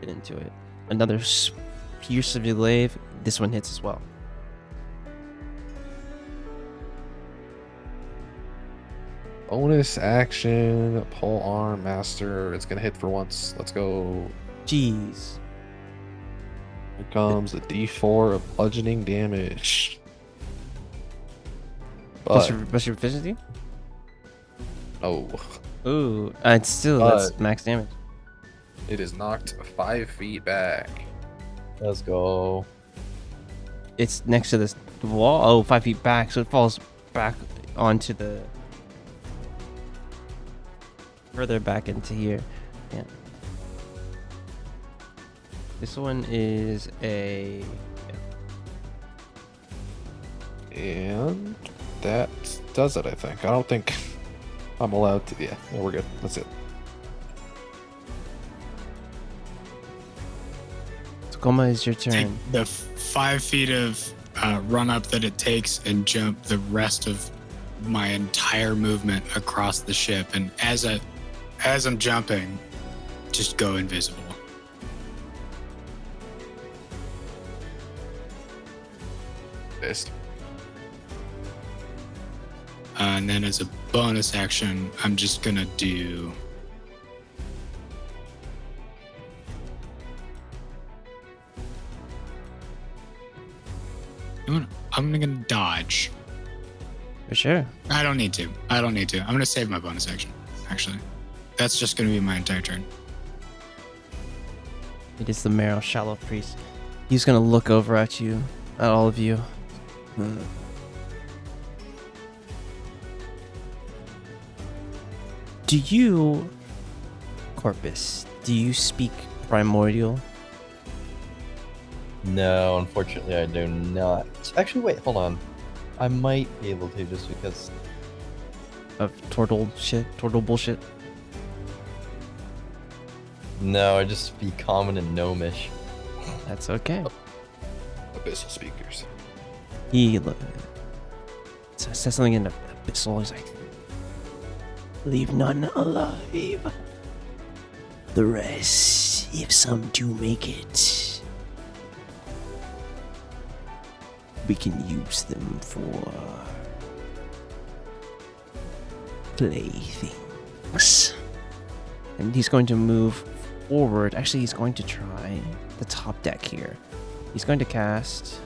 get into it. Another pierce of your glaive. This one hits as well. Bonus action, pull arm, master. It's gonna hit for once. Let's go. Jeez. Here comes a D4 of bludgeoning damage. Plus But your proficiency? Oh, Ooh, it's still that's max damage. it is knocked 5 feet back. Let's go. It's next to this wall. Oh, 5 feet back, so it falls back onto the further back into here. Yeah. This one is a. And that does it, I think. I don't think I'm allowed to. Yeah, we're good. That's it. Otakoma, is your Take turn. the 5 feet of run up that it takes and jump the rest of my entire movement across the ship. And as I'm jumping, just go invisible. Pissed. And then as a bonus action, I'm just gonna do. I'm gonna dodge. For sure. I don't need to. I'm gonna save my bonus action, actually. That's just gonna be my entire turn. It is the Merrill Shallow Priest. He's gonna look over at you, at all of you. Do you, Corpus, do you speak Primordial? No, unfortunately, I do not. Actually, wait, hold on. I might be able to just because. Of turtle bullshit? No, I just speak common and gnomish. That's okay. Abyssal speakers. He says something in Abyssal. He's like, leave none alive. The rest, if some do make it, we can use them for playthings. And he's going to move forward. Actually, he's going to try the top deck here. He's going to cast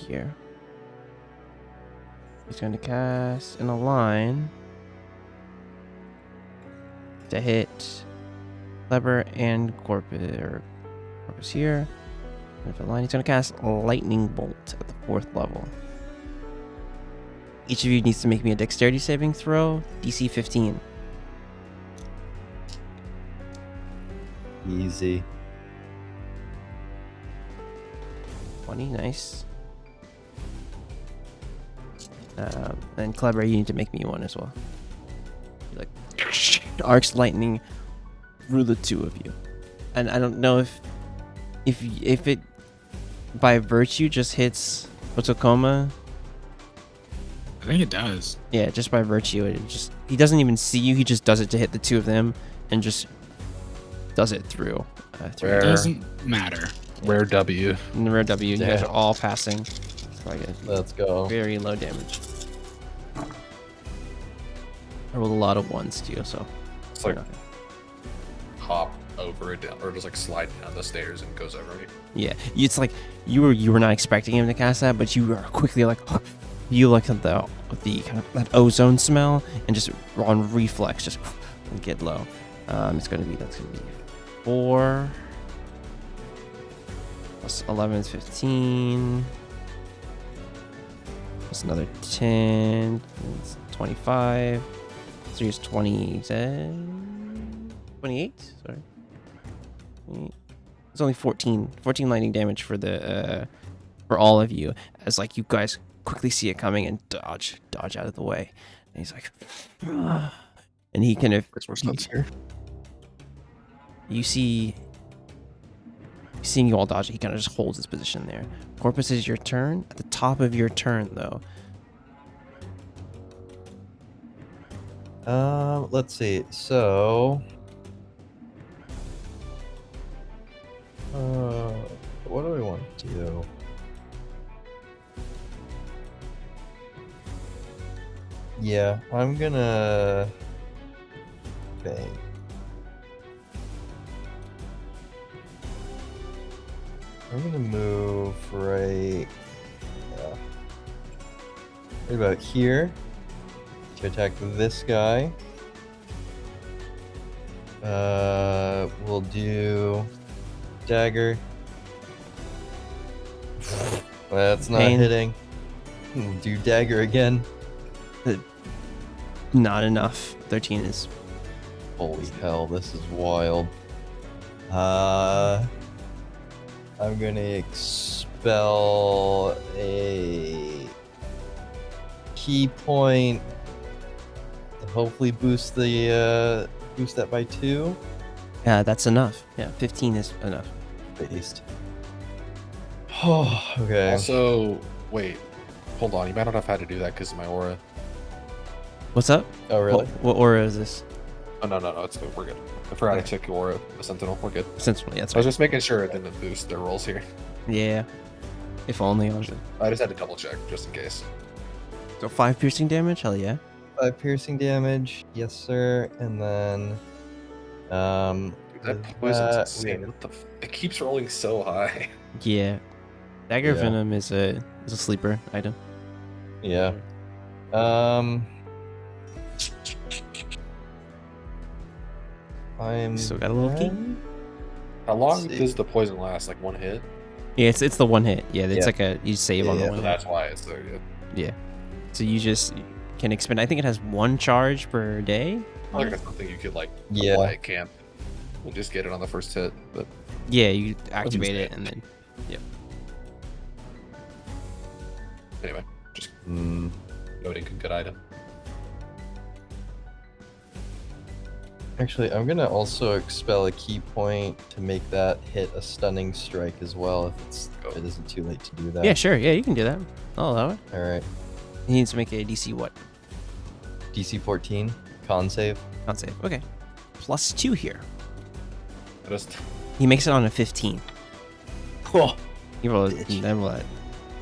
here. He's going to cast in a line to hit Clever and Corpus here. And if a line, he's going to cast a Lightning Bolt at the 4th level. Each of you needs to make me a Dexterity saving throw, DC 15. Easy. 20, nice. And Clever, you need to make me one as well. You're like, arcs lightning through the two of you. And I don't know if it by virtue just hits Otakoma. I think it does. Yeah, just by virtue, he doesn't even see you. He just does it to hit the two of them, and just does it through. It doesn't matter. Rare W. And the rare W, you guys are all passing. So I get Let's go. very low damage. I rolled a lot of ones too, so It's like hop over it down, or just like slide down the stairs and goes over it. yeah, it's like you were not expecting him to cast that, but you are quickly like you look at the kind of that ozone smell and just on reflex just get low. That's gonna be 4 plus 11 is 15 plus another 10, it's 25. 3 is 20, 28. Sorry, it's only 14 lightning damage for the for all of you, as like you guys quickly see it coming and dodge out of the way. And he's like, "Ugh." And he kind of seeing you all dodge, he kind of just holds his position there. Corpus, is your turn. At the top of your turn, though, Let's see. So, what do I want to do? Yeah, I'm gonna. Okay. I'm gonna move right. Yeah. What about here? To attack this guy. We'll do dagger. That's not Pain. hitting. Do dagger again. Not enough. 13 is. Holy hell, this is wild. I'm gonna expel a key point. To hopefully boost the boost that by 2. Yeah, that's enough. Yeah, 15 is enough. Based. Oh, okay. Also, wait, hold on. You might not have had to do that because of my aura. What's up? Oh, really? What aura is this? Oh no, it's good. We're good. I forgot to check your aura, the Sentinel. We're good. Sentinel, yeah, that's I was right. just making sure it didn't boost their rolls here. Yeah. If only, honestly. I just had to double check just in case. So 5 piercing damage? Hell yeah. 5 piercing damage. Yes, sir. And then, Dude, that with poison's that, insane. What the it keeps rolling so high. Yeah. Dagger Yeah. Venom is a sleeper item. yeah. I'm Still got a little key? How long See. does the poison last? Like 1 hit? Yeah, it's the one hit. Yeah, it's Yeah. like a you save on the Yeah, one So hit. that's why it's so good. Yeah. So you just can expend. I think it has 1 charge per day. I think that's something you could like Yeah. apply at camp. We'll just get it on the first hit. But Yeah, you activate it and then. anyway, just Mm, noting a good item. actually, I'm gonna also expel a key point to make that hit a stunning strike as well. If it isn't too late to do that. Yeah, sure. Yeah, you can do that. I'll allow it. All right. He needs to make a DC what? DC 14 con save. Can't save. Okay. +2 here. I just He makes it on a 15. Oh, You roll bitch.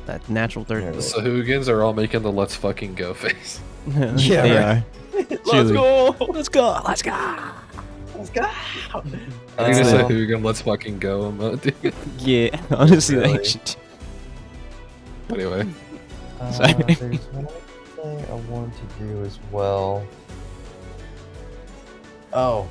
that natural 30. Yeah, so hooligans are all making the let's fucking go face. Yeah, they right. are. Let's Truly. go. Let's go. Let's go. Let's go. I think it's a Um, hooligan let's fucking go emote, dude. Yeah, honestly, Really? that should. Anyway, Sorry. There's one thing I want to do as well. Oh.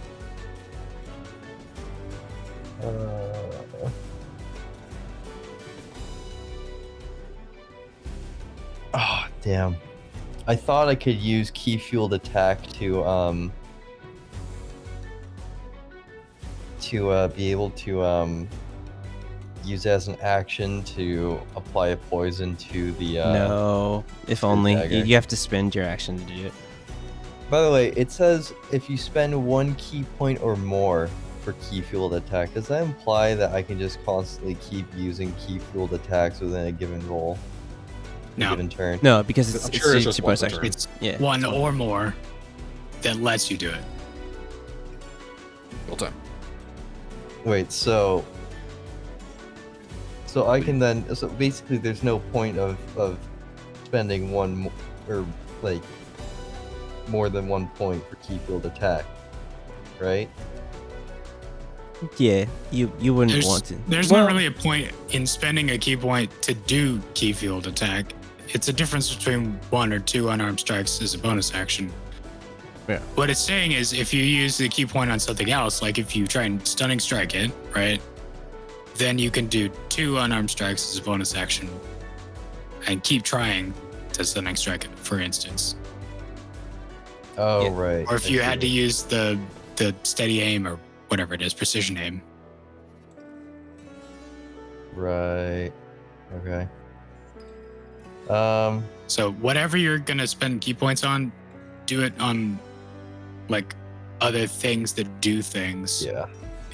Oh, damn. I thought I could use key fueled attack to be able to use as an action to apply a poison to the No, if only. dagger. You have to spend your action to do it. By the way, it says if you spend 1 key point or more for key fueled attack, does that imply that I can just constantly keep using key fueled attacks within a given roll? A No. given turn? No, because it's I'm sure it's it's just your once bonus a action. It's Yeah. one or more that lets you do it. full time. Wait, so I can then, so basically there's no point of spending or like more than 1 point for key fueled attack, right? Yeah, you wouldn't There's, want to. there's Well, not really a point in spending a key point to do key field attack. It's a difference between 1 or 2 unarmed strikes as a bonus action. Yeah. What it's saying is if you use the key point on something else, like if you try and stunning strike it, right? Then you can do 2 unarmed strikes as a bonus action and keep trying to stunning strike it, for instance. Oh, Yeah. right. Or if I you see. had to use the steady aim or whatever it is, precision aim. Right. Okay. So whatever you're gonna spend key points on, do it on like other things that do things Yeah.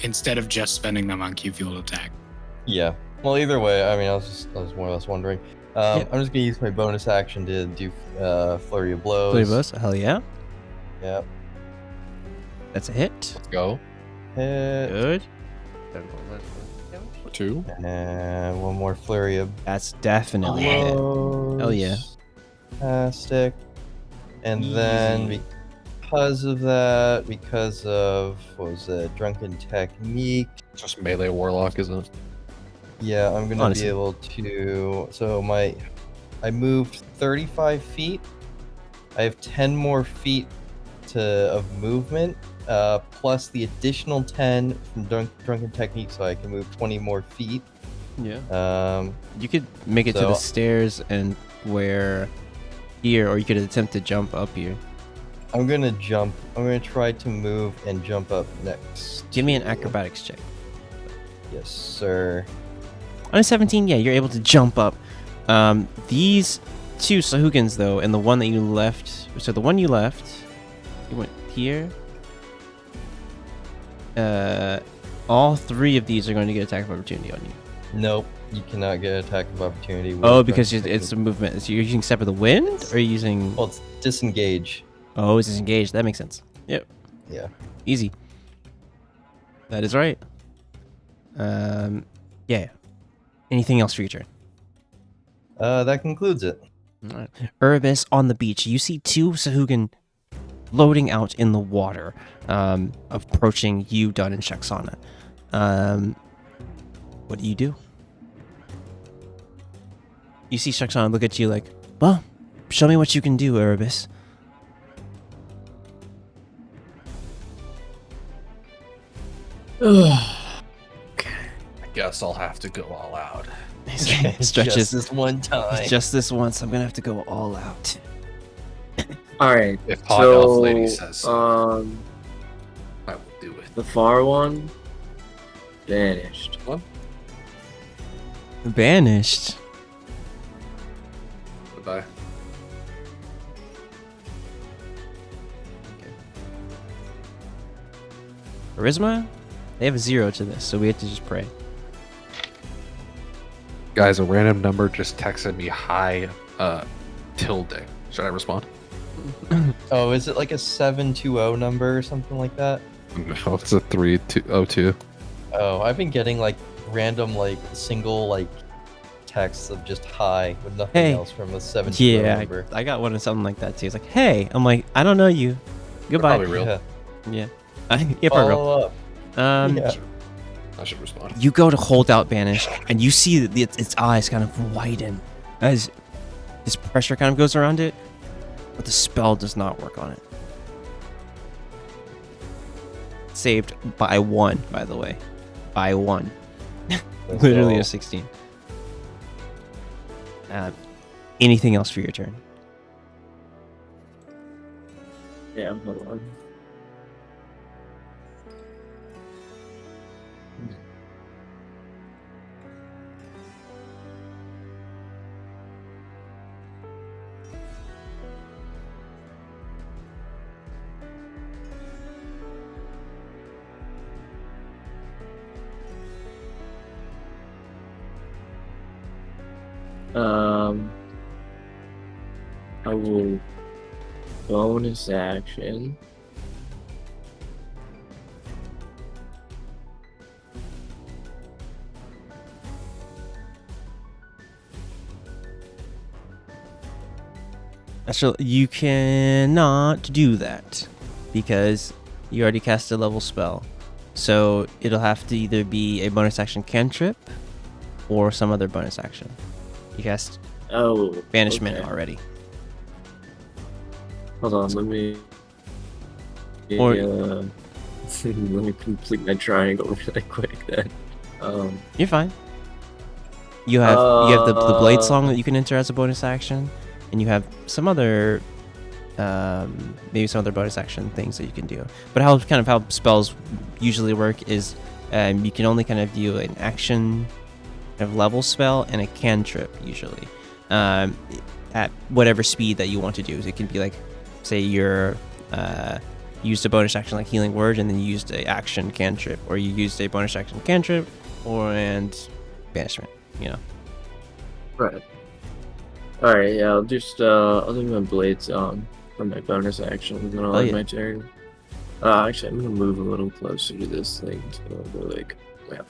instead of just spending them on key fuel attack. Yeah. Well, either way, I mean, I was more or less wondering. Yeah. I'm just gonna use my bonus action to do flurry of blows. Three of us. Hell yeah. Yep. That's a hit. Let's go. Hit. Good. For 2. And one more flurry of That's definitely a hit. blows. Hell yeah. Fantastic. And then Easy. because of that, because of what was it, drunken technique. Just melee warlock, isn't it? Yeah, I'm gonna Honestly. be able to. So my I moved 35 feet. I have 10 more feet of movement, plus the additional 10 from Drunken Technique, so I can move 20 more feet. Yeah. You could make it to the so- stairs and where here, or you could attempt to jump up here. I'm gonna jump. I'm gonna try to move and jump up next. Give me an to- acrobatics check. Yes, sir. On a 17, yeah, you're able to jump up. These two Sahugans, though, and the one that you left. So the one you left, you went here. All three of these are going to get attack of opportunity on you. Nope, you cannot get attack of opportunity. with Oh, because Drunken it's a Technique. movement. So you're using Step of the Wind, or are you using? Well, it's disengage. Oh, it's disengaged. That makes sense. Yep. Yeah. Easy. That is right. Yeah. Anything else for your turn? That concludes it. All right. Urbis on the beach. You see two Sahugan floating out in the water, approaching you, Dun, and Shaxana. What do you do? You see Shaxana look at you like, well, show me what you can do, Urbis. I guess I'll have to go all out. Stretches. Just this one time. Just this once, I'm gonna have to go all out. All right. If Hot Elf So, Lady says so, I will do it. the far one vanished. Banished. Goodbye. Charisma? They have a 0 to this, so we have to just pray. Guys, a random number just texted me hi, tilde. Should I respond? Oh, is it like a 720 number or something like that? No, it's a 3202. Oh, I've been getting like random like single like texts of just hi with nothing Hey. else from a 720 Yeah, number. I got one of something like that too. It's like, hey, I'm like, I don't know you. Goodbye. Probably real. Yeah. Yeah. Yeah, for real. Follow up. Yeah. I should respond. You go to hold out Banish, and you see that its eyes kind of widen as this pressure kind of goes around it, but the spell does not work on it. Saved by 1, by the way. By 1. That's Literally all. a 16. Anything else for your turn? Yeah, hold on. I will bonus action. Actually, you cannot do that because you already cast a level spell. So it'll have to either be a bonus action cantrip or some other bonus action. You cast Oh, banishment okay. already. Hold on, let me. Or- let me complete my triangle really quick then. You're fine. You have the blade song that you can enter as a bonus action, and you have some other maybe some other bonus action things that you can do. But how spells usually work is you can only kind of do an action kind of level spell and a cantrip usually at whatever speed that you want to do. It can be like, say you're used a bonus action like Healing Word, and then you used a action cantrip, or you used a bonus action cantrip and banishment. You know. right. All right, yeah, I'll just I'll do my blade song for my bonus action, and then I'll end yeah. my turn. Actually, I'm gonna move a little closer to this thing, so I'll go like, yeah.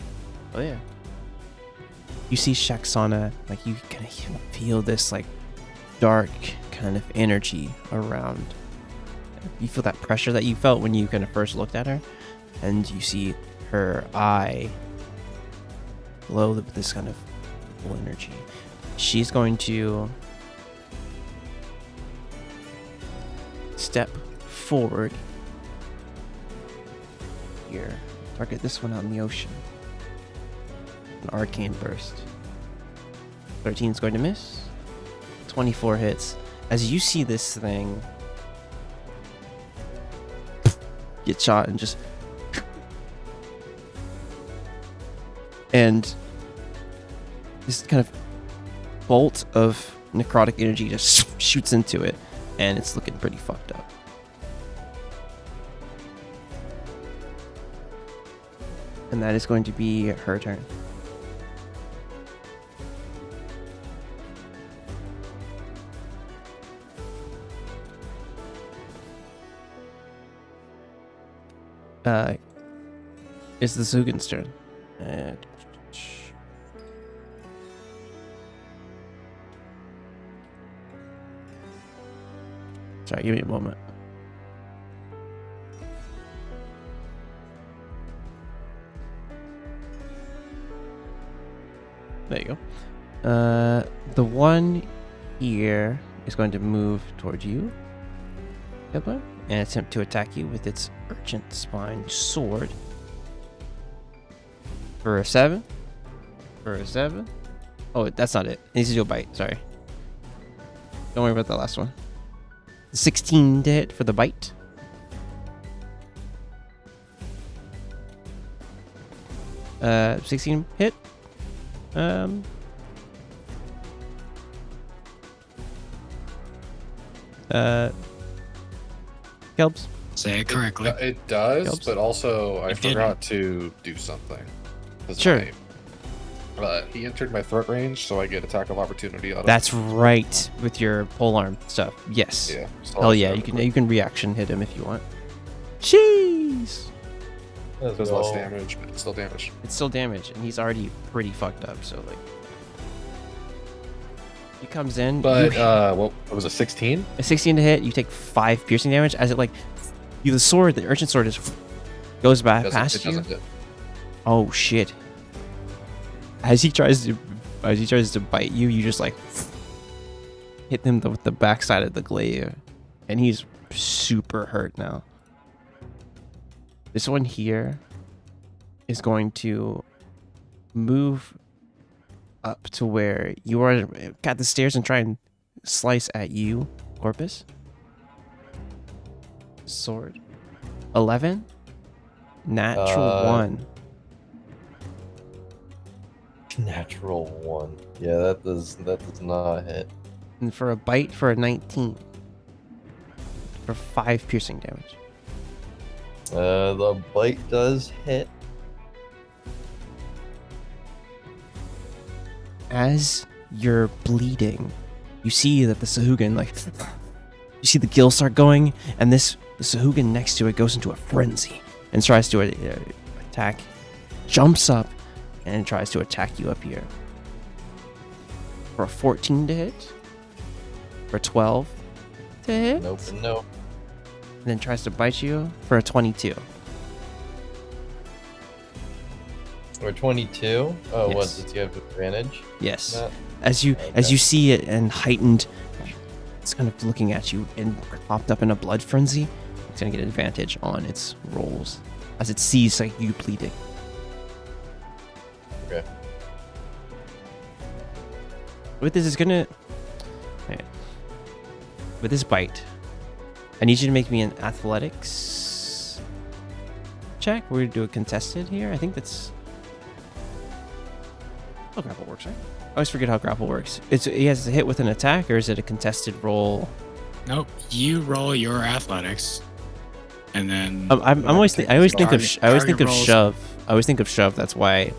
Oh yeah. You see Shaxana, like you kind of feel this like dark kind of energy around. You feel that pressure that you felt when you kind of first looked at her, and you see her eye glow with this kind of full energy. She's going to step forward. Here. Target this one out in the ocean. An arcane burst. 13 is going to miss. 24 hits. As you see this thing get shot and just... And this kind of bolt of necrotic energy just shoots into it, and it's looking pretty fucked up. And that is going to be her turn. It's the Zugan's turn. Sorry, give me a moment. There you go. The one here is going to move towards you, Albane, and attempt to attack you with its urgent spine sword. For a 7. For a 7. Oh, that's not it. It needs to do a bite. Sorry. Don't worry about the last one. 16 to hit for the bite. Uh, 16 hit. Kelps. Say it correctly. It does, Helps. but also I It didn't. forgot to do something. 'Cause Sure. He entered my threat range, so I get attack of opportunity out of That's right, with your polearm stuff. Yes. Yeah. so Hell yeah, I- you can reaction hit him if you want. Jeez. Let's Does less go. damage, but it's still damage. It's still damage, and he's already pretty fucked up. So like, he comes in. But you, what was it? 16? a 16 to hit. You take 5 piercing damage as it like, you the sword, the urchin sword just goes back past it you. doesn't hit. Oh shit! As he tries to bite you, you just like hit him with the backside of the glaive, and he's super hurt now. This one here is going to move up to where you are at the stairs and try and slice at you, Corpus. Sword. 11. Natural 1. Natural 1. Yeah, that does not hit. And for a bite for a 19. For 5 piercing damage. The bite does hit. As you're bleeding, you see that the Sahugan, like, you see the gills start going, and the Sahugan next to it goes into a frenzy and tries to attack, jumps up, and tries to attack you up here. For a 14 to hit, for 12 to hit, Nope. Nope. and then tries to bite you for a 22. Or 22. Oh, what? Yes. Does he have advantage? Yes. That- As you Okay. see it and heightened, it's kind of looking at you and popped up in a blood frenzy. It's gonna get advantage on its rolls as it sees like you bleeding. Okay. With this, it's gonna. Okay. With this bite, I need you to make me an athletics check. We're gonna do a contested here. I think that's how grapple works, right? I always forget how grapple works. He has to hit with an attack, or is it a contested roll? Nope. You roll your athletics, and then I'm always I always think of I always think of rolls. shove. I always think of shove. That's why,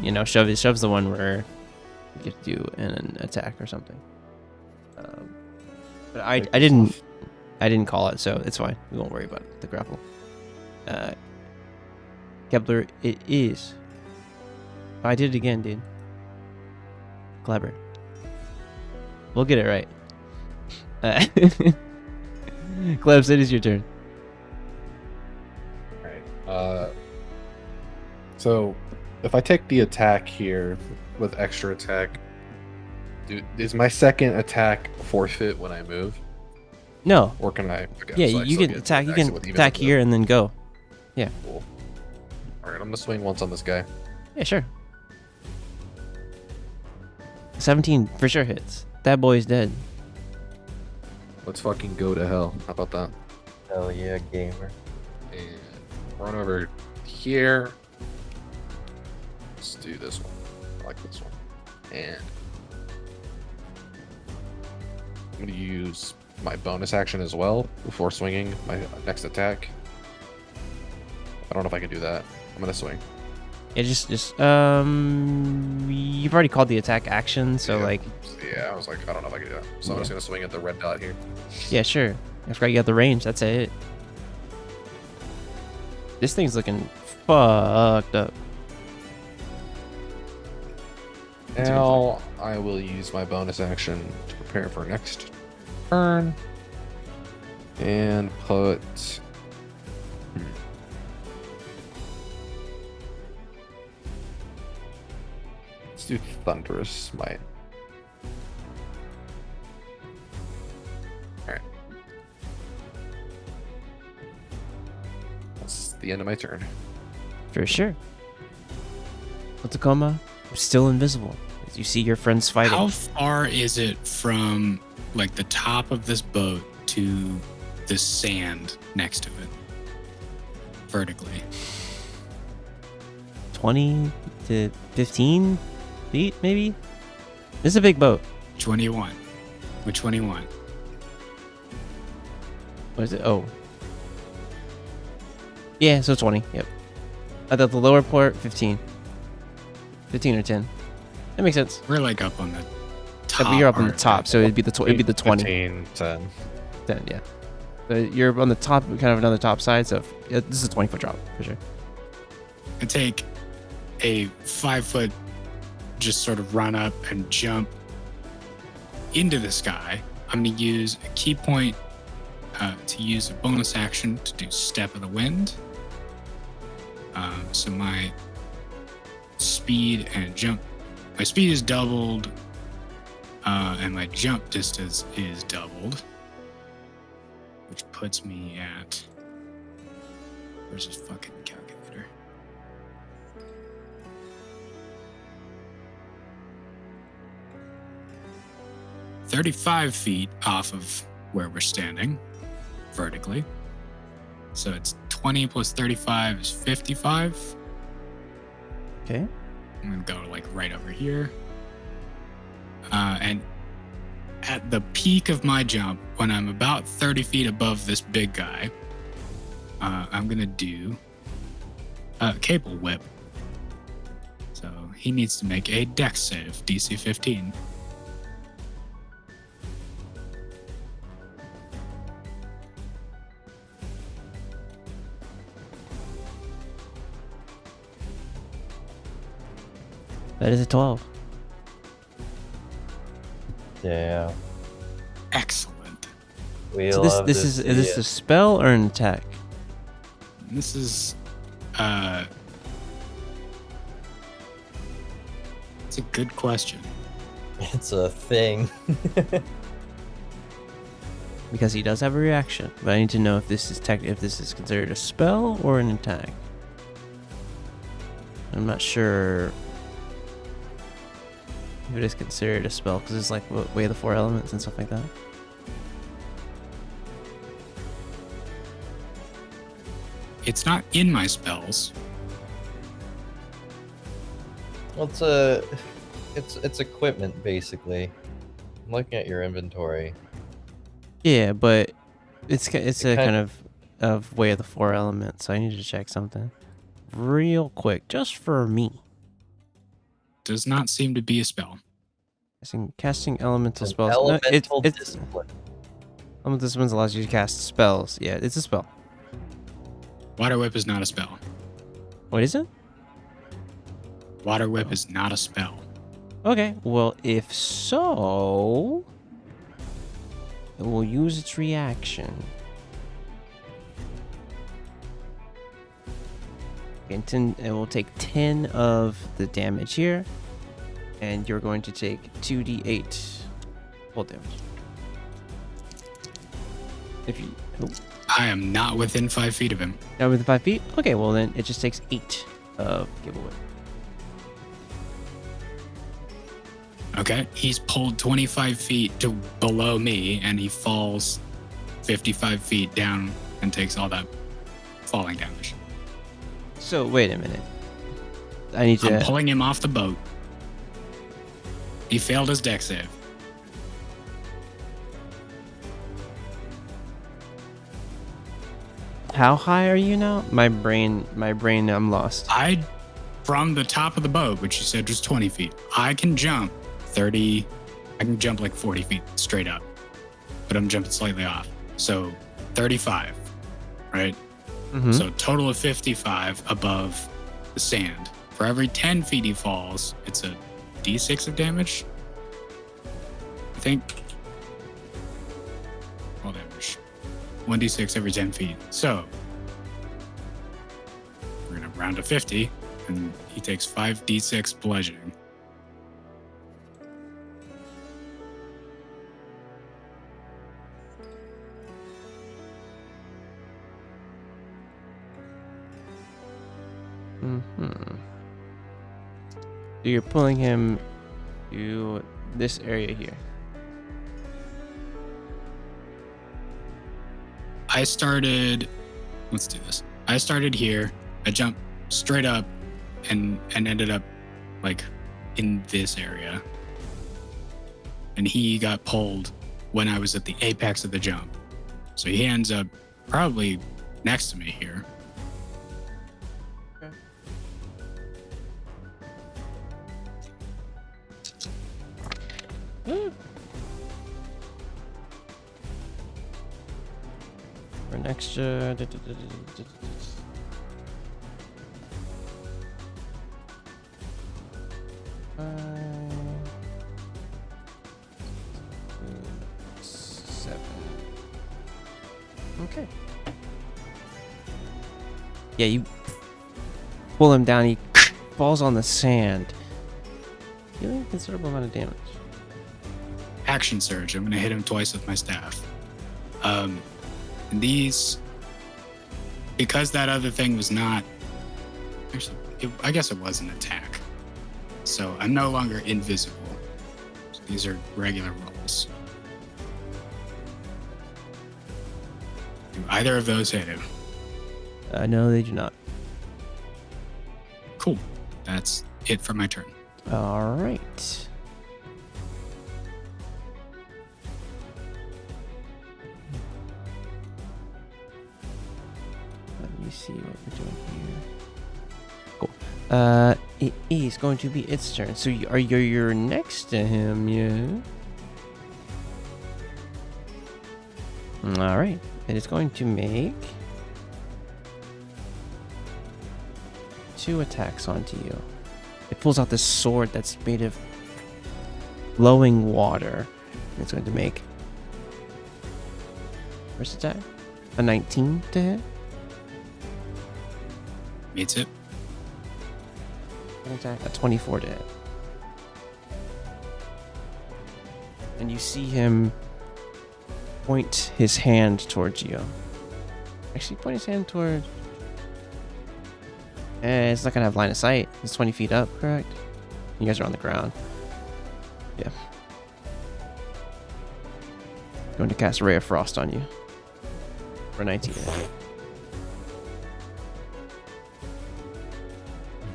shove's the one where you get to do an attack or something. But I didn't call it, so it's fine. We won't worry about the grapple. Kepler, it is. Oh, I did it again, dude. Clever. We'll get it right. Klebs, it is your turn. Right. So if I take the attack here with extra attack, is my second attack forfeit when I move? No. Or can I? Okay, Yeah, so I you still can get attack. You exit can with even attack with the- here and then go. Cool. All right, I'm gonna swing once on this guy. Yeah, sure. 17 for sure hits. That boy's dead. Let's fucking go to hell. How about that? Hell yeah, gamer. And run over here. Let's do this one. I like this one. And I'm gonna use my bonus action as well before swinging my next attack. I don't know if I can do that. I'm gonna swing. Yeah, just you've already called the attack action, so Yeah. like, Yeah, I was like, I don't know if I can do that. So I'm just gonna swing at the red dot here. yeah, sure. I forgot you got the range. That's it. This thing's looking fucked up. Now I will use my bonus action to prepare for next turn and put. Let's do Thunderous Smite. Alright. That's the end of my turn. For sure. Otakoma, still invisible. As you see your friends fighting. How far is it from like the top of this boat to the sand next to it? Vertically. 20 to 15 feet, maybe? This is a big boat. 21. Which one do you want? What is it? Oh. Yeah, so 20. Yep. I thought the lower port, 15. 15 or 10. That makes sense. We're like up on the Yeah, top. but you're up on the part. top, so it'd be the it'd be the 20. 15, 10. 10, yeah. So you're on the top, kind of another top side, so this is a 20-foot drop for sure. I take a 5-foot, just sort of run up and jump into the sky. I'm going to use a key point to use a bonus action to do Step of the Wind. So my speed and jump, my speed is doubled, and my jump distance is doubled, which puts me at, where's this fucking calculator? $35 feet off of where we're standing vertically. So it's 20 plus 35 is 55. Okay. I'm gonna go like right over here. And at the peak of my jump, when I'm about 30 feet above this big guy, I'm gonna do a cable whip. So he needs to make a dex save, DC 15. That is a 12. Yeah. Excellent. We So love this to is see this it. a spell or an attack? This is it's a good question. It's a thing. Because he does have a reaction, but I need to know if this is if this is considered a spell or an attack. I'm not sure if it is considered a spell because it's like way of the 4 elements and stuff like that. It's not in my spells. Well, it's equipment basically. I'm looking at your inventory. Yeah, but it's a kind- kind of way of the 4 elements, so I need to check something real quick just for me. Does not seem to be a spell. Casting elemental An spells. elemental it's discipline. elemental disciplines allows you to cast spells. Yeah, it's a spell. Water whip is not a spell. What is it? Water whip is not a spell. Okay, well, if so, it will use its reaction. It will take 10 of the damage here, and you're going to take 2d8 full damage. If you I am not within 5 feet of him. now within 5 feet, okay, well then it just takes 8 of giveaway. Okay, he's pulled 25 feet to below me, and he falls 55 feet down and takes all that falling damage. So wait a minute. I need I'm to. pulling him off the boat. He failed his deck save. How high are you now? My brain. I'm lost. From the top of the boat, which you said was 20 feet, I can jump 30. I can jump like 40 feet straight up, but I'm jumping slightly off. So 35, right? Mhm. So total of 55 above the sand. For every 10 feet he falls, it's a d6 of damage. I think. All damage. 1d6 every 10 feet. So we're gonna round to 50, and he takes 5d6 bludgeoning. So you're pulling him to this area here. Let's do this. I started here. I jumped straight up and ended up like in this area. And he got pulled when I was at the apex of the jump. So he ends up probably next to me here. For an extra. Seven. Okay. Yeah, you pull him down. He falls on the sand, dealing a considerable amount of damage. Action surge. I'm going to hit him twice with my staff. And these, because that other thing was not, actually, I guess it was an attack. So I'm no longer invisible. So these are regular rolls. Do either of those hit him? No, they do not. Cool. That's it for my turn. All right. Let me see what we're doing here. Cool. It is going to be its turn. So you're next to him, yeah? All right. It is going to make 2 attacks onto you. It pulls out this sword that's made of glowing water. And it's going to make first attack a 19 to hit. Meets it. Second attack a 24 to hit. And you see him point his hand towards you. Actually, point his hand towards. It's not gonna have line of sight. It's 20 feet up, correct? You guys are on the ground. Yeah. Going to cast Ray of Frost on you. For 19.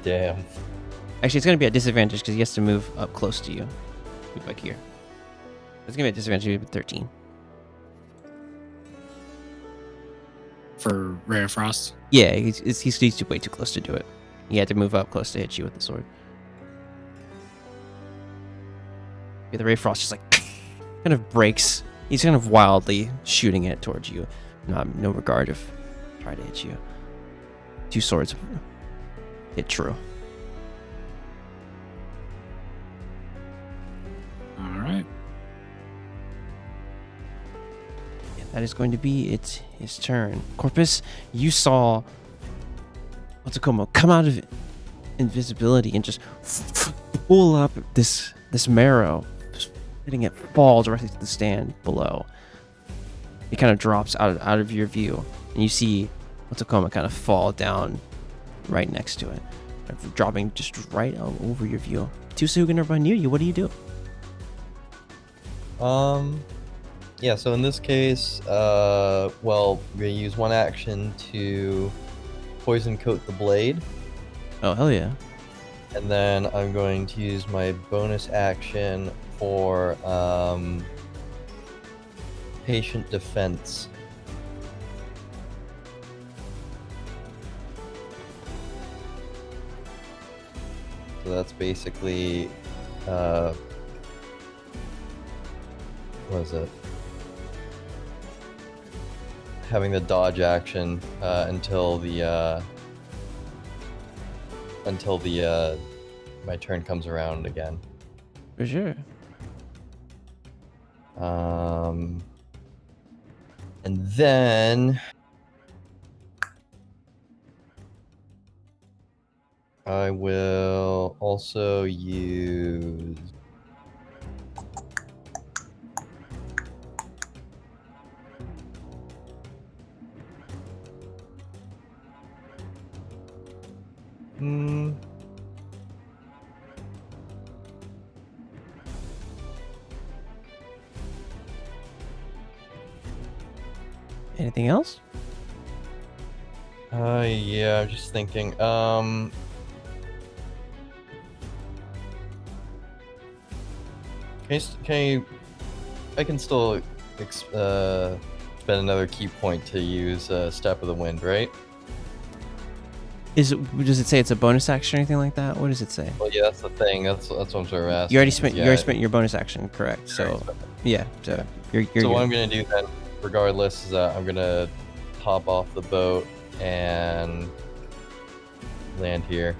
Damn. Actually, it's gonna be at disadvantage because he has to move up close to you. Move like here. It's gonna be at disadvantage with 13. For Rare Frost. Yeah, he's way too close to do it. He had to move up close to hit you with the sword. Yeah, the Ray of Frost just like kind of breaks. He's kind of wildly shooting it towards you. No regard of trying to hit you. 2 swords hit true. All right. That is going to be his turn. Corpus, you saw Otakoma come out of invisibility and just pull up this marrow, just letting it fall directly to the stand below. It kind of drops out of your view, and you see Otakoma kind of fall down right next to it, dropping just right over your view. Two Sugan are right near you. What do you do? Yeah, so in this case, well, we're gonna use one action to poison coat the blade, Oh, hell yeah. and then I'm going to use my bonus action for patient defense. So that's basically, what is it? Having the dodge action until my turn comes around again. For sure. And then I will also use Anything else? Yeah, I'm just thinking. I can still spend another key point to use Step of the Wind, right? Does it say it's a bonus action or anything like that? What does it say? Well, yeah, that's the thing. That's what I'm sort of asking. You already spent Yeah, your bonus action, correct? So yeah, so you're So good. what I'm gonna do then, regardless, is that I'm gonna hop off the boat and land here.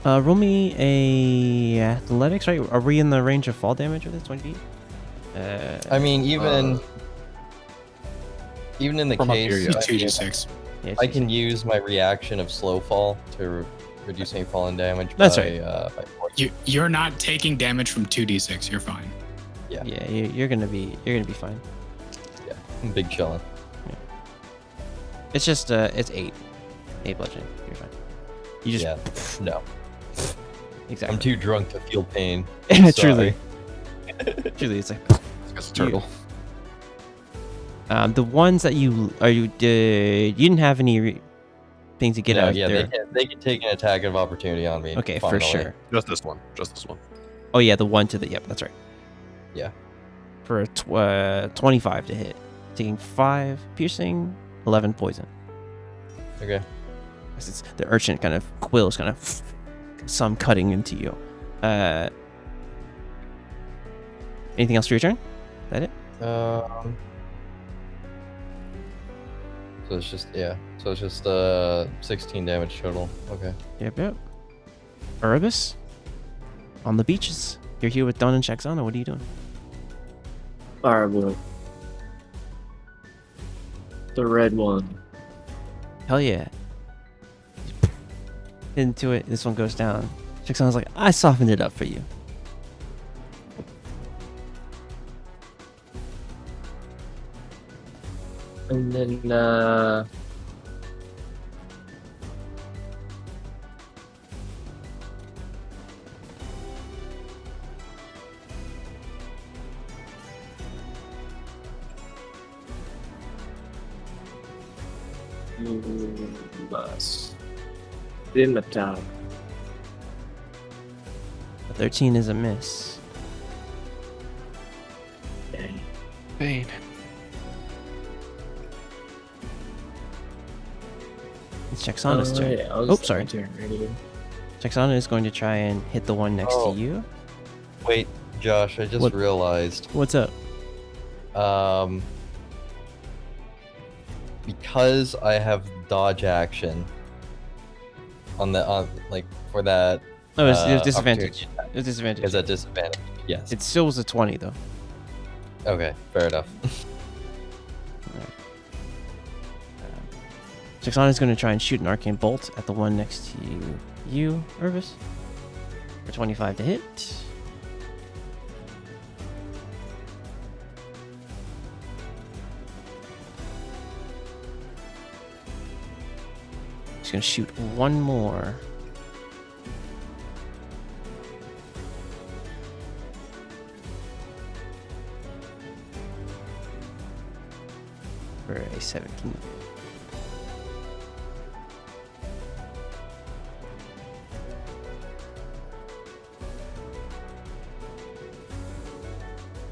Roll me a athletics, right? Are we in the range of fall damage with it? 20 feet? I mean, even in the from up here, case, yeah. 2d6. Yeah, I can use my reaction of slow fall to reduce any fallen damage. That's by, right. by 40. You're not taking damage from 2d6. You're fine. Yeah, you're gonna be fine. I'm big chillin'. It's just it's 8 bludgeoning. You're fine. You just Yeah, no, exactly. I'm too drunk to feel pain. Truly, Sorry. truly, it's like It's a turtle. the ones that you didn't have any things to get No, out yeah, there. they can take an attack of opportunity on me. Okay, finally. for sure. Just this one. Just this one. Oh yeah, the one to the that's right. Yeah. For a 25 to hit, taking 5 piercing, 11 poison. Okay. It's the urchin kind of quills, kind of some cutting into you. Anything else for your turn? Is that it? So it's just So it's just 16 damage total. Okay. Yep. Erebus, on the beaches. You're here with Don and Shaxana. What are you doing? Fireball. The red one. Hell yeah. Into it. This one goes down. Shaxana's like, I softened it up for you. And then bus. In the town. A 13 is a miss. Dang. Bane. It's Shaxana's turn. yeah, I was Oh, sorry. turn already. Shaxana is going to try and hit the one next Oh. to you. Wait, Josh, I just What? realized. What's up? Because I have dodge action on for that. Oh, it's opportunity disadvantage. attack. It's disadvantage. Is that disadvantage? Yes. It still was a 20 though. Okay, fair enough. Shaxana is going to try and shoot an arcane bolt at the one next to you, Irvis. For 25 to hit. He's gonna shoot one more. For a 17.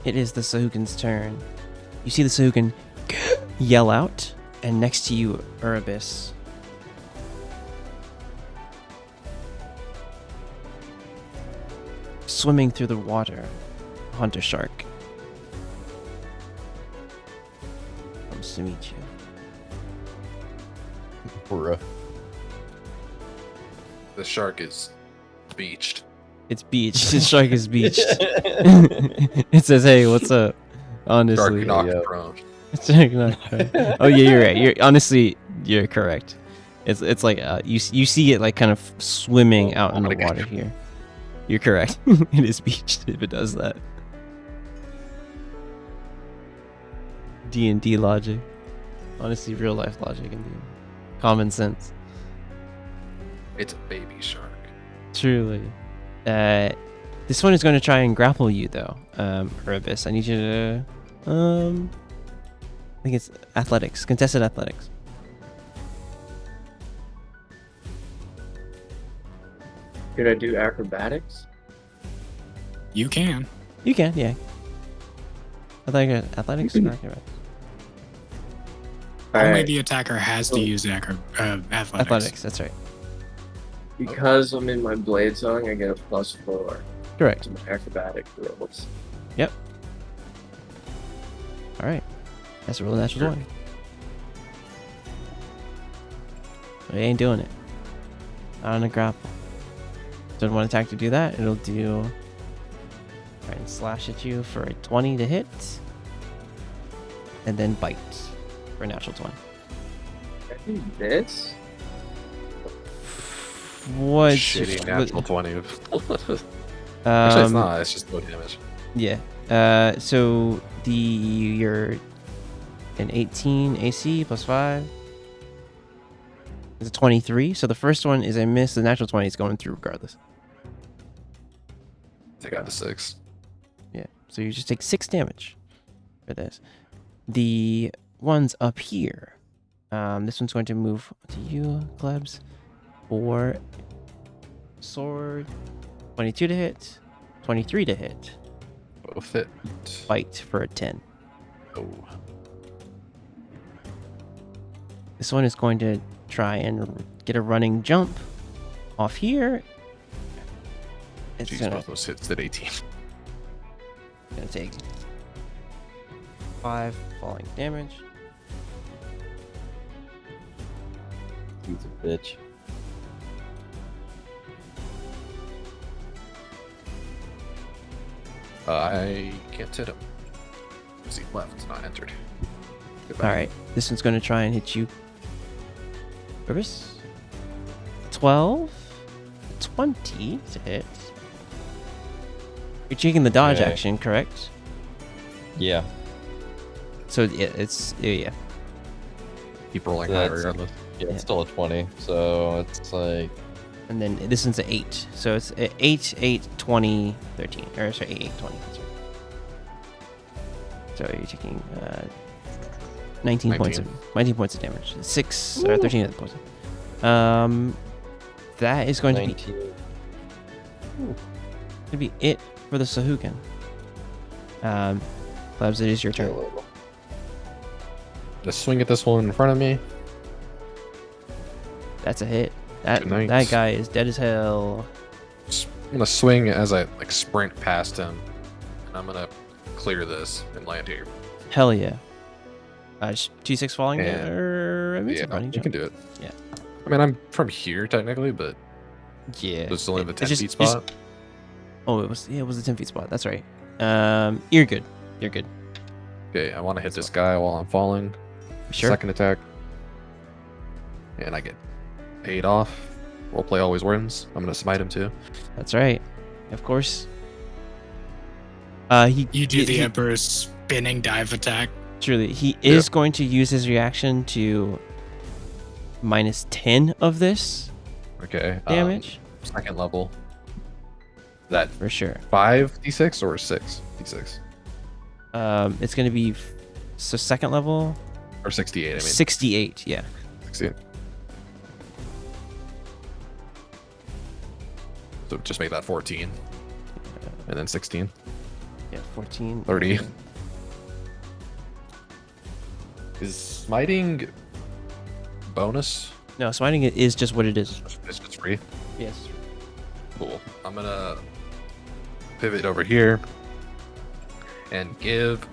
It is the Sahukin's turn. You see the Sahukin yell out, and next to you, Erebus. Swimming through the water, Hunter Shark. Comes to meet you. Bruh. The shark is beached. It's beached. The shark is beached. It says, "Hey, what's up?" Honestly, Shark knocked yeah. prone. Shark knocked prone. Oh yeah, you're right. You're correct. It's like you see it like kind of swimming out in the water here. You're correct. It is beached if it does that. D&D logic. Honestly, real life logic indeed. Common sense. It's a baby shark. Truly. This one is going to try and grapple you though. Erebus, I need you to I think it's athletics, contested athletics. Could I do acrobatics? You can. You can, yeah. I think athletics or acrobatics? Only Alright, the attacker has to use athletics. Athletics, that's right. because I'm in my blade song, I get a +4 Correct. to my acrobatic rolls. All right. That's a roll natural 20. But it ain't doing it. Not on a grapple. Doesn't want attack to do that. It'll do. Try and slash at you for a 20 to hit. And then bite for a natural 20. I think this. What? Shitty natural 20. Actually, it's Um, not. It's just low damage. yeah. So you're an 18 AC plus 5. It's a 23. So the first one is a miss. The natural 20 is going through regardless. Take out the 6. Yeah. So you just take 6 damage for this. The ones up here. This one's going to move to you, Glebs. For sword. 22 to hit. 23 to hit. Both hit. Bite for a 10. Oh. This one is going to try and get a running jump off here. It's Jeez, gonna both those hits did 18. take 5 falling damage. Dude's a bitch. I can't hit him. Because he left, not entered. Goodbye. All right, this one's going to try and hit you. Purpose. 12, 20 to hit. You're taking the dodge Okay. action, correct? Yeah. So yeah, it's yeah. Keep rolling So high that's- regardless. Yeah, Yeah. it's still a 20. So it's like And then this one's an 8. So it's 8, 8, 20, 13. Or sorry, 8, 8, 20. That's right. So you're taking 19 points of 19 points of damage. 6 or 13 of the poison. That is going to be 19. it for the Sahukin. Labs, it is your turn. Just swing at this one in front of me. That's a hit. That Good night. that guy is dead as hell. I'm gonna swing as I like sprint past him, and I'm gonna clear this and land here. Hell yeah. 2-6 falling Yeah. or I mean, it's Yeah, a running you jump. can do it. Yeah. I mean, I'm from here technically, but Yeah. it's only the 10 just- feet just- spot. Oh, it was a 10 feet spot. That's right. You're good. You're good. Okay, I want to hit this guy while I'm falling. Sure. Second attack, and I get paid off. Roleplay always wins. I'm gonna smite him too. That's right. Of course. You do the he- Emperor's spinning dive attack. Truly, he is going to use his reaction to minus 10 of this Okay. damage Second level. That for sure. 5d6 or 6d6? It's gonna be so second level Or 68, I mean. 68. Yeah. 68. So just make that 14. And then 16. Yeah. 14. 30. Is smiting bonus? No, smiting it is just what it is. It's just free. Yes. Cool. I'm gonna pivot over here and give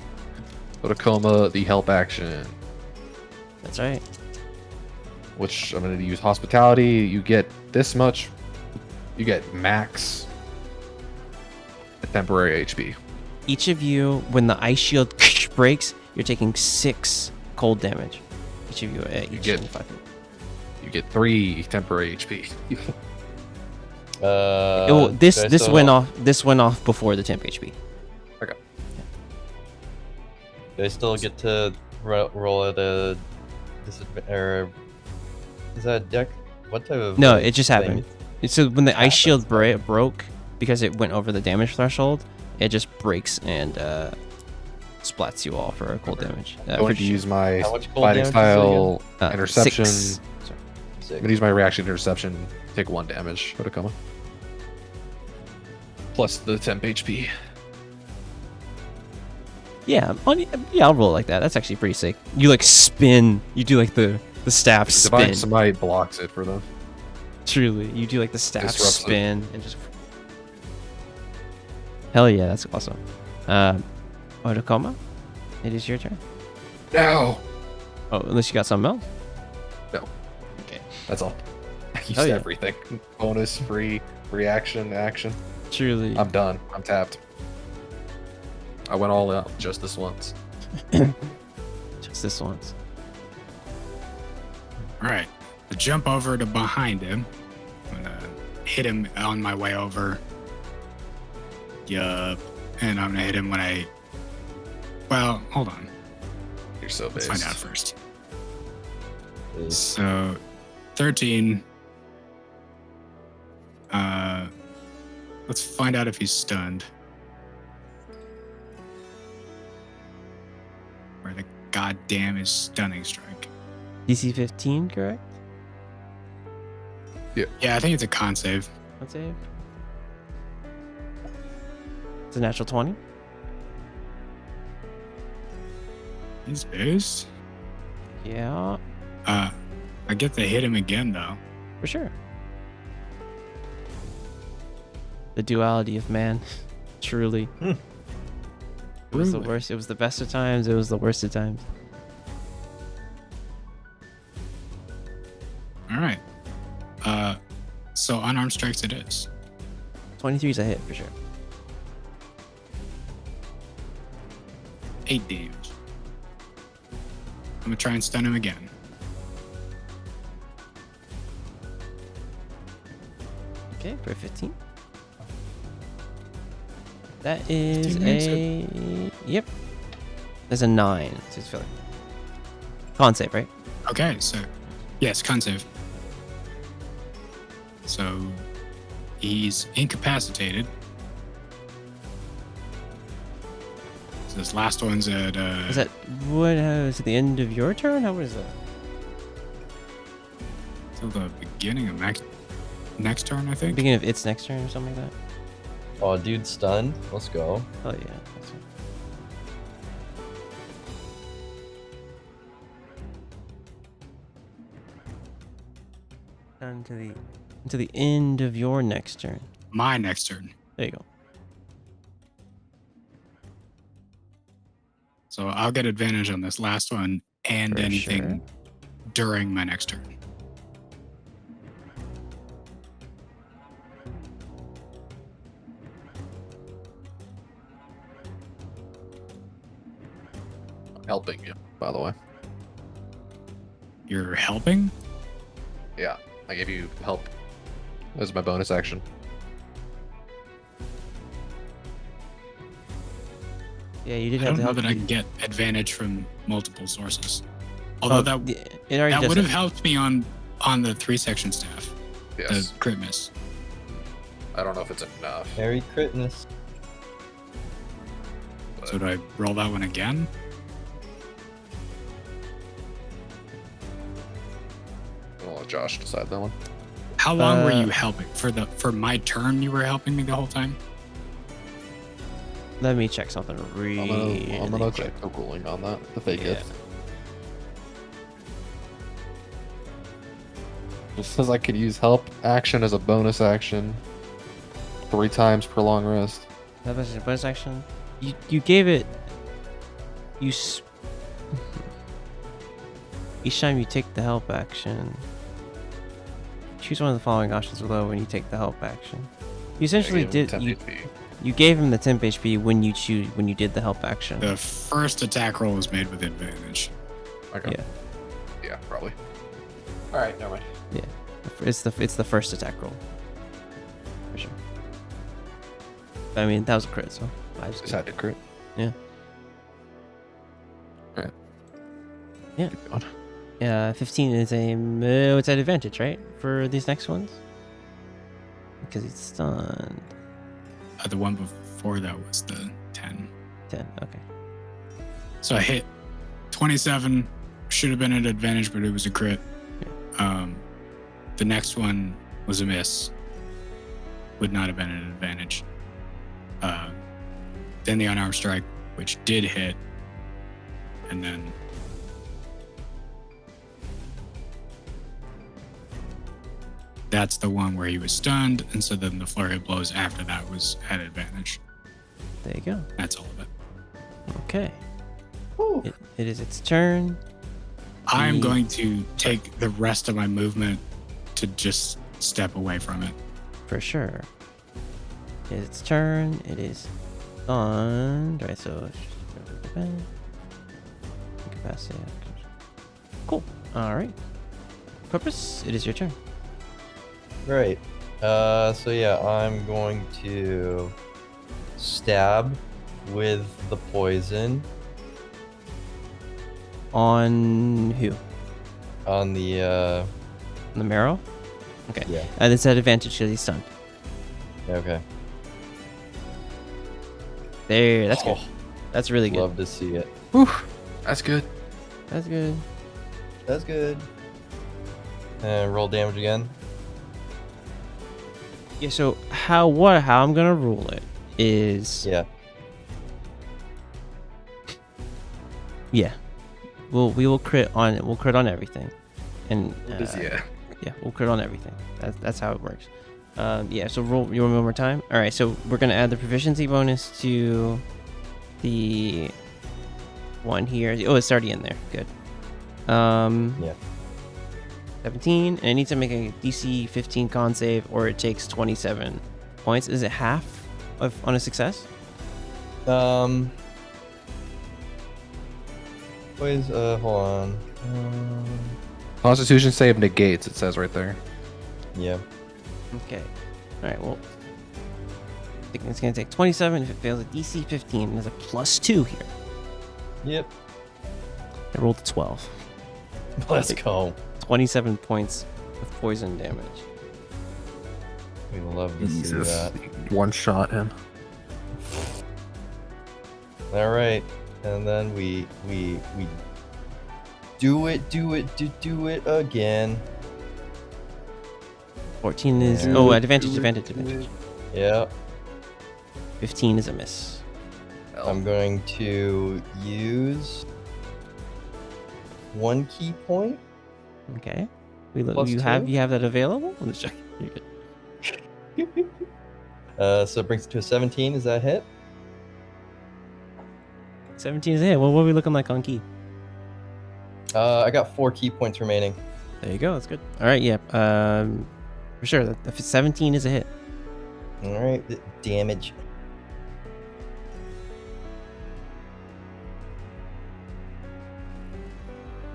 Otakoma the help action, That's right. which I'm gonna use hospitality. You get this much. You get max temporary HP. Each of you, when the ice shield breaks, you're taking 6 cold damage. Each of you at You each get- 25 feet. You get 3 temporary HP. This do I this still- went off. This went off before the temp HP. Do I still get to roll at a disadvantage? Or is that a deck? What type of? No, it just thing? happened. So when the ice Happens, shield broke because it went over the damage threshold, it just breaks and splats you all for a cold damage. I'm going to use my How much cold fighting damage is it style interception. 6. Sorry. I'm going to use my reaction interception. Take 1 damage. Otakoma. Plus the temp HP. Yeah, I'll roll it like that. That's actually pretty sick. You like spin. You do like the staff Divine spin. Smite blocks it for them. Truly, you do like the staff Disrupts it. spin and just. Hell yeah, that's awesome. Otakoma, it is your turn. No! Oh, unless you got something else. That's all. I used Oh, yeah. everything. Bonus, free, reaction, action. Truly. I'm done. I'm tapped. I went all out just this once. Just this once. All right. I jump over to behind him. I'm gonna hit him on my way over. Yup. And I'm gonna hit him when I. Well, hold on. You're so Let's based. find out first. Is- So, 13. Let's find out if he's stunned. Where the goddamn is stunning strike? DC 15, correct? Yeah, I think it's a con save. Let's save. It's a natural 20. He's based. Yeah, I get to hit him again though. for sure. The duality of man. Truly. It was the Truly. worst. It was the best of times. It was the worst of times. All right. So unarmed strikes it is. 23 is a hit for sure. 8 damage. I'm gonna try and stun him again. Okay, for 15. That is 15 makes a. Yep. There's a 9. So it's feeling. Con save, right? Okay, so yes, con save. So he's incapacitated. So this last one's at Is that what? Is it the end of your turn? How is that? till the beginning of next turn, I think. Beginning of its next turn or something like that? Oh, dude, stunned. Let's go. Oh yeah. That's right. Until the end of your next turn. My next turn. There you go. So I'll get advantage on this last one and For anything during my next turn. I'm helping you, by the way. You're helping? Yeah, I gave you help as my bonus action. Yeah, you did I have don't to know help. that I can get advantage from multiple sources. Although it already that does would have it. helped me on the 3-section staff. Yes. The crit miss. I don't know if it's enough. Very critness. But So do I roll that one again? I'll let Josh decide that one. How long were you helping for my turn? You were helping me the whole time. Let me check something really I'm gonna quick. check the ruling on that. The fake Yeah. gift. It says I could use help action as a bonus action 3 times per long rest. That was a bonus action. You gave it. Each time you take the help action, choose one of the following options below when you take the help action. You essentially I gave him did. 10 HP. You gave him the temp HP when you did the help action. The first attack roll was made with advantage. Okay. Yeah. Yeah, probably. All right, never mind. It's the first attack roll. For sure. I mean, that was a crit, so I just Just had to crit. Yeah. All right. Yeah. Keep going. 15 is it's at advantage, right? For these next ones? Because he's stunned. The one before that was the 10. 10, okay. So I hit 27. Should have been at advantage, but it was a crit. The next one was a miss. Would not have been an advantage. Then the unarmed strike, which did hit. And then that's the one where he was stunned. And so then the flurry of blows after that was at advantage. There you go. That's all of it. Okay. It is its turn. I'm The- going to take the rest of my movement to just step away from it. For sure. It is its turn. It is stunned. Right, so capacity. Cool. Alright. Purpose, it is your turn. Right. So yeah, I'm going to stab with the poison On who? on the The marrow? Okay. yeah. And it's at advantage because he's stunned. Okay. There, that's good. Oh, That's really good. love to see it. Whew, that's good. That's good. That's good. And roll damage again. Yeah, so how I'm gonna rule it is Yeah. yeah. We will crit on it. We'll crit on everything. And Yeah. yeah, we'll crit on everything. That's how it works. Yeah, so roll one more time. All right, so we're gonna add the proficiency bonus to the one here. Oh, it's already in there. Good. Yeah. 17, and it needs to make a DC 15 con save, or it takes 27 points. Is it half on a success? Please, hold on. Constitution save negates, it says right there. Yeah. Okay. All right. Well, I think it's gonna take 27. If it fails a DC 15, there's a +2 here. Yep. I rolled a 12. Let's go. 27 points of poison damage. We love to see that. One shot him. All right, and then we do it again. 14 is Yeah. advantage. Yeah. 15 is a miss. I'm going to use 1 key point. Okay. Plus You 2? have that available? I'm just checking. You're good. So it brings it to a 17. Is that a hit? 17 is a hit. Well, what are we looking like on key? I got 4 key points remaining. There you go. That's good. All right. Yeah. For sure. If it's 17 is a hit. All right, the damage.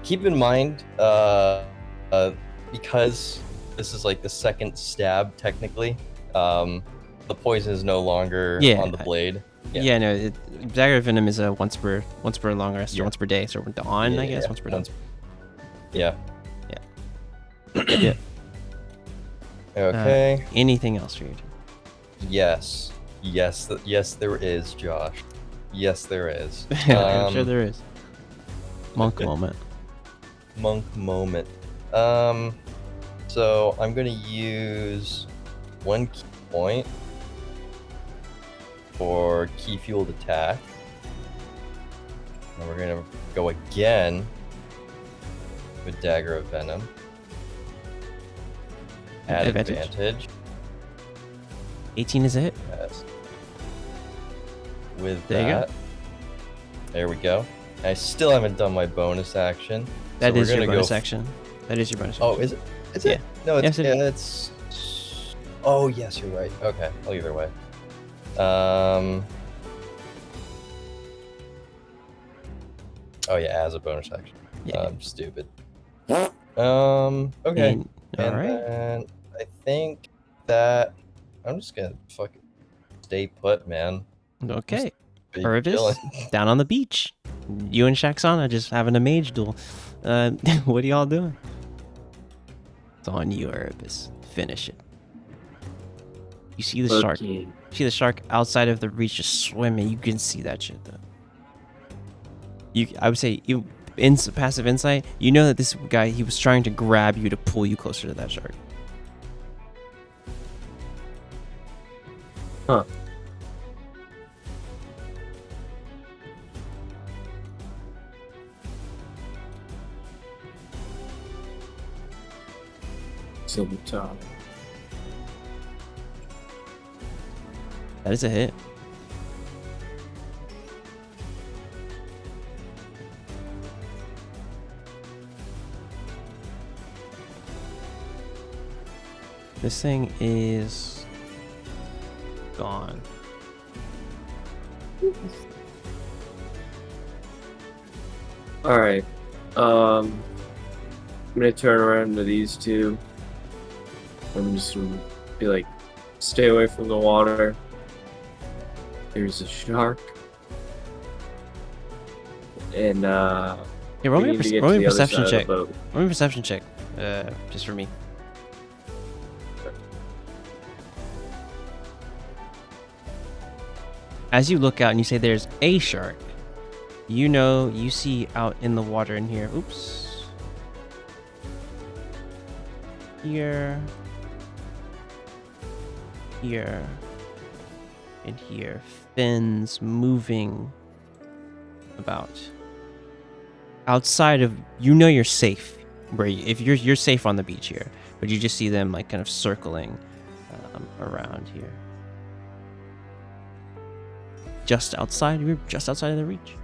Keep in mind, because this is like the second stab, technically, the poison is no longer Yeah, on the blade. Yeah. No. Dagger Venom is a once per long rest or Yeah. once per day. So on, I guess, once per day. Yeah. Yeah. Okay. Anything else for you? Yes. Yes, there is, Josh. Yes, there is. I'm sure there is. Monk moment. Monk moment. So I'm gonna use 1 key point for key fueled attack. And we're gonna go again with Dagger of Venom. Add advantage. 18 is a hit. Yes. With There you go. that, there we go. I still haven't done my bonus action. That so is we're your gonna bonus go action. That is your bonus Oh, action. is it? Is Yeah. it? No, it's Yes, it is. it's. Oh yes, you're right. Okay, well either way. Oh yeah, as a bonus action. Yeah. I'm stupid. Okay. And, all right. then I think that I'm just gonna fucking stay put, man. Okay. Be Purvis, chilling. down on the beach. You and Shaxana just having a mage duel. What are y'all doing? It's on you, Erebus. Finish it. You see the shark. Okay. See the shark outside of the reach just swimming. You can see that shit though. I would say you passive insight. You know that this guy, he was trying to grab you to pull you closer to that shark. Huh. Silver top. That is a hit. This thing is gone. All right. I'm gonna turn around to these two. I'm just gonna be like, stay away from the water. There's a shark. And Hey, roll we me a, need to get roll to me a the other perception side of check. the boat. Roll me a perception check. Just for me. As you look out and you say there's a shark, you know you see out in the water in here. Oops. Here. Here. And here. Fins moving about. Outside of, you know you're safe. Where if you're safe on the beach here, but you just see them like kind of circling around here. Just outside, you're just outside of the reach.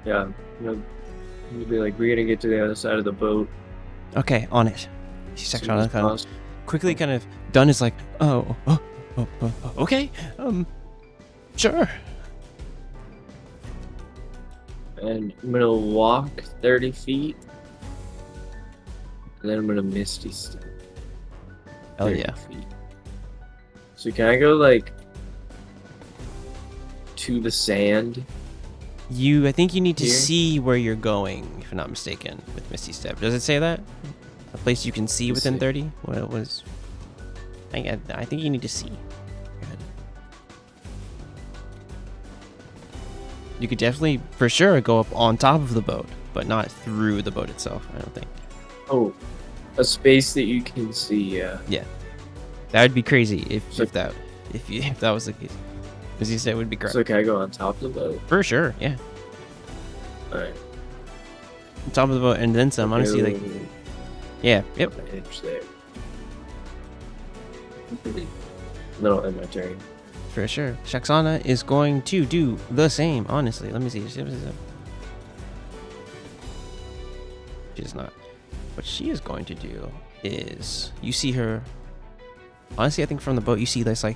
Yeah. You'll be like, we're gonna get to the other side of the boat. Okay, on it. You see as soon Section as kind of possible. quickly kind of done is like, okay, sure. And I'm gonna walk 30 feet. And then I'm gonna misty step. Hell 30 yeah. feet. So can I go like to the sand? I think you need to Here? see where you're going, if I'm not mistaken, with Misty Step. Does it say that? A place you can see Let's within see. 30? What was? I think you need to see. Go ahead. You could definitely, for sure, go up on top of the boat, but not through the boat itself. I don't think. Oh, a space that you can see. That would be crazy if So- that was the case. As you said, it would be great. So can I go on top of the boat? For sure, yeah. All right. On top of the boat and then some. Honestly, like, yeah, yep. On the edge there. Then I'll end my turn. For sure. Shaxana is going to do the same, honestly. Let me see. She's not. What she is going to do is, you see her, honestly, I think from the boat, you see this, like,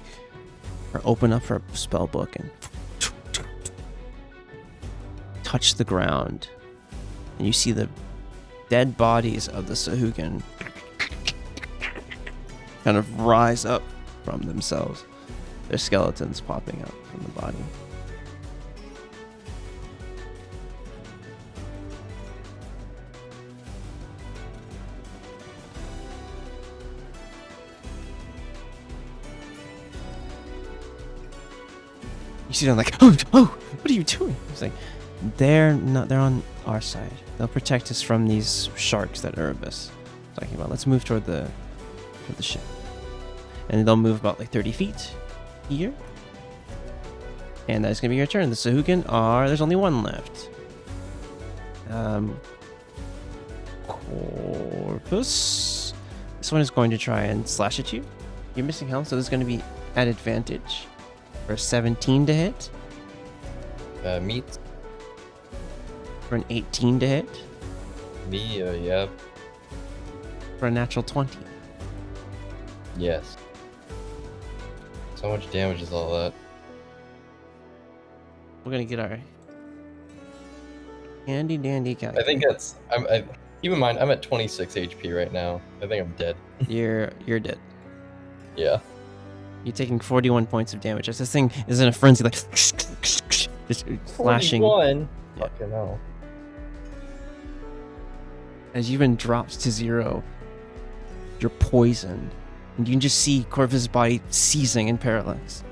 her open up her spell book and touch the ground. And you see the dead bodies of the Sahuagin kind of rise up from themselves. Their skeletons popping out from the body. You see them like, oh, what are you doing? He's like, they're on our side. They'll protect us from these sharks that Erebus talking about. Let's move toward the ship. And they'll move about like 30 feet here. And that's gonna be your turn. The Sahuagin there's only one left. Corvus. This one is going to try and slash at you. You're missing health, so there's going to be at advantage for a 17 to hit, Meat. for an 18 to hit, Me, yeah. for a natural 20. Yes. So much damage is all that. We're going to get our handy dandy I calculator. think that's. Keep in mind, I'm at 26 HP right now. I think I'm dead. You're dead. Yeah. You're taking 41 points of damage as this thing is in a frenzy, like just flashing. 41? Yeah. Fucking hell. As you've been dropped to 0, you're poisoned, and you can just see Corvus' body seizing in paralysis.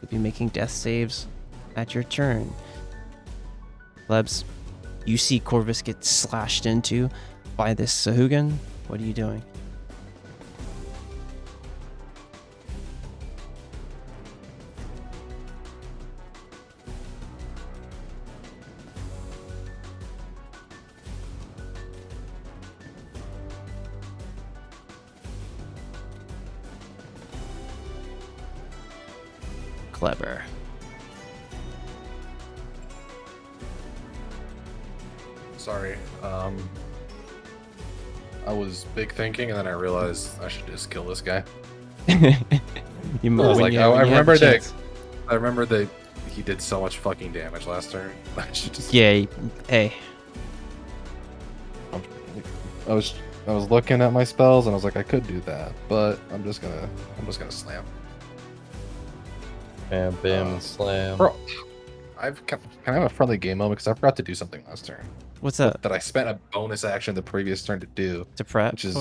You'll be making death saves at your turn. Lebs, you see Corvus get slashed into by this Sahuagin. What are you doing? Clever. Sorry. I was big thinking, and then I realized I should just kill this guy. You, I was when like, you- I when you have remember the that. chance. I remember that he did so much fucking damage last turn. I should just. Yeah, hey. I was looking at my spells, and I was like, I could do that, but I'm just gonna slam. Bam, bam, and slam. Bro, can I have a friendly game moment because I forgot to do something last turn What's up? that I spent a bonus action the previous turn to do, To prep which is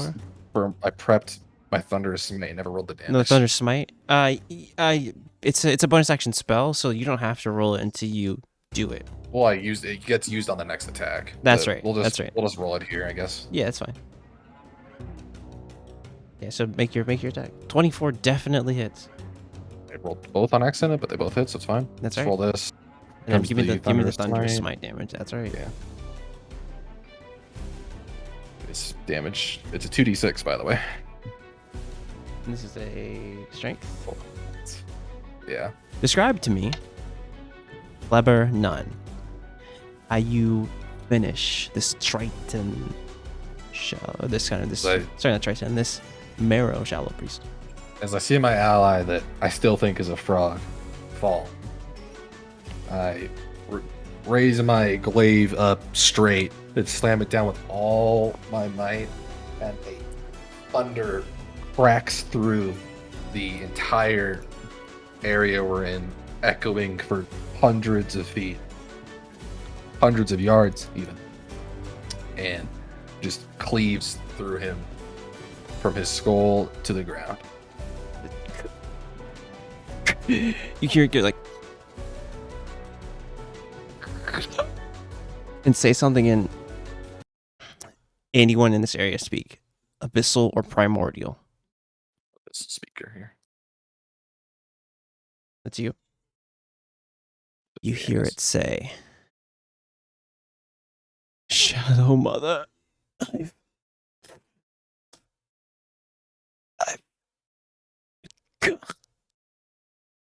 for? I prepped my Thunderous Smite, never rolled the damage. No, Thunder Smite. It's a bonus action spell, so you don't have to roll it until you do it. Well, it gets used on the next attack. That's but right, That's that's right. We'll just roll it here, I guess. Yeah, that's fine. Yeah, so make your attack. 24 definitely hits. I rolled both on accident, but they both hit, so it's fine. That's Let's right. roll this. And then Comes give me the Thunderous Thunderous Smite. Smite damage. That's right. Yeah. It's damage. It's a 2d6, by the way. And this is a strength. Yeah. Describe to me, Clever Nun, how you finish this Triton this Marrow Shallow Priest. As I see my ally that I still think is a frog fall, I raise my glaive up straight and slam it down with all my might, and a thunder cracks through the entire area we're in, echoing for hundreds of feet, hundreds of yards even, and just cleaves through him from his skull to the ground. You hear it get like, and say something in anyone in this area speak, abyssal or primordial. This speaker here. That's you. You hear Yes. it say, Shadow Mother, I've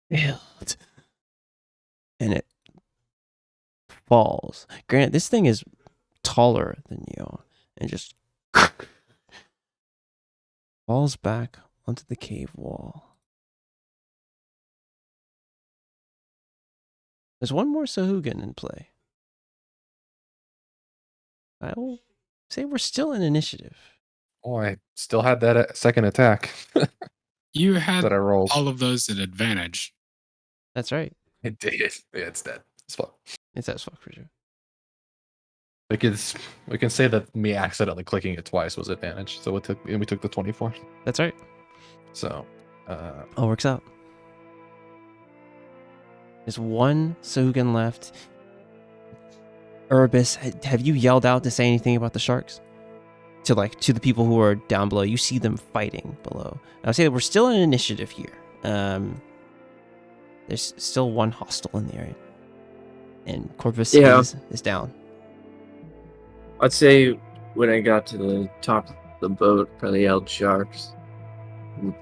failed. And it falls. Granted, this thing is taller than you, and just falls back onto the cave wall. There's one more Sahuagin in play. I will say we're still in initiative. Oh, I still had that second attack You had that I rolled. all of those at advantage. That's right. It did. Yeah, it's dead. It's fine. It's as fuck for sure. We can say that me accidentally clicking it twice was advantage. So we took the 24. That's right. So All works out. There's one Sahugan left. Urbis, have you yelled out to say anything about the sharks? To the people who are down below. You see them fighting below. I would say that we're still in initiative here. There's still one hostile in the area. And Corvus is down. I'd say when I got to the top of the boat, probably yelled sharks.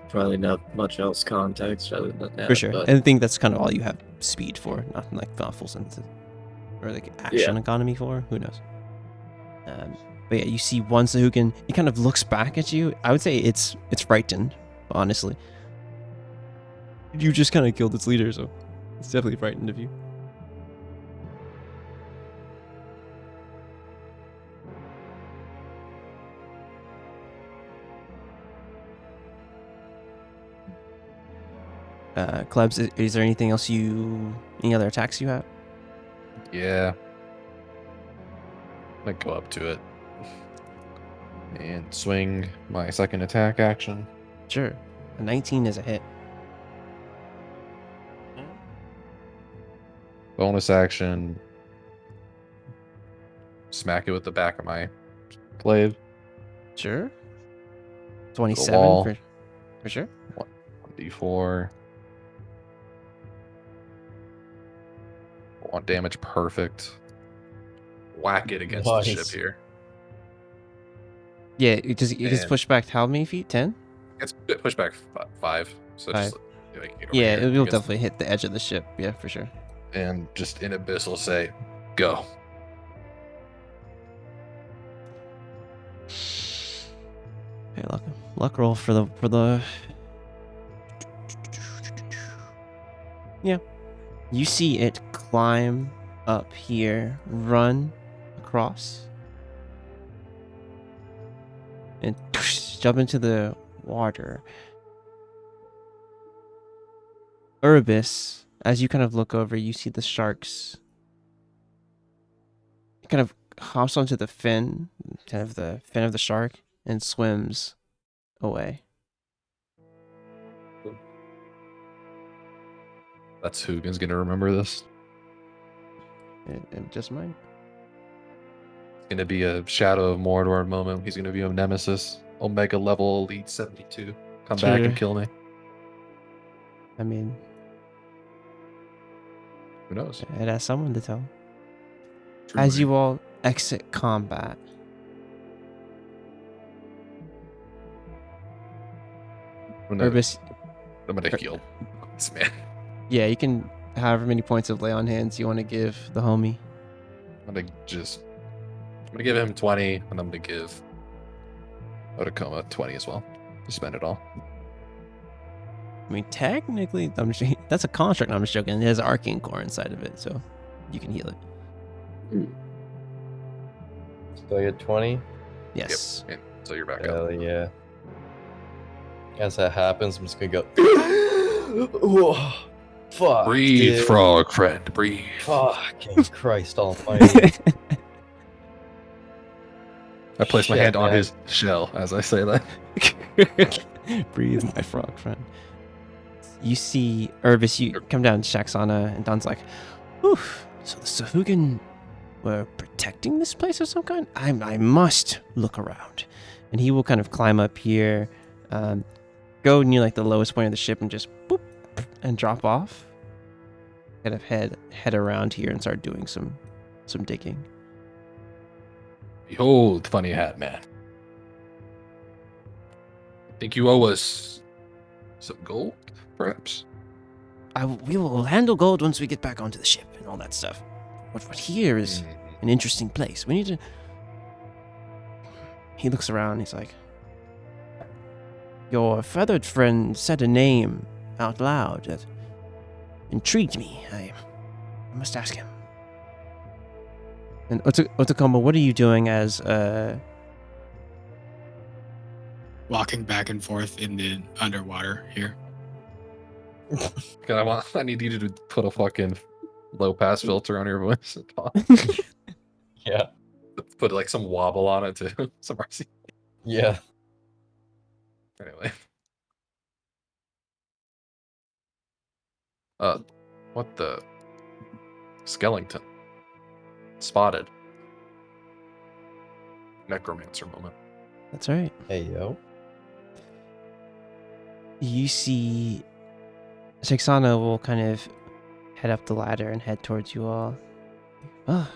Probably not much else context other than that. For sure. But And I think that's kind of all you have speed for. Nothing like full sentences. Or like action economy for. Who knows? But yeah, you see one Sahugan. He kind of looks back at you. I would say it's frightened, honestly. You just kind of killed its leader, so it's definitely frightened of you. Klebs, is there anything else any other attacks you have? yeah, I go up to it and swing my second attack action. Sure. A 19 is a hit. Bonus action. Smack it with the back of my blade. Sure. The 27 wall. for sure. 1d4. 1 damage, perfect. Whack it against the ship Nice. here. Yeah, it gets And- pushed back how many feet? 10? It's pushed back 5. So Five. just like, over Yeah, here it will against- definitely hit the edge of the ship. Yeah, for sure. And just in Abyss will say, go. Okay, luck roll for the. Yeah, you see it climb up here, run across, and jump into the water. Urbis, as you kind of look over, you see the sharks. It kind of hops onto the fin, kind of the fin of the shark, and swims away. That's Hugin's gonna remember this. It just might. It's gonna be a Shadow of Mordor moment. He's gonna be a Nemesis, Omega level Elite 72. Come back Sure. and kill me. I mean, Who knows? it has someone to tell. True As right. you all exit combat, I'm gonna, Urbis, I'm gonna heal this man. yeah, you can however many points of lay on hands you want to give the homie. I'm gonna give him 20, and I'm gonna give Otakoma 20 as well. Just spend it all. I mean, technically, that's a construct. I'm just joking. It has arcane core inside of it, so you can heal it. So I get 20. Yes. And so you're back Hell up. yeah. As that happens, I'm just gonna go. Whoa, fuck. Breathe, dude. frog friend. Breathe. Fucking Christ Almighty. I place my Shit, hand on man. his shell as I say that. Breathe, my frog friend. You see Urbis, you come down to Shaxana, and Don's like, oof, so the Sahugan were protecting this place of some kind? I must look around. And he will kind of climb up here, go near like the lowest point of the ship and just boop, and drop off. Kind of head around here and start doing some digging. Behold, funny hat man. Think you owe us some gold, perhaps? We will handle gold once we get back onto the ship and all that stuff. What here is an interesting place. We need to... He looks around, he's like, your feathered friend said a name out loud that intrigued me. I must ask him. And Otakoma, what are you doing as Walking back and forth in the underwater here. I need you to put a fucking low pass filter on your voice. Yeah. put like some wobble on it too. Some RC. Yeah. Anyway. What the? Skellington. Spotted. Necromancer moment. That's right. Hey, yo. You see, Shexana will kind of head up the ladder and head towards you all. Oh.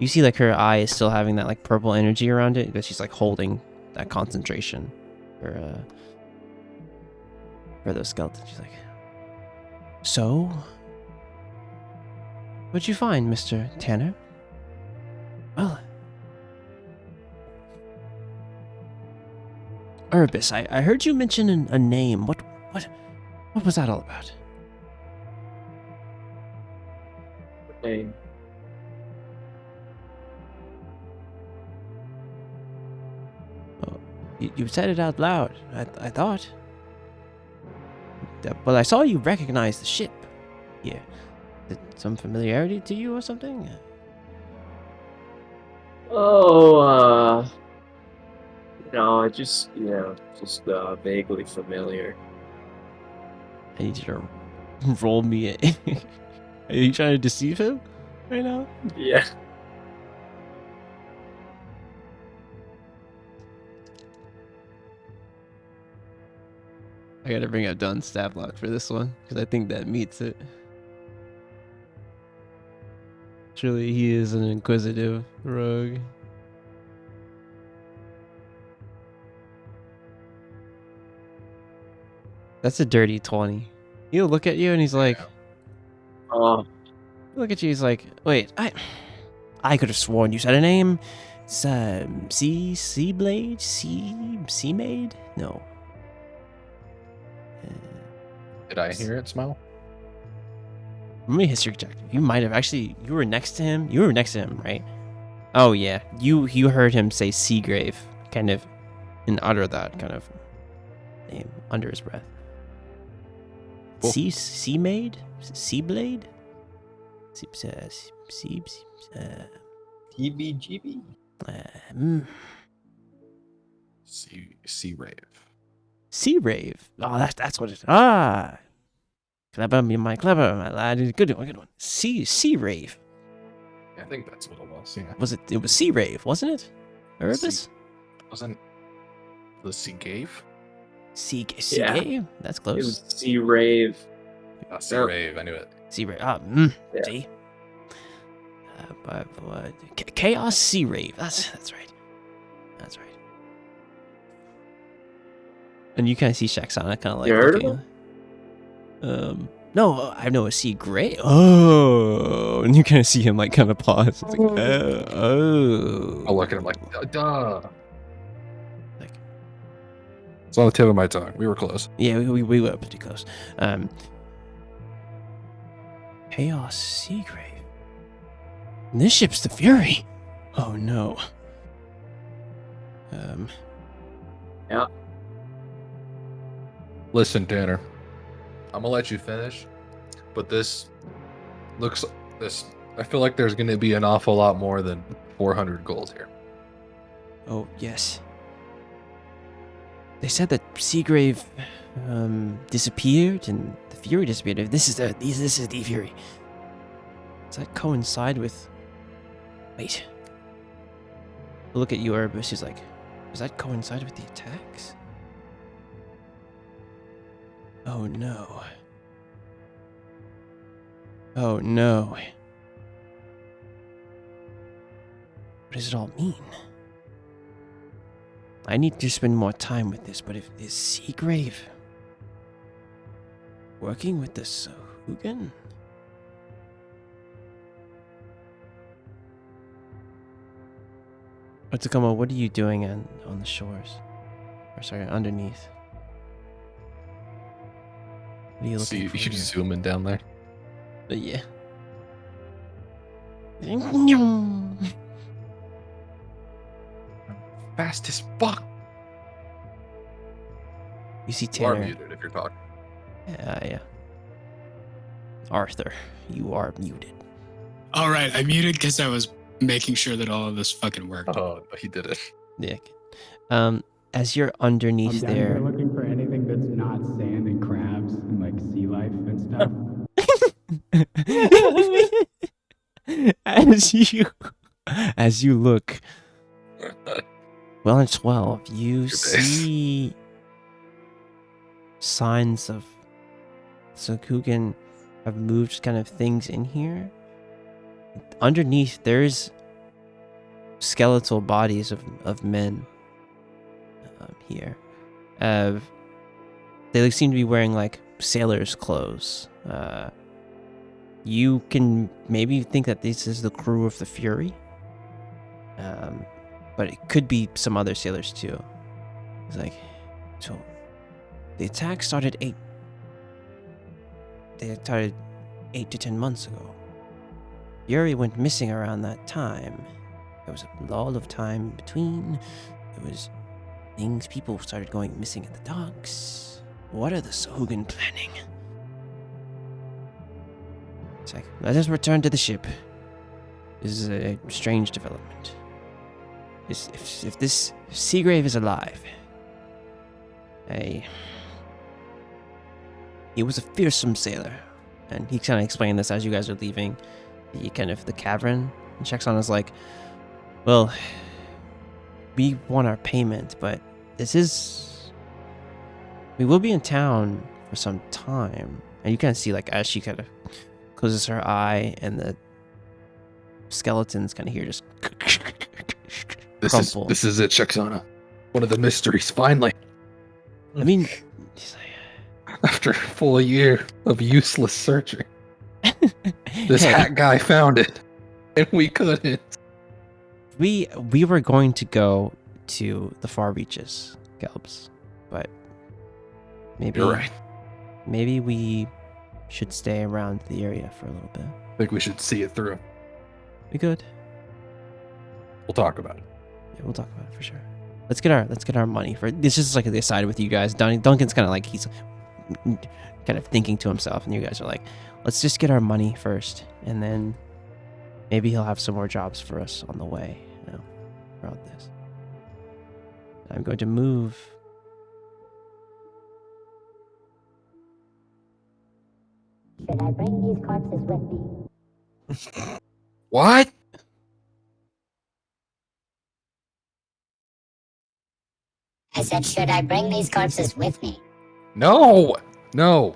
You see, like, her eye is still having that, like, purple energy around it, because she's, like, holding that concentration for those skeletons. She's like, so, what'd you find, Mr. Tanner? Well, Urbis, I heard you mention a name. What was that all about? Name. You said it out loud, I thought. Well, I saw you recognize the ship here. Is it some familiarity to you or something? Oh, no, just vaguely familiar. I need you to roll me a... Are you trying to deceive him right now? Yeah. I gotta bring up Dunn's stat block for this one, because I think that meets it. Truly, he is an inquisitive rogue. That's a dirty 20. He'll look at you and he's like... Oh, Look at you, he's like, wait, I could have sworn you said a name. Seablade? Seamaid? No. Did I hear it smell? Let me history check. You might have actually. You were next to him. You were next to him, right? Oh yeah. You heard him say Seagrave, kind of, and utter that kind of name under his breath. Cool. Seamaid, Seablade, TBGB. Sea rave. Sea Rave. Oh, that's what it is. Clever, my lad. Good one. Sea Rave. Yeah, I think that's what it was. Yeah. Was it? It was Sea Rave, wasn't it? Urbis? Wasn't the sea gave? Sea Yeah. Gave? That's it close. was Sea Rave. Sea Yeah. rave. I knew it. Sea Rave. Yeah. See? Chaos Sea Rave. That's right. That's right. And you kind of see Shaxana kind of like You heard of looking. No, I know a Sea Gray. Oh, and you kind of see him like kind of pause. It's like, oh. I'll look at him like, duh. Like, It's on the tip of my tongue. We were close. yeah, we were pretty close. Chaos Seagrave. And this ship's the Fury. Oh no. Yeah. Listen, Tanner. I'm gonna let you finish, but this. I feel like there's gonna be an awful lot more than 400 gold here. Oh yes. They said that Seagrave disappeared and the Fury disappeared. This is the Fury. Does that coincide with? Wait. Look at you, Urbis. He's like, does that coincide with the attacks? Oh no. Oh no. What does it all mean? I need to spend more time with this, but if is Seagrave working with the Sohugan? Otakoma, what are you doing on the shores? Or sorry, underneath? What are you See, looking for? you here? zooming down there. Yeah. Fast as fuck. You see You are Tanner. muted if you're talking. Yeah. Arthur, you are muted. All right, I muted because I was making sure that all of this fucking worked. Oh, he did it. Yeah. As you're underneath I'm down here there, looking for anything that's not sand and crabs and like sea life and stuff. as you look, well, in 12, you Your base. see signs of Sakugan have moved kind of things in here. Underneath, there's skeletal bodies of men here. They seem to be wearing like sailors' clothes. You can maybe think that this is the crew of the Fury, but it could be some other sailors too. It's like, so the attack started 8 to 10 months ago. Fury went missing around that time. There was a lull of time in between. There was things, people started going missing at the docks. What are the Sahugan planning? It's like, let us return to the ship. This is a strange development. If this Seagrave is alive, he was a fearsome sailor. And he kind of explained this as you guys are leaving the cavern. And Chexon is like, well, we want our payment, but we will be in town for some time. And you kind of see, like, as she kind of closes her eye and the skeletons kind of hear just crumple. This is it, Shexana. One of the mysteries, finally. I mean, he's After a full year of useless searching, this Hey. hat guy found it, and we couldn't. we were going to go to the far reaches, Gelbs, but maybe You're right. maybe we should stay around the area for a little bit. I think we should see it through. We good? We'll talk about it. Yeah, we'll talk about it for sure. Let's get our money for this. Is like the aside with you guys. Duncan's kind of like he's kind of thinking to himself, and you guys are like, let's just get our money first, and then maybe he'll have some more jobs for us on the way. You know, throughout this. I'm going to move. Should I bring these corpses with me? What? I said, should I bring these corpses with me? No. No,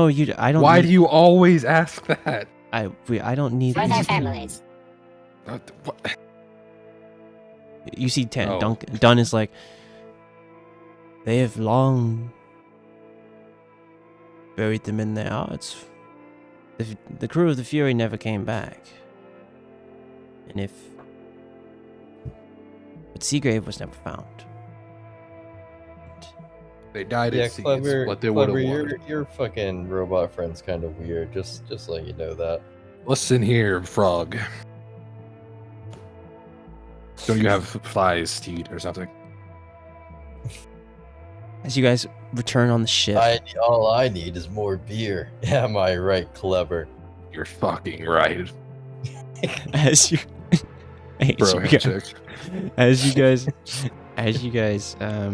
you. I don't. Why need, do you always ask that? I don't need. For their families. What? You see, Oh. Dun is like, they have long buried them in their hearts. The crew of the Fury never came back. And but Seagrave was never found. They died Yeah, at sea. Clever. It's what they would have Clever, wanted. your fucking robot friend's kind of weird. Just let you know that. Listen here, frog. Don't you have flies to eat or something? As you guys return on the ship, All I need is more beer. Am I right, Clever? You're fucking right, as you, bro. Handshake. as you guys are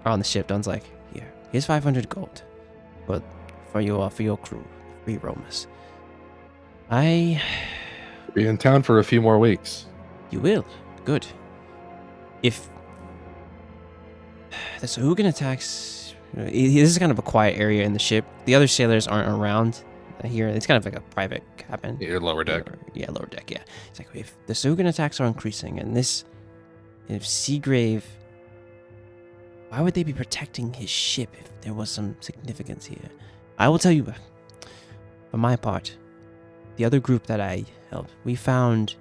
on the ship, Dun's like, here's 500 gold, but for your crew, free roamers. Be in town for a few more weeks. You will. Good. If the Sahugan attacks, this is kind of a quiet area in the ship. The other sailors aren't around here. It's kind of like a private cabin. Your lower deck. Yeah, lower deck. Yeah. It's like if the Sahugan attacks are increasing, and if Seagrave, why would they be protecting his ship if there was some significance here? I will tell you, for my part, the other group that I helped, we found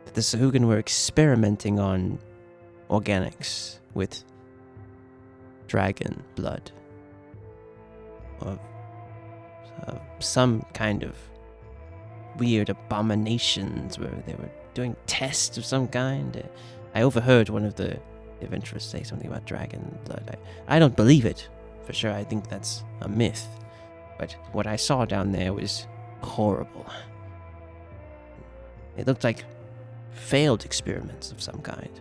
that the Sahugan were experimenting on organics with dragon blood of some kind of weird abominations where they were doing tests of some kind. I overheard one of the adventurers say something about dragon blood. I don't believe it for sure. I think that's a myth. But what I saw down there was horrible. It looked like failed experiments of some kind.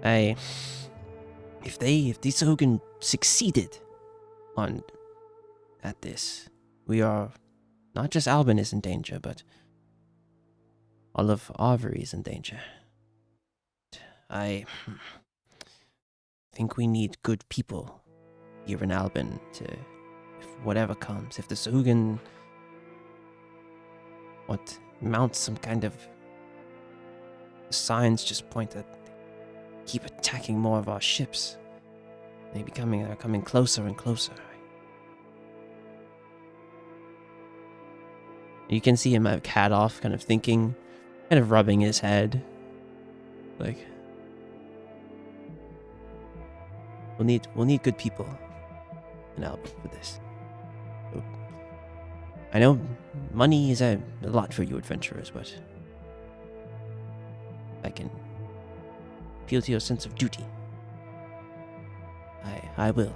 If these Sahuagin succeeded at this, we are not just Albane is in danger, but all of Arvyre is in danger. I think we need good people here in Albane to, if whatever comes, if the Sahuagin mount some kind of signs just point that keep attacking more of our ships. They're coming closer and closer. You can see him have hat off, kind of thinking, kind of rubbing his head. Like, we'll need good people in Albane for this. So, I know money is a lot for you adventurers, but I can appeal to your sense of duty. I will.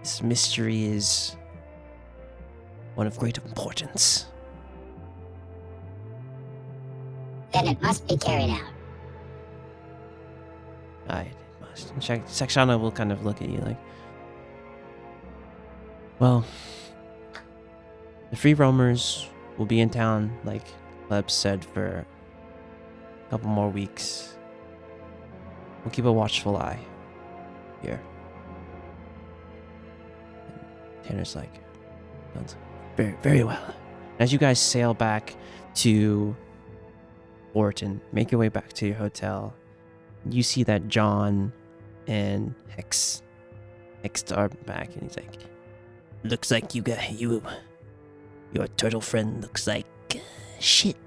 This mystery is one of great importance. Then it must be carried out. It must. And Sakshana will kind of look at you like, well, the free roamers will be in town, like Leb said, for a couple more weeks. We'll keep a watchful eye here. And Tanner's like, very, very well. As you guys sail back to port and make your way back to your hotel, you see that John and Hex are back, and he's like, looks like your turtle friend looks like shit,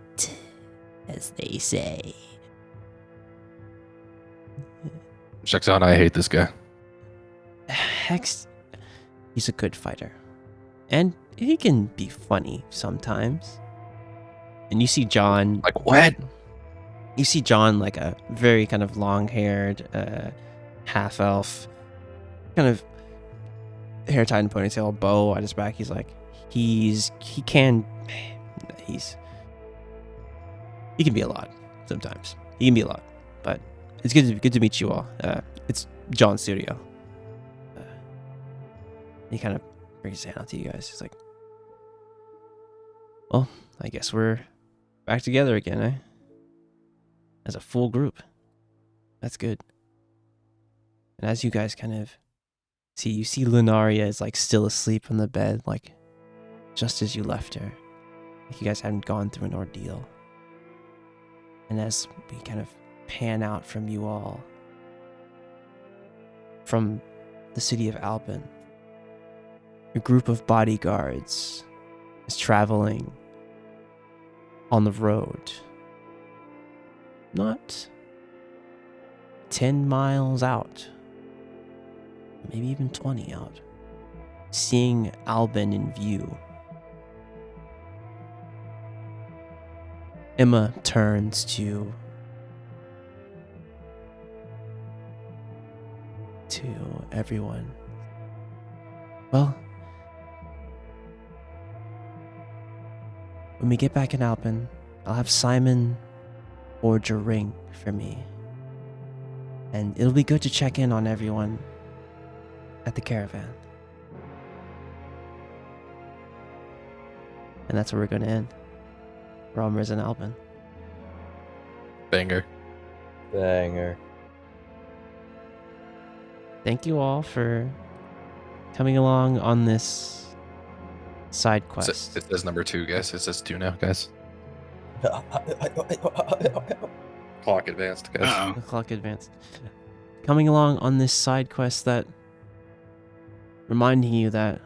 as they say. Checks out. I hate this guy. Hex, he's a good fighter. And he can be funny sometimes. And you see John... Like what? You see John, like a very kind of long-haired half-elf, kind of hair tied in ponytail, bow at his back. He's like, he can be a lot sometimes. He can be a lot, but it's good to meet you all. It's John Studio. He kind of brings his hand out to you guys. He's like, well, I guess we're back together again, eh? As a full group. That's good. And as you guys kind of you see Lunaria is like still asleep on the bed, like just as you left her. Like you guys hadn't gone through an ordeal. And as we kind of pan out from you all, from the city of Albane, a group of bodyguards is traveling on the road. Not 10 miles out, maybe even 20 out, seeing Albane in view. Emma turns to everyone. Well, when we get back in Albane, I'll have Simon forge a ring for me. And it'll be good to check in on everyone at the caravan. And that's where we're going to end. Romers and Albane. Banger. Banger. Thank you all for coming along on this side quest. It says number 2, guys. It says 2 now, guys. Clock advanced, guys. Uh-oh. The clock advanced. Coming along on this side quest that reminding you that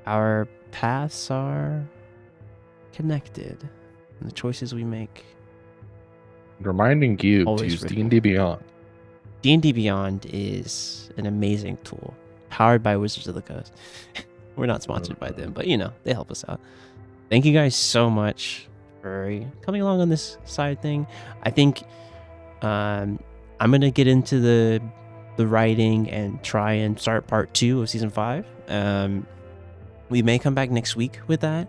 our paths are connected and the choices we make. Reminding you to Always use ripple. D&D Beyond. D&D Beyond is an amazing tool powered by Wizards of the Coast. We're not sponsored by them, but they help us out. Thank you guys so much for coming along on this side thing. I think I'm gonna get into the writing and try and start part 2 of season 5. We may come back next week with that,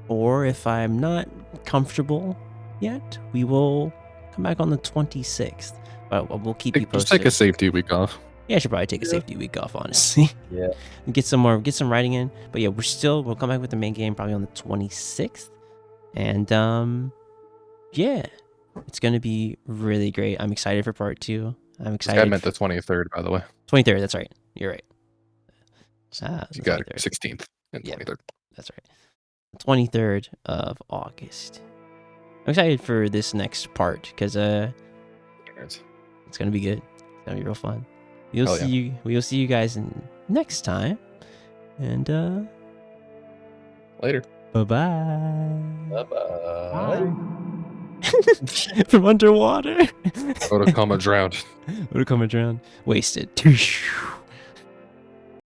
or if I'm not comfortable yet, we will come back on the 26th. But we'll keep you Just posted. take a safety week off. Yeah, I should probably take a safety week off, honestly. Yeah. And get some writing in. But yeah, we'll come back with the main game probably on the 26th. And yeah, it's gonna be really great. I'm excited for part 2. I'm excited. I meant the 23rd, by the way. 23rd, that's right. You're right. You got 23rd. 16th and Yeah. 23rd. That's right. 23rd of August. I'm excited for this next part because it's gonna be good. It's gonna be real fun. We'll see you guys next time. And Later. bye bye. Bye-bye. From underwater. Otakoma drowned. Otakoma drowned. Wasted.